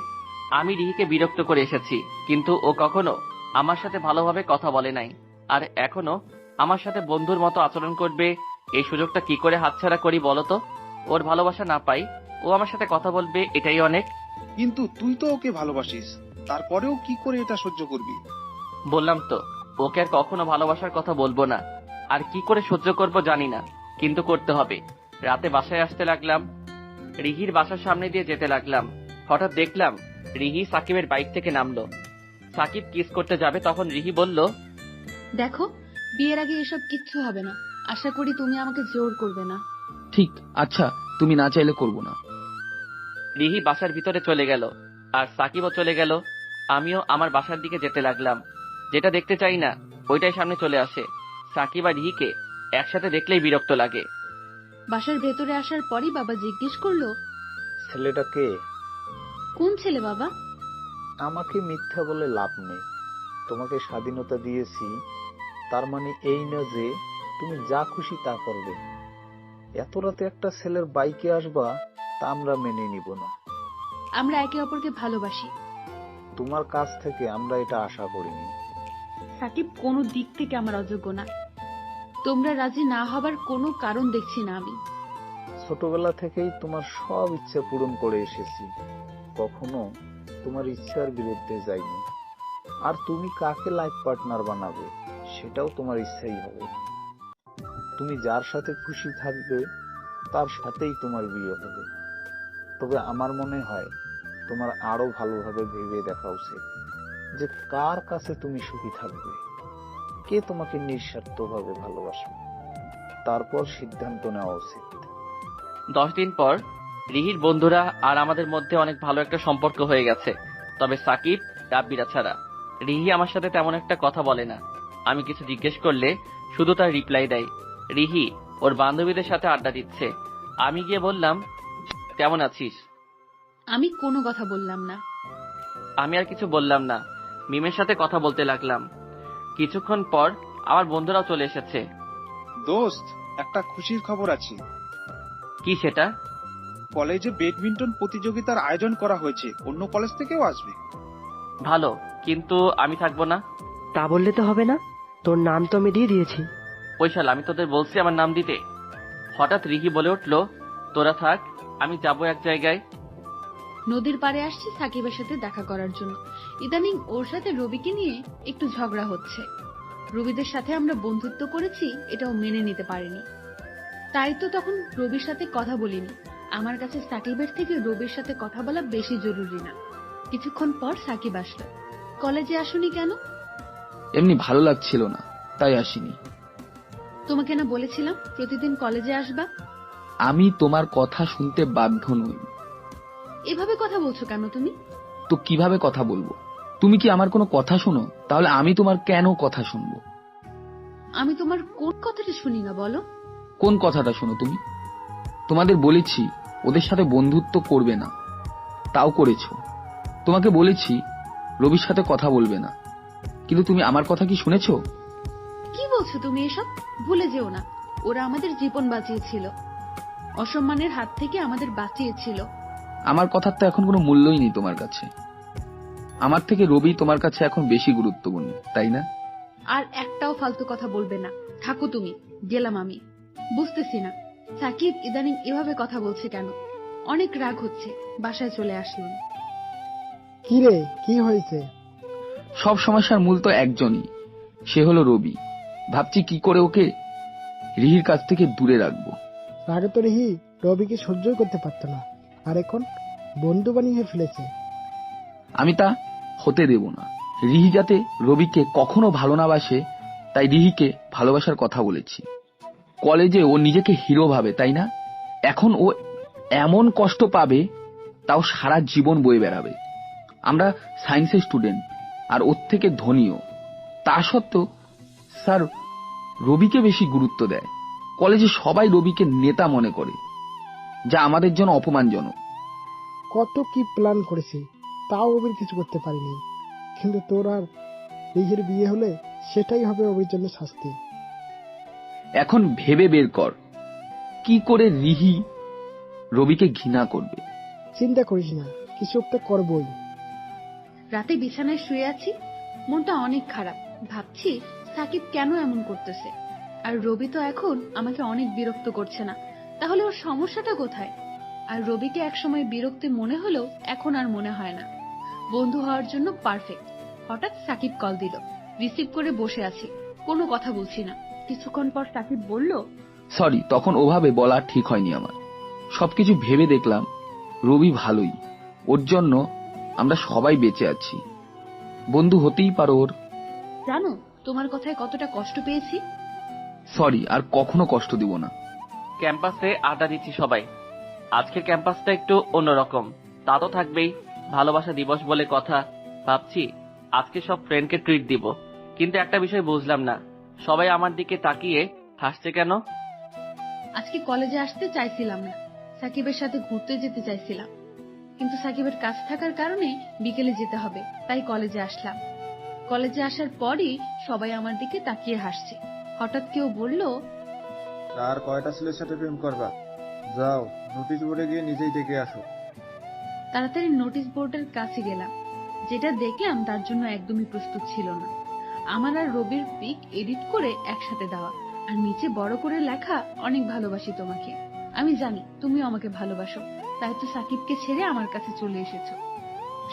আমি রিহিকে বিরক্ত করে এসেছি, কিন্তু ও কখনো আমার সাথে ভালোভাবে কথা বলে নাই। আর এখনো আমার সাথে বন্ধুর মতো আচরণ করবে, এই সুযোগটা কি করে হাতছাড়া করি বলতো? ওর ভালোবাসা না পাই, ও আমার সাথে কথা বলবে, এটাই অনেক। কিন্তু তুই তো ওকে ভালোবাসিস, তারপরেও কি করে এটা সহ্য করবি? বললাম তো, ওকে আর কখনো ভালোবাসার কথা বলবো না। আর কি করে সহ্য করব জানি না, কিন্তু করতে হবে। রাতে বাসায় আসতে লাগলাম, রিহির বাসার সামনে দিয়ে যেতে লাগলাম। হঠাৎ দেখলাম রিহি সাকিবের বাইক থেকে নামলো। সাকিব কিস করতে যাবে, তখন রিহি বলল, দেখো, বিয়ের আগে এসব কিচ্ছু হবে না। আশা করি তুমি আমাকে জোর করবে না। ঠিক, আচ্ছা, তুমি না চাইলে করব না। রিহি বাসার ভিতরে চলে গেল আর সাকিবও চলে গেল। আমিও আমার বাসার দিকে যেতে লাগলাম। যেটা দেখতে চাই না ওইটাই সামনে চলে আসে। সাকিব আর রিহিকে একসাথে দেখলেই বিরক্ত লাগে। বাসার ভেতরে আসার পরই বাবা জিজ্ঞেস করলো, ছেলেটা কে? কোন ছেলে বাবা? আমাকে মিথ্যা বলে লাভ নেই। তোমাকে স্বাধীনতা দিয়েছি, তার মানে এই না যে তুমি যা খুশি তা করবে। এত রাতে একটা ছেলের বাইকে আসবা, তা আমরা মেনে নিব না। আমরা একে অপরকে ভালোবাসি। তোমার কাছ থেকে আমরা এটা আশা করিনি। সাকিব কোনো দিক থেকে আমার অযোগ্য না। তোমরা রাজি না হবার কোনো কারণ দেখছি না আমি। ছোটবেলা থেকেই তোমার সব ইচ্ছা পূরণ করে এসেছি, কখনো তোমার ইচ্ছার বিরুদ্ধে যাইনি। আর তুমি কাকে লাইফ পার্টনার বানাবে সেটাও তোমার ইচ্ছাই হবে। তুমি যার সাথে খুশি থাকবে তার সাথেই তোমার বিয়ে হবে। তবে আমার মনে হয় তোমার আরো ভালোভাবে ভেবে দেখা উচিত যে কার কাছে তুমি সুখী থাকবে, কে তোমাকে নিঃস্বার্থভাবে ভালোবাসবে, তারপর সিদ্ধান্ত নেওয়া উচিত। 10 দিন পর রিহির বন্ধুরা আর আমাদের মধ্যে অনেক ভালো একটা সম্পর্ক হয়ে গেছে। তবে সাকিব, রাব্বিরা ছাড়া। রিহি আমার সাথে তেমন একটা কথা বলে না। আমি কিছু জিজ্ঞেস করলে শুধু তার রিপ্লাই দেয়। রিহি ওর বান্ধবীদের সাথে আড্ডা দিচ্ছে। আমি গিয়ে বললাম, কেমন আছিস? আমি কোনো কথা বললাম না। আমি আর কিছু বললাম না, মিমের সাথে কথা বলতে লাগলাম। কিছুক্ষণ পর আমার বন্ধুরাও চলে এসেছে। দোস্ত, একটা খুশির খবর আছে। কি সেটা? কলেজে ব্যাডমিন্টন প্রতিযোগিতার আয়োজন করা হয়েছে, অন্য কলেজ থেকেও আসবে। ভালো, কিন্তু আমি থাকবো না। তা বললে তো হবে না, তোর নাম তো আমি দিয়ে দিয়েছি। ওই শালা, আমি তোদের বলছি আমার নাম দিতে। হঠাৎ রিহি বলে উঠলো, তোরা থাক, আমি যাবো এক জায়গায়। নদীর পাড়ে আসছি সাকিবের সাথে দেখা করার জন্য। ইদানিং ওর সাথে রবিকে নিয়ে একটু ঝগড়া হচ্ছে। রবিদের সাথে আমরা বন্ধুত্ব করেছি, এটাও মেনে নিতে পারিনি। তাই তো তখন রবির সাথে কথা বলিনি। আমার কাছে সাকিবের থেকে রবির সাথে কথা বলা বেশি জরুরি না। কিছুক্ষণ পর সাকিব আসলো। কলেজে আসুনি কেন? এমনি ভালো লাগছিল না, তাই আসিনি। তোমাকে না বলেছিলাম প্রতিদিন কলেজে আসবা? আমি তোমার কথা শুনতে বাধ্য নই। এভাবে কথা বলছো কেন তুমি? তো কিভাবে কথা বলবো? তুমি কি আমার কোনো কথা শোনো? তাহলে আমি তোমার কেন কথা শুনবো? আমি তোমার কোন কথাটা শুনি না বলো? কোন কথাটা শোনো তুমি? তোমাদের বলেছি ওদের সাথে বন্ধুত্ব করবে না, তাও করেছো। তোমাকে বলেছি রবির সাথে কথা বলবে না, কিন্তু তুমি আমার কথা কি শুনেছো? কি বলছো তুমি এসব? ভুলে যেও না, ওরা আমাদের জীবন বাঁচিয়েছিল, অসম্মানের হাত থেকে আমাদের বাঁচিয়েছিল। আমার কথার তো এখন কোনো মূল্যই নেই তোমার কাছে। আমার থেকে রবি তোমার কাছে এখন বেশি গুরুত্বপূর্ণ, তাই না? আর একটাও ফালতু কথা বলবে না, থাকো তুমি। গেলাম আমি। বুঝতেছি না সাকিব ইদানিং এভাবে কথা বলছে কেন। অনেক রাগ হচ্ছে। বাসায় চলে আসলাম। কি রে, কি হয়েছে? সব সমস্যার মূল তো একজনই, সে হলো রবি। ভাবছি কি করে ওকে রিহির কাছ থেকে দূরে রাখবো। আগে তো রিহি রবিকে সহ্যই করতে পারতো না, আর এখন বন্ধু বানিয়ে ফেলেছে। আমি তা হতে দেব না। রিহি যাতে রবিকে কখনো ভালো না বাসে, তাই রিহিকে ভালোবাসার কথা বলেছি। কলেজে ও নিজেকে হিরো ভাবে, তাই না? এখন ও এমন কষ্ট পাবে, তাও সারা জীবন বয়ে বেড়াবে। আমরা সায়েন্সের স্টুডেন্ট, আর ওর থেকে ধনীও। তা সত্ত্বেও স্যার রবিকে বেশি গুরুত্ব দেয়। কলেজে সবাই রবিকে নেতা মনে করে, যা আমাদের জন্য অপমানজনক। কত কি প্ল্যান করেছি, তাও অবির কিছু করতে পারিনি। কিন্তু তোর আর রিহির বিয়ে হলে সেটাই হবে অবির জন্য শাস্তি। এখন ভেবে বের কর কি করে রিহি রবিকে ঘৃণা করবে। চিন্তা করিস না, কিছু একটা করবই। রাতে বিছানায় শুয়ে আছি, মনটা অনেক খারাপ। ভাবছি সাকিব কেন এমন করতেছে। আর রবি তো এখন আমাকে অনেক বিরক্ত করছে না, তাহলে ওর সমস্যাটা কোথায়? আর রবিকে একসময় বিরক্তি মনে হলেও এখন আর মনে হয় না। বন্ধু হওয়ার জন্য পারফেক্ট। হঠাৎ সাকিব কল দিল, রিসিভ করে বসে আছি, কোনো কথা বলছি না। কিছুক্ষণ পর সাকিব বলল, সরি, তখন ওভাবে বলা ঠিক হয়নি আমার। সবকিছু ভেবে দেখলাম রবি ভালোই, ওর জন্য আমরা সবাই বেঁচে আছি। বন্ধু হতেই পারো ওর। জানো তোমার কথায় কতটা কষ্ট পেয়েছি। সরি, আর কখনো কষ্ট দিব না। ক্যাম্পাসে আড্ডা দিচ্ছি সবাই। আজকের ক্যাম্পাসটা একটু অন্যরকম। তা তো থাকবেই, ভালোবাসা দিবস বলে কথা। ভাবছি আজকে সব ফ্রেন্ডকে ট্রিট দিব, কিন্তু একটা বিষয় বুঝলাম না, সবাই আমার দিকে তাকিয়ে হাসছে কেন? আজকে কলেজে আসতে চাইছিলাম না, সাকিবের সাথে ঘুরতে যেতে চাইছিলাম, কিন্তু সাকিবের কাজ থাকার কারণে বিকেলে যেতে হবে, তাই কলেজে আসলাম। কলেজে আসার পরই সবাই আমার দিকে তাকিয়ে হাসছে। হঠাৎ কেউ বলল, আর কয়টা ছেলের সাথে প্রেম করবা? যাও নোটিশ বোর্ডে গিয়ে নিজেই দেখে আসো। তাড়াতাড়ি নোটিশ বোর্ডের কাছে গেলাম। যেটা দেখলাম তার জন্য একদমই প্রস্তুত ছিল না। আমার আর রবির পিক এডিট করে একসাথে দেওয়া, আর নিচে বড় করে লেখা, অনেক ভালোবাসি তোমাকে। আমি জানি তুমিও আমাকে ভালোবাসো, তাই তো সাকিবকে ছেড়ে আমার কাছে চলে এসেছো।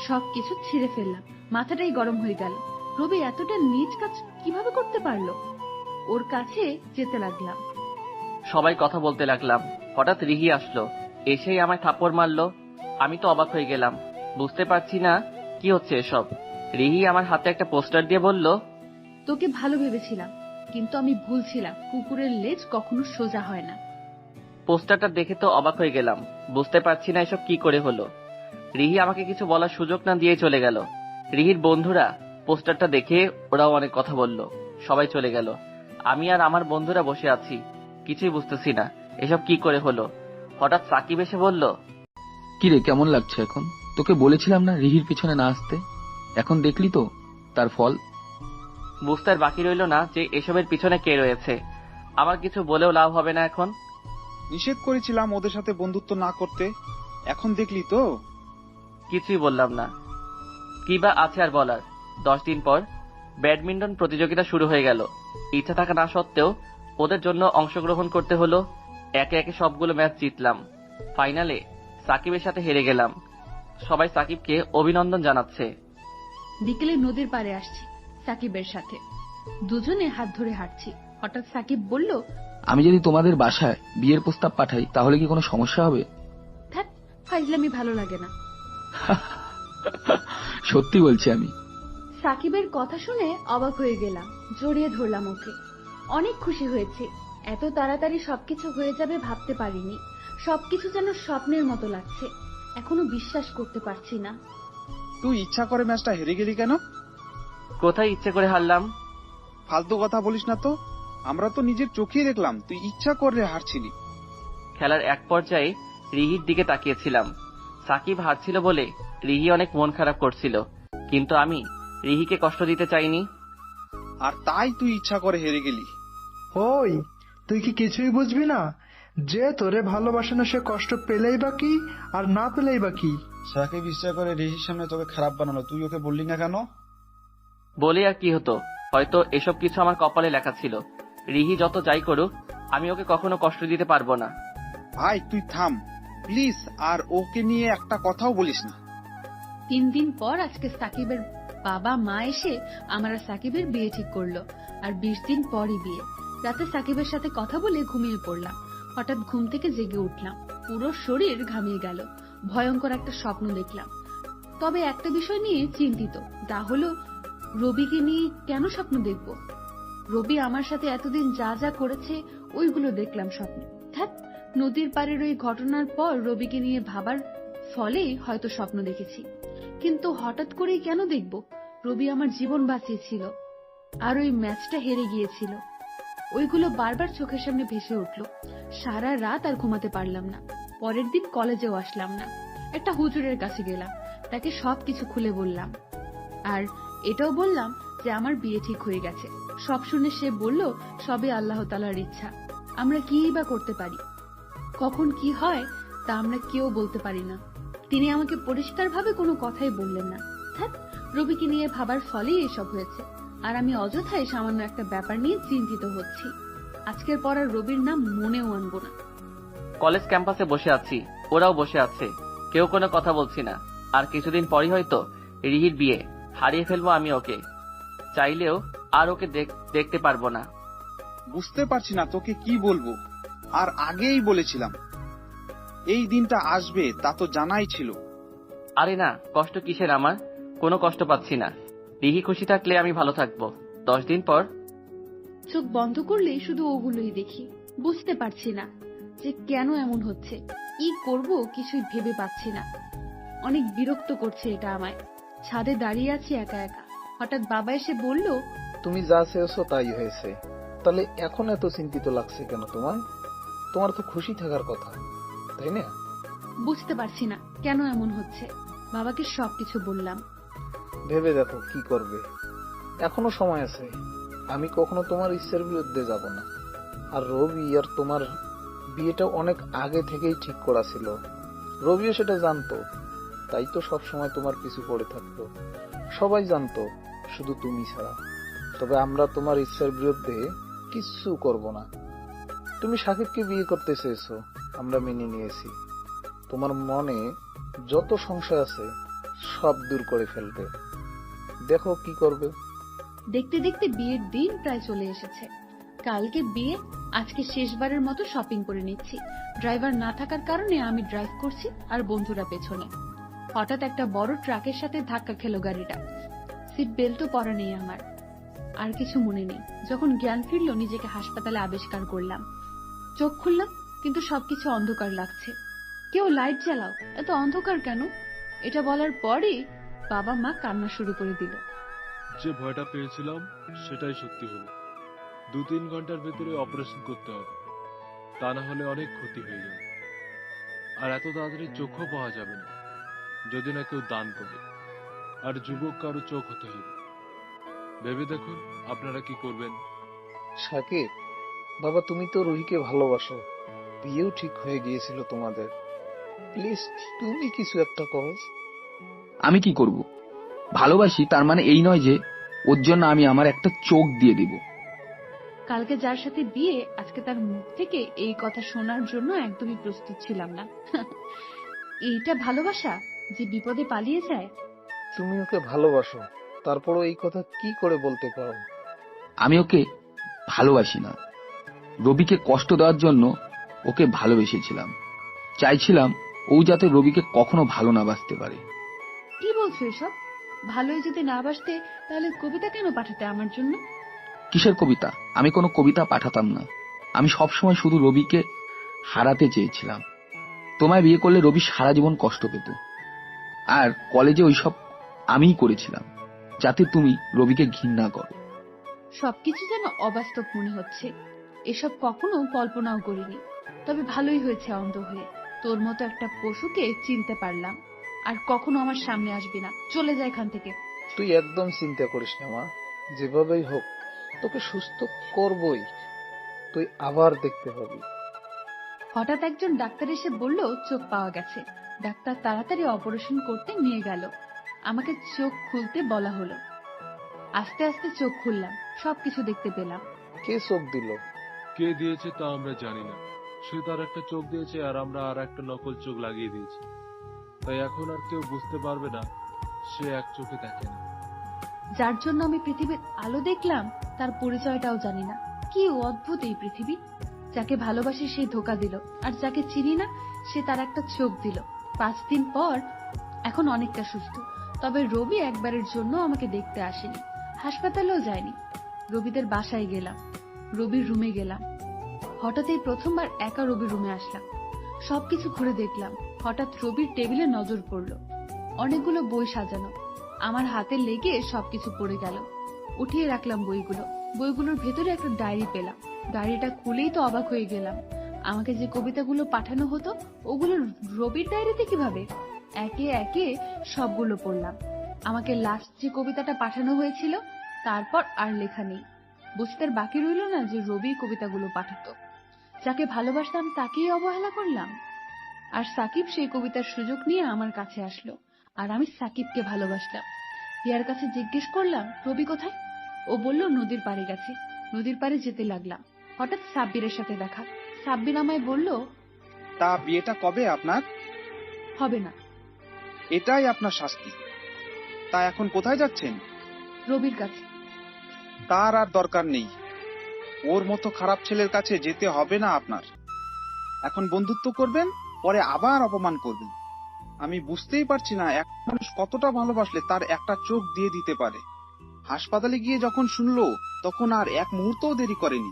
সবকিছু ছিঁড়ে ফেললাম, মাথাটাই গরম হয়ে গেল। রবি এতটা নিজ কাজ কিভাবে করতে পারলো? ওর কাছে যেতে লাগলাম। সবাই কথা বলতে লাগলাম। হঠাৎ রিহি আসলো, এসেই আমায় থাপ্পড় মারলো। আমি তো অবাক হয়ে গেলাম, বুঝতে পারছি না কি হচ্ছে এসব। রিহি আমার হাতে একটা পোস্টার দিয়ে বলল, তোকে ভালো ভেবেছিলাম, কিন্তু আমি ভুল ছিলাম। কুকুরের লেজ কখনো সোজা হয় না। পোস্টারটা দেখে তো অবাক হয়ে গেলাম, বুঝতে পারছি না এসব কি করে হলো। রিহি আমাকে কিছু বলার সুযোগ না দিয়ে চলে গেল। রিহির বন্ধুরা পোস্টারটা দেখে ওরাও অনেক কথা বলল, সবাই চলে গেল। আমি আর আমার বন্ধুরা বসে আছি, কিছুই বুঝতেছি না এসব কি করে হলো। হঠাৎ সাকিব এসে বলল, কিরে, কেমন লাগছে এখন? তোকে বলেছিলাম না রিহির পিছনে না আসতে, এখন দেখলি তো তার ফল। বুঝতে আর বাকি রইল না যে এসবের পিছনে কে রয়েছে। আমার কিছু বলেও লাভ হবে না এখন। নিষেধ করেছিলাম ওদের সাথে বন্ধুত্ব না করতে, এখন দেখলি তো। কিছুই বললাম না, কি বা আছে আর বলার। 10 দিন পর ব্যাডমিন্টন প্রতিযোগিতা শুরু হয়ে গেল। ইচ্ছা থাকা না সত্ত্বেও ওদের জন্য অংশগ্রহণ করতে হলো। একে একে সবগুলো ম্যাচ জিতলাম। ফাইনালে সাকিবের সাথে হেরে গেলাম। সবাই সাকিবকে অভিনন্দন জানাচ্ছে। বিকেলে নদীর পাড়ে আসছি সাকিবের সাথে, দুজনে হাত ধরে হাঁটছি। হঠাৎ সাকিব বলল, আমি যদি তোমাদের বাসায় বিয়ের প্রস্তাব পাঠাই তাহলে কি কোনো সমস্যা হবে? থাক, ফাইজলামি ভালো লাগে না। সত্যি বলছি আমি। সাকিবের কথা শুনে অবাক হয়ে গেলাম, জড়িয়ে ধরলাম ওকে। অনেক খুশি হয়েছে, এত তাড়াতাড়ি সবকিছু হয়ে যাবে ভাবতে পারিনি। সবকিছু যেন স্বপ্নের মতো লাগছে, এখনো বিশ্বাস করতে পারছি না। তুই ইচ্ছা করে ম্যাচটা হেরে গেলি কেন? কোথায় ইচ্ছে করে হারলাম? ফালতু কথা বলিস না তো, আমরা তো নিজের চোখেই দেখলাম তুই ইচ্ছা করে হারছিলি। খেলার এক পর্যায়ে রিহির দিকে তাকিয়েছিলাম। সাকিব হারছিল বলে রিহি অনেক মন খারাপ করছিল, কিন্তু আমি রিহিকে কষ্ট দিতে চাইনি। আর তাই তুই ইচ্ছা করে হেরে গেলি। ওই, তুই কি কিছুই বুঝবি না? যে তোরে ভালোবাসে না সে কষ্ট পেলেই বা কি, আর না পেলেই বা কি? সাকিব ইচ্ছা করে রিহির সামনে তোকে খারাপ বানালো, তুই ওকে বললি না কেন? বলে আর কি হতো, হয়তো এসব কিছু আমার কপালে লেখা ছিল। রিহি যত যাই করুক, আমি ওকে কখনো কষ্ট দিতে পারবো না। ভাই তুই থাম প্লিজ, আর ওকে নিয়ে একটা কথাও বলিস না। 3 দিন পর আজকে সাকিবের বাবা মা এসে আমার আর সাকিবের বিয়ে ঠিক করলো, আর 20 দিন পরই বিয়ে। রাতে সাকিবের সাথে কথা বলে ঘুমিয়ে পড়লাম। হঠাৎ ঘুম থেকে জেগে উঠলাম, পুরো শরীর ঘামিয়ে গেল। ভয়ঙ্কর একটা স্বপ্ন দেখলাম। তবে একটা বিষয় নিয়ে চিন্তিত, তা হলো রবিকে নিয়ে কেন স্বপ্ন দেখব? রবি আমার সাথে এতদিন যা যা করেছে ওইগুলো দেখলাম স্বপ্নে। ধ্যাৎ, নদীর পাড়ের ওই ঘটনার পর রবিকে নিয়ে ভাবার ফলেই হয়তো স্বপ্ন দেখেছি। কিন্তু হঠাৎ করেই কেন দেখব? রবি আমার জীবন বাঁচিয়েছিল, আর ওই ম্যাচটা হেরে গিয়েছিল। ওইগুলো বারবার চোখের সামনে ভেসে উঠল। সারা রাত আর ঘুমাতে পারলাম না। পরের দিন কলেজেও আসলাম না। একটা হুজুরের কাছে গেলাম, তাকে সবকিছু খুলে বললাম, আর এটাও বললাম যে আমার বিয়ে ঠিক হয়ে গেছে। সব শুনে সে বলল, সবে আল্লাহ তাআলার ইচ্ছা, আমরা কি বা করতে পারি, কখন কি হয় তা আমরা কেউ বলতে পারি না। তিনি আমাকে পরিষ্কারভাবে কোনো কথাই বললেন না। ধ্যাৎ, রবিকে নিয়ে ভাবার ফলেই এসব হয়েছে, আর আমি অযথাই সামান্য একটা ব্যাপার নিয়ে চিন্তিত হচ্ছি। আজকের পর আর রবির নাম মনেও আনবো না। কলেজ ক্যাম্পাসে বসে আছি, ওরাও বসে আছে, কেউ কোনো কথা বলছি না। আর কিছুদিন পরই হয়তো রিহির বিয়ে, হারিয়ে ফেলবো আমি ওকে, চাইলেও আর ওকে দেখতে পারবো না। বুঝতে পারছি না তোকে কি বলবো। আর আগেই বলেছিলাম এই দিনটা আসবে, তা তো জানাই ছিল। আরে না, কষ্ট কিসের? আমার কোনো কষ্ট পাচ্ছি না। রিহি খুশি থাকলে আমি ভালো থাকবো। 10 দিন পর চোখ বন্ধ করলেই শুধু ওগুলোই দেখি। বুঝতে পারছি না যে কেন এমন হচ্ছে, কি করব কিছুই ভেবে পাচ্ছি না। অনেক বিরক্ত করছে এটা আমায়। ছাদে দাঁড়িয়ে আছি একা একা, হঠাৎ বাবা এসে বলল, তুমি যা চেয়েছো তাই হয়েছে, তাহলে এখন এত চিন্তিত লাগছে কেন তোমায়? তোমার তো খুশি থাকার কথা, তাই না? বুঝতে পারছি না কেন এমন হচ্ছে। বাবাকে সবকিছু বললাম। ভেবে দেখো কি করবে, এখনো সময় আছে। আমি কখনো তোমার ইচ্ছার বিরুদ্ধে যাব না। আর রবি আর তোমার বিয়েটা অনেক আগে থেকেই ঠিক করা ছিল, রবিও সেটা জানতো, তাই তো সব সময় তোমার পিছু পড়ে থাকতো। সবাই জানতো, শুধু তুমি ছাড়া। তবে আমরা তোমার ইচ্ছার বিরুদ্ধে কিচ্ছু করব না। তুমি সাকিবকে বিয়ে করতে চেয়েছো, আমরা মেনে নিয়েছি। তোমার মনে যত সংশয় আছে সব দূর করে ফেলবে, দেখো কি করবে। দেখতে দেখতে বিয়ের দিন প্রায় চলে এসেছে। কালকে বিয়ে, আজকে শেষবারের মতো শপিং করে নিচ্ছি। ড্রাইভার না থাকার কারণে আমি ড্রাইভ করছি আর বন্ধুরা পেছনে। হঠাৎ একটা বড় ট্রাকের সাথে ধাক্কা খেলো গাড়িটা। সিট বেল্টও পরা নেই আমার। আর কিছু মনে নেই। যখন জ্ঞান ফিরল নিজেকে হাসপাতালে আবিষ্কার করলাম। চোখ খুললাম, কিন্তু সবকিছু অন্ধকার লাগছে। কেউ লাইট জ্বালাও, এত অন্ধকার কেন? এটা বলার পরই বাবা মা কান্না শুরু করে দিল। যে ভয়টা পেয়েছিলাম সেটাই সত্যি হলো। 2-3 ঘন্টার ভেতরে অপারেশন করতে হবে, তা না হলে অনেক ক্ষতি হয়ে যাবে। আর এত তাড়াতাড়ি চোখও পাওয়া যাবে না যদি না কেউ দান করে। আর যুবক কারো চোখ হতে হবে। ভেবে দেখুন আপনারা কি করবেন। সাকিব বাবা, তুমি তো রুহিকে ভালোবাসো, বিয়েও ঠিক হয়ে গিয়েছিল তোমাদের। প্লিজ তুমি কিছু একটা করো। আমি কি করব? ভালোবাসি তার মানে এই নয় যে ওর জন্য আমি আমার একটা চোখ দিয়ে দিব। কালকে যার সাথে বিয়ে, আজকে তার মুখ থেকে এই কথা শোনার জন্য একদমই প্রস্তুত ছিলাম না। এইটা ভালোবাসা যে বিপদে পালিয়ে যায়? তুমি ওকে ভালোবাসো, তারপরও এই কথা কি করে বলতে পারো? আমি ওকে ভালোবাসি না, রবিকে কষ্ট দেওয়ার জন্য ওকে ভালোবেসেছিলাম। চাইছিলাম ও যাতে রবিকে কখনো ভালো না বাসতে পারে। কি বলছো এসব? ভালোই যদি না বাসতে তাহলে কবিতা কেন পাঠাতে আমার জন্য? কিসের কবিতা? আমি কোনো কবিতা পাঠাতাম না। আমি সবসময় শুধু রবিকে হারাতে চেয়েছিলাম। তোমায় বিয়ে করলে রবি সারা জীবন কষ্ট পেত। আর কলেজে ওইসব আমিই করেছিলাম যাতে তুমি রবিকে ঘৃণা করো। সবকিছু যেন অবাস্তব মনে হচ্ছে। এসব কখনো কল্পনাও করিনি। তবে ভালোই হয়েছে অন্ধ হয়ে। তোর মতো একটা পশুকে চিনতে পারলাম। আর কখনো আমার সামনে আসবি না, চলে যায় এখান থেকে। তুই একদম চিন্তা করিস না মা, যেভাবেই হোক তোকে সুস্থ করবই। তুই আবার দেখতে পাবি। হঠাৎ একজন ডাক্তার এসে বলল চোখ পাওয়া গেছে। ডাক্তার তাড়াতাড়ি অপারেশন করতে নিয়ে গেল। আমাকে চোখ খুলতে বলা হলো। আস্তে আস্তে চোখ খুললাম, সবকিছু দেখতে পেলাম। কে চোখ দিল? কে দিয়েছে তা আমরা জানি না। সে তার একটা চোখ দিয়েছে আর আমরা আর একটা নকল চোখ লাগিয়ে দিয়েছি। তাই এখন আর কেউ বুঝতে পারবে না সে এক চোখে দেখে না। যার জন্য আমি পৃথিবীর আলো দেখলাম তার পরিচয়টাও জানি না। কি অদ্ভুত এই পৃথিবী। যাকে ভালোবাসি সে ধোকা দিল, আর যাকে চিনি না সে তার একটা চোখ দিল। 5 দিন পর এখন অনেকটা সুস্থ। তবে রবি একবারের জন্য আমাকে দেখতে আসেনি, হাসপাতালেও যায়নি। রবিদের বাসায় গেলাম, রবির রুমে গেলাম। হঠাৎ এই প্রথমবার একা রবির রুমে আসলাম। সবকিছু ঘুরে দেখলাম। হঠাৎ রবির টেবিলে নজর পড়ল। অনেকগুলো বই সাজানো। আমার হাতে লেগে সবকিছু পড়ে গেল। উঠিয়ে রাখলাম বইগুলো। বইগুলোর ভেতরে একটা ডায়েরি পেলাম। ডায়েরিটা খুলেই তো অবাক হয়ে গেলাম। আমাকে যে কবিতাগুলো পাঠানো হতো ওগুলো রবির ডায়েরিতে কিভাবে? একে একে সবগুলো পড়লাম। আমাকে লাস্ট যে কবিতাটা পাঠানো হয়েছিল তারপর আর লেখা নেই। বুঝতে বাকি রইল না যে রবি কবিতাগুলো পাঠাতো। যাকে ভালোবাসতাম তাকেই অবহেলা করলাম। আর সাকিব সেই কবিতার সুযোগ নিয়ে আমার কাছে আসলো, আর আমি সাকিবকে ভালোবাসলাম। হিয়ার কাছে জিজ্ঞেস করলাম রবি কোথায়? ও বলল নদীর পাড়ে গেছে। নদীর পাড়ে যেতে লাগলাম। হঠাৎ সাব্বিরের সাথে দেখা। সাব্বির আমায় বলল, তা বিয়েটা কবে আপনার? হবে না। এটাই আপনার শাস্তি। তা এখন কোথায় যাচ্ছেন? রবির কাছে। তার আর দরকার নেই। ওর মতো খারাপ ছেলের কাছে যেতে হবে না আপনার। এখন বন্ধুত্ব করবেন, পরে আবার অপমান করবেন। আমি বুঝতেই পারছি না এক মানুষ কতটা ভালোবাসলে তার একটা চোখ দিয়ে দিতে পারে। হাসপাতালে গিয়ে যখন শুনলো তখন আর এক মুহূর্তও দেরি করেনি।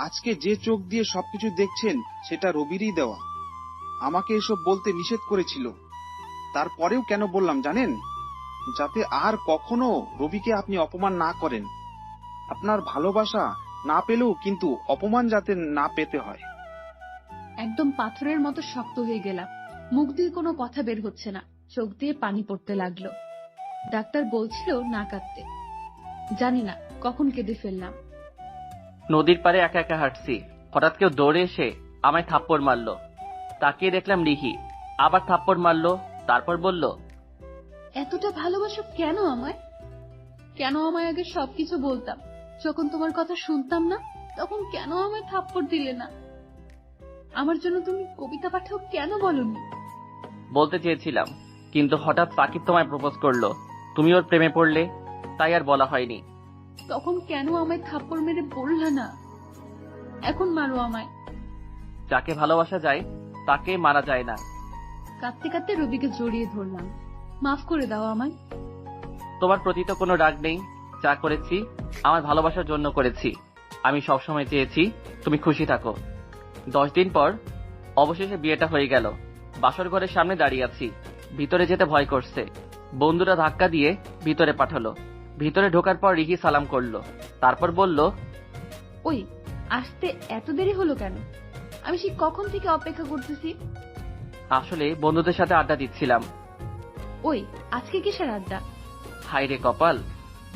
আজকে যে চোখ দিয়ে সবকিছু দেখছেন সেটা রবিরই দেওয়া। আমাকে এসব বলতে নিষেধ করেছিল, তারপরেও কেন বললাম জানেন? যাতে আর কখনো রবিকে আপনি অপমান না করেন। আপনার ভালোবাসা না পেলেও কিন্তু অপমান যাতে না পেতে হয়। একদম পাথরের মতো শক্ত হয়ে গেলাম। মুখ দিয়ে কোনো কথা বের হচ্ছে না, চোখ দিয়ে পানি পড়তে লাগলো। ডাক্তার বলছিল না কাঁদতে, জানি না কখন কেঁদে ফেললাম। নদীর পাড়ে একা একা হাঁটছি, হঠাৎ কেউ দৌড়ে এসে আমায় থাপ্পড় মারলো। তাকিয়ে দেখলাম রিহি, আবার থাপ্পড় মারলো, তারপর বলল, এতটা ভালোবাসো কেন আমায়? কেন আমায় আগে সবকিছু বলতাম? যখন তোমার কথা শুনতাম না তখন কেন আমায় থাপ্পড় দিলে না? আমার জন্য তুমি কবিতা পাঠাও কেন বলনি? বলতে চেয়েছিলাম, কিন্তু হঠাৎ সাকিব তোমায় প্রপোজ করলো, তুমি ওর প্রেমে পড়লে, তাই আর বলা হয়নি। তখন কেন আমায় থাপ্পড় মেরে বললে না? এখন মারো আমায়। যাকে ভালোবাসা যায় তাকে মারা যায় না। কাঁদতে কাঁদতে রবিকে জড়িয়ে ধরলাম। মাফ করে দাও আমায়। তোমার প্রতি তো কোনো রাগ নেই, যা করেছি আমার ভালোবাসার জন্য করেছি। আমি সবসময় চেয়েছি তুমি খুশি থাকো। 10 দিন পর অবশেষে বিয়েটা হয়ে গেল। বাসর ঘরের সামনে দাঁড়িয়ে আছি, ভিতরে যেতে ভয় করছে। বন্ধুরা ধাক্কা দিয়ে ভিতরে পাঠালো। ভিতরে ঢোকার পর রিহি সালাম করলো, তারপর বলল, ওই আসতে এত দেরি হলো কেন? আমি সেই কখন থেকে অপেক্ষা করতেছি। আসলে বন্ধুদের সাথে আড্ডা দিচ্ছিলাম। ওই আজকে কিসের আড্ডা? হাই রে কপাল,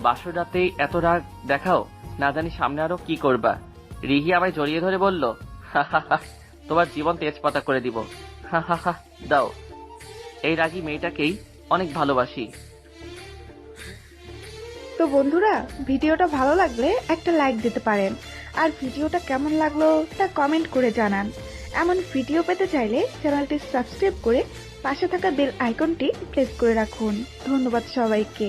বাসর রাতে এত রাগ দেখাও, না জানি সামনে আরো কি করবা। রিহি আমায় জড়িয়ে ধরে বলল, তোমার জীবন তেজপাতা করে দিব। দাও, এই রাগী মেয়েটাকেই অনেক ভালোবাসি। তো বন্ধুরা, ভিডিওটা ভালো লাগলে একটা লাইক দিতে পারেন, আর ভিডিওটা কেমন লাগলো তা কমেন্ট করে জানান। এমন ভিডিও পেতে চাইলে চ্যানেলটি সাবস্ক্রাইব করে পাশে থাকা বেল আইকনটি প্রেস করে রাখুন। ধন্যবাদ সবাইকে।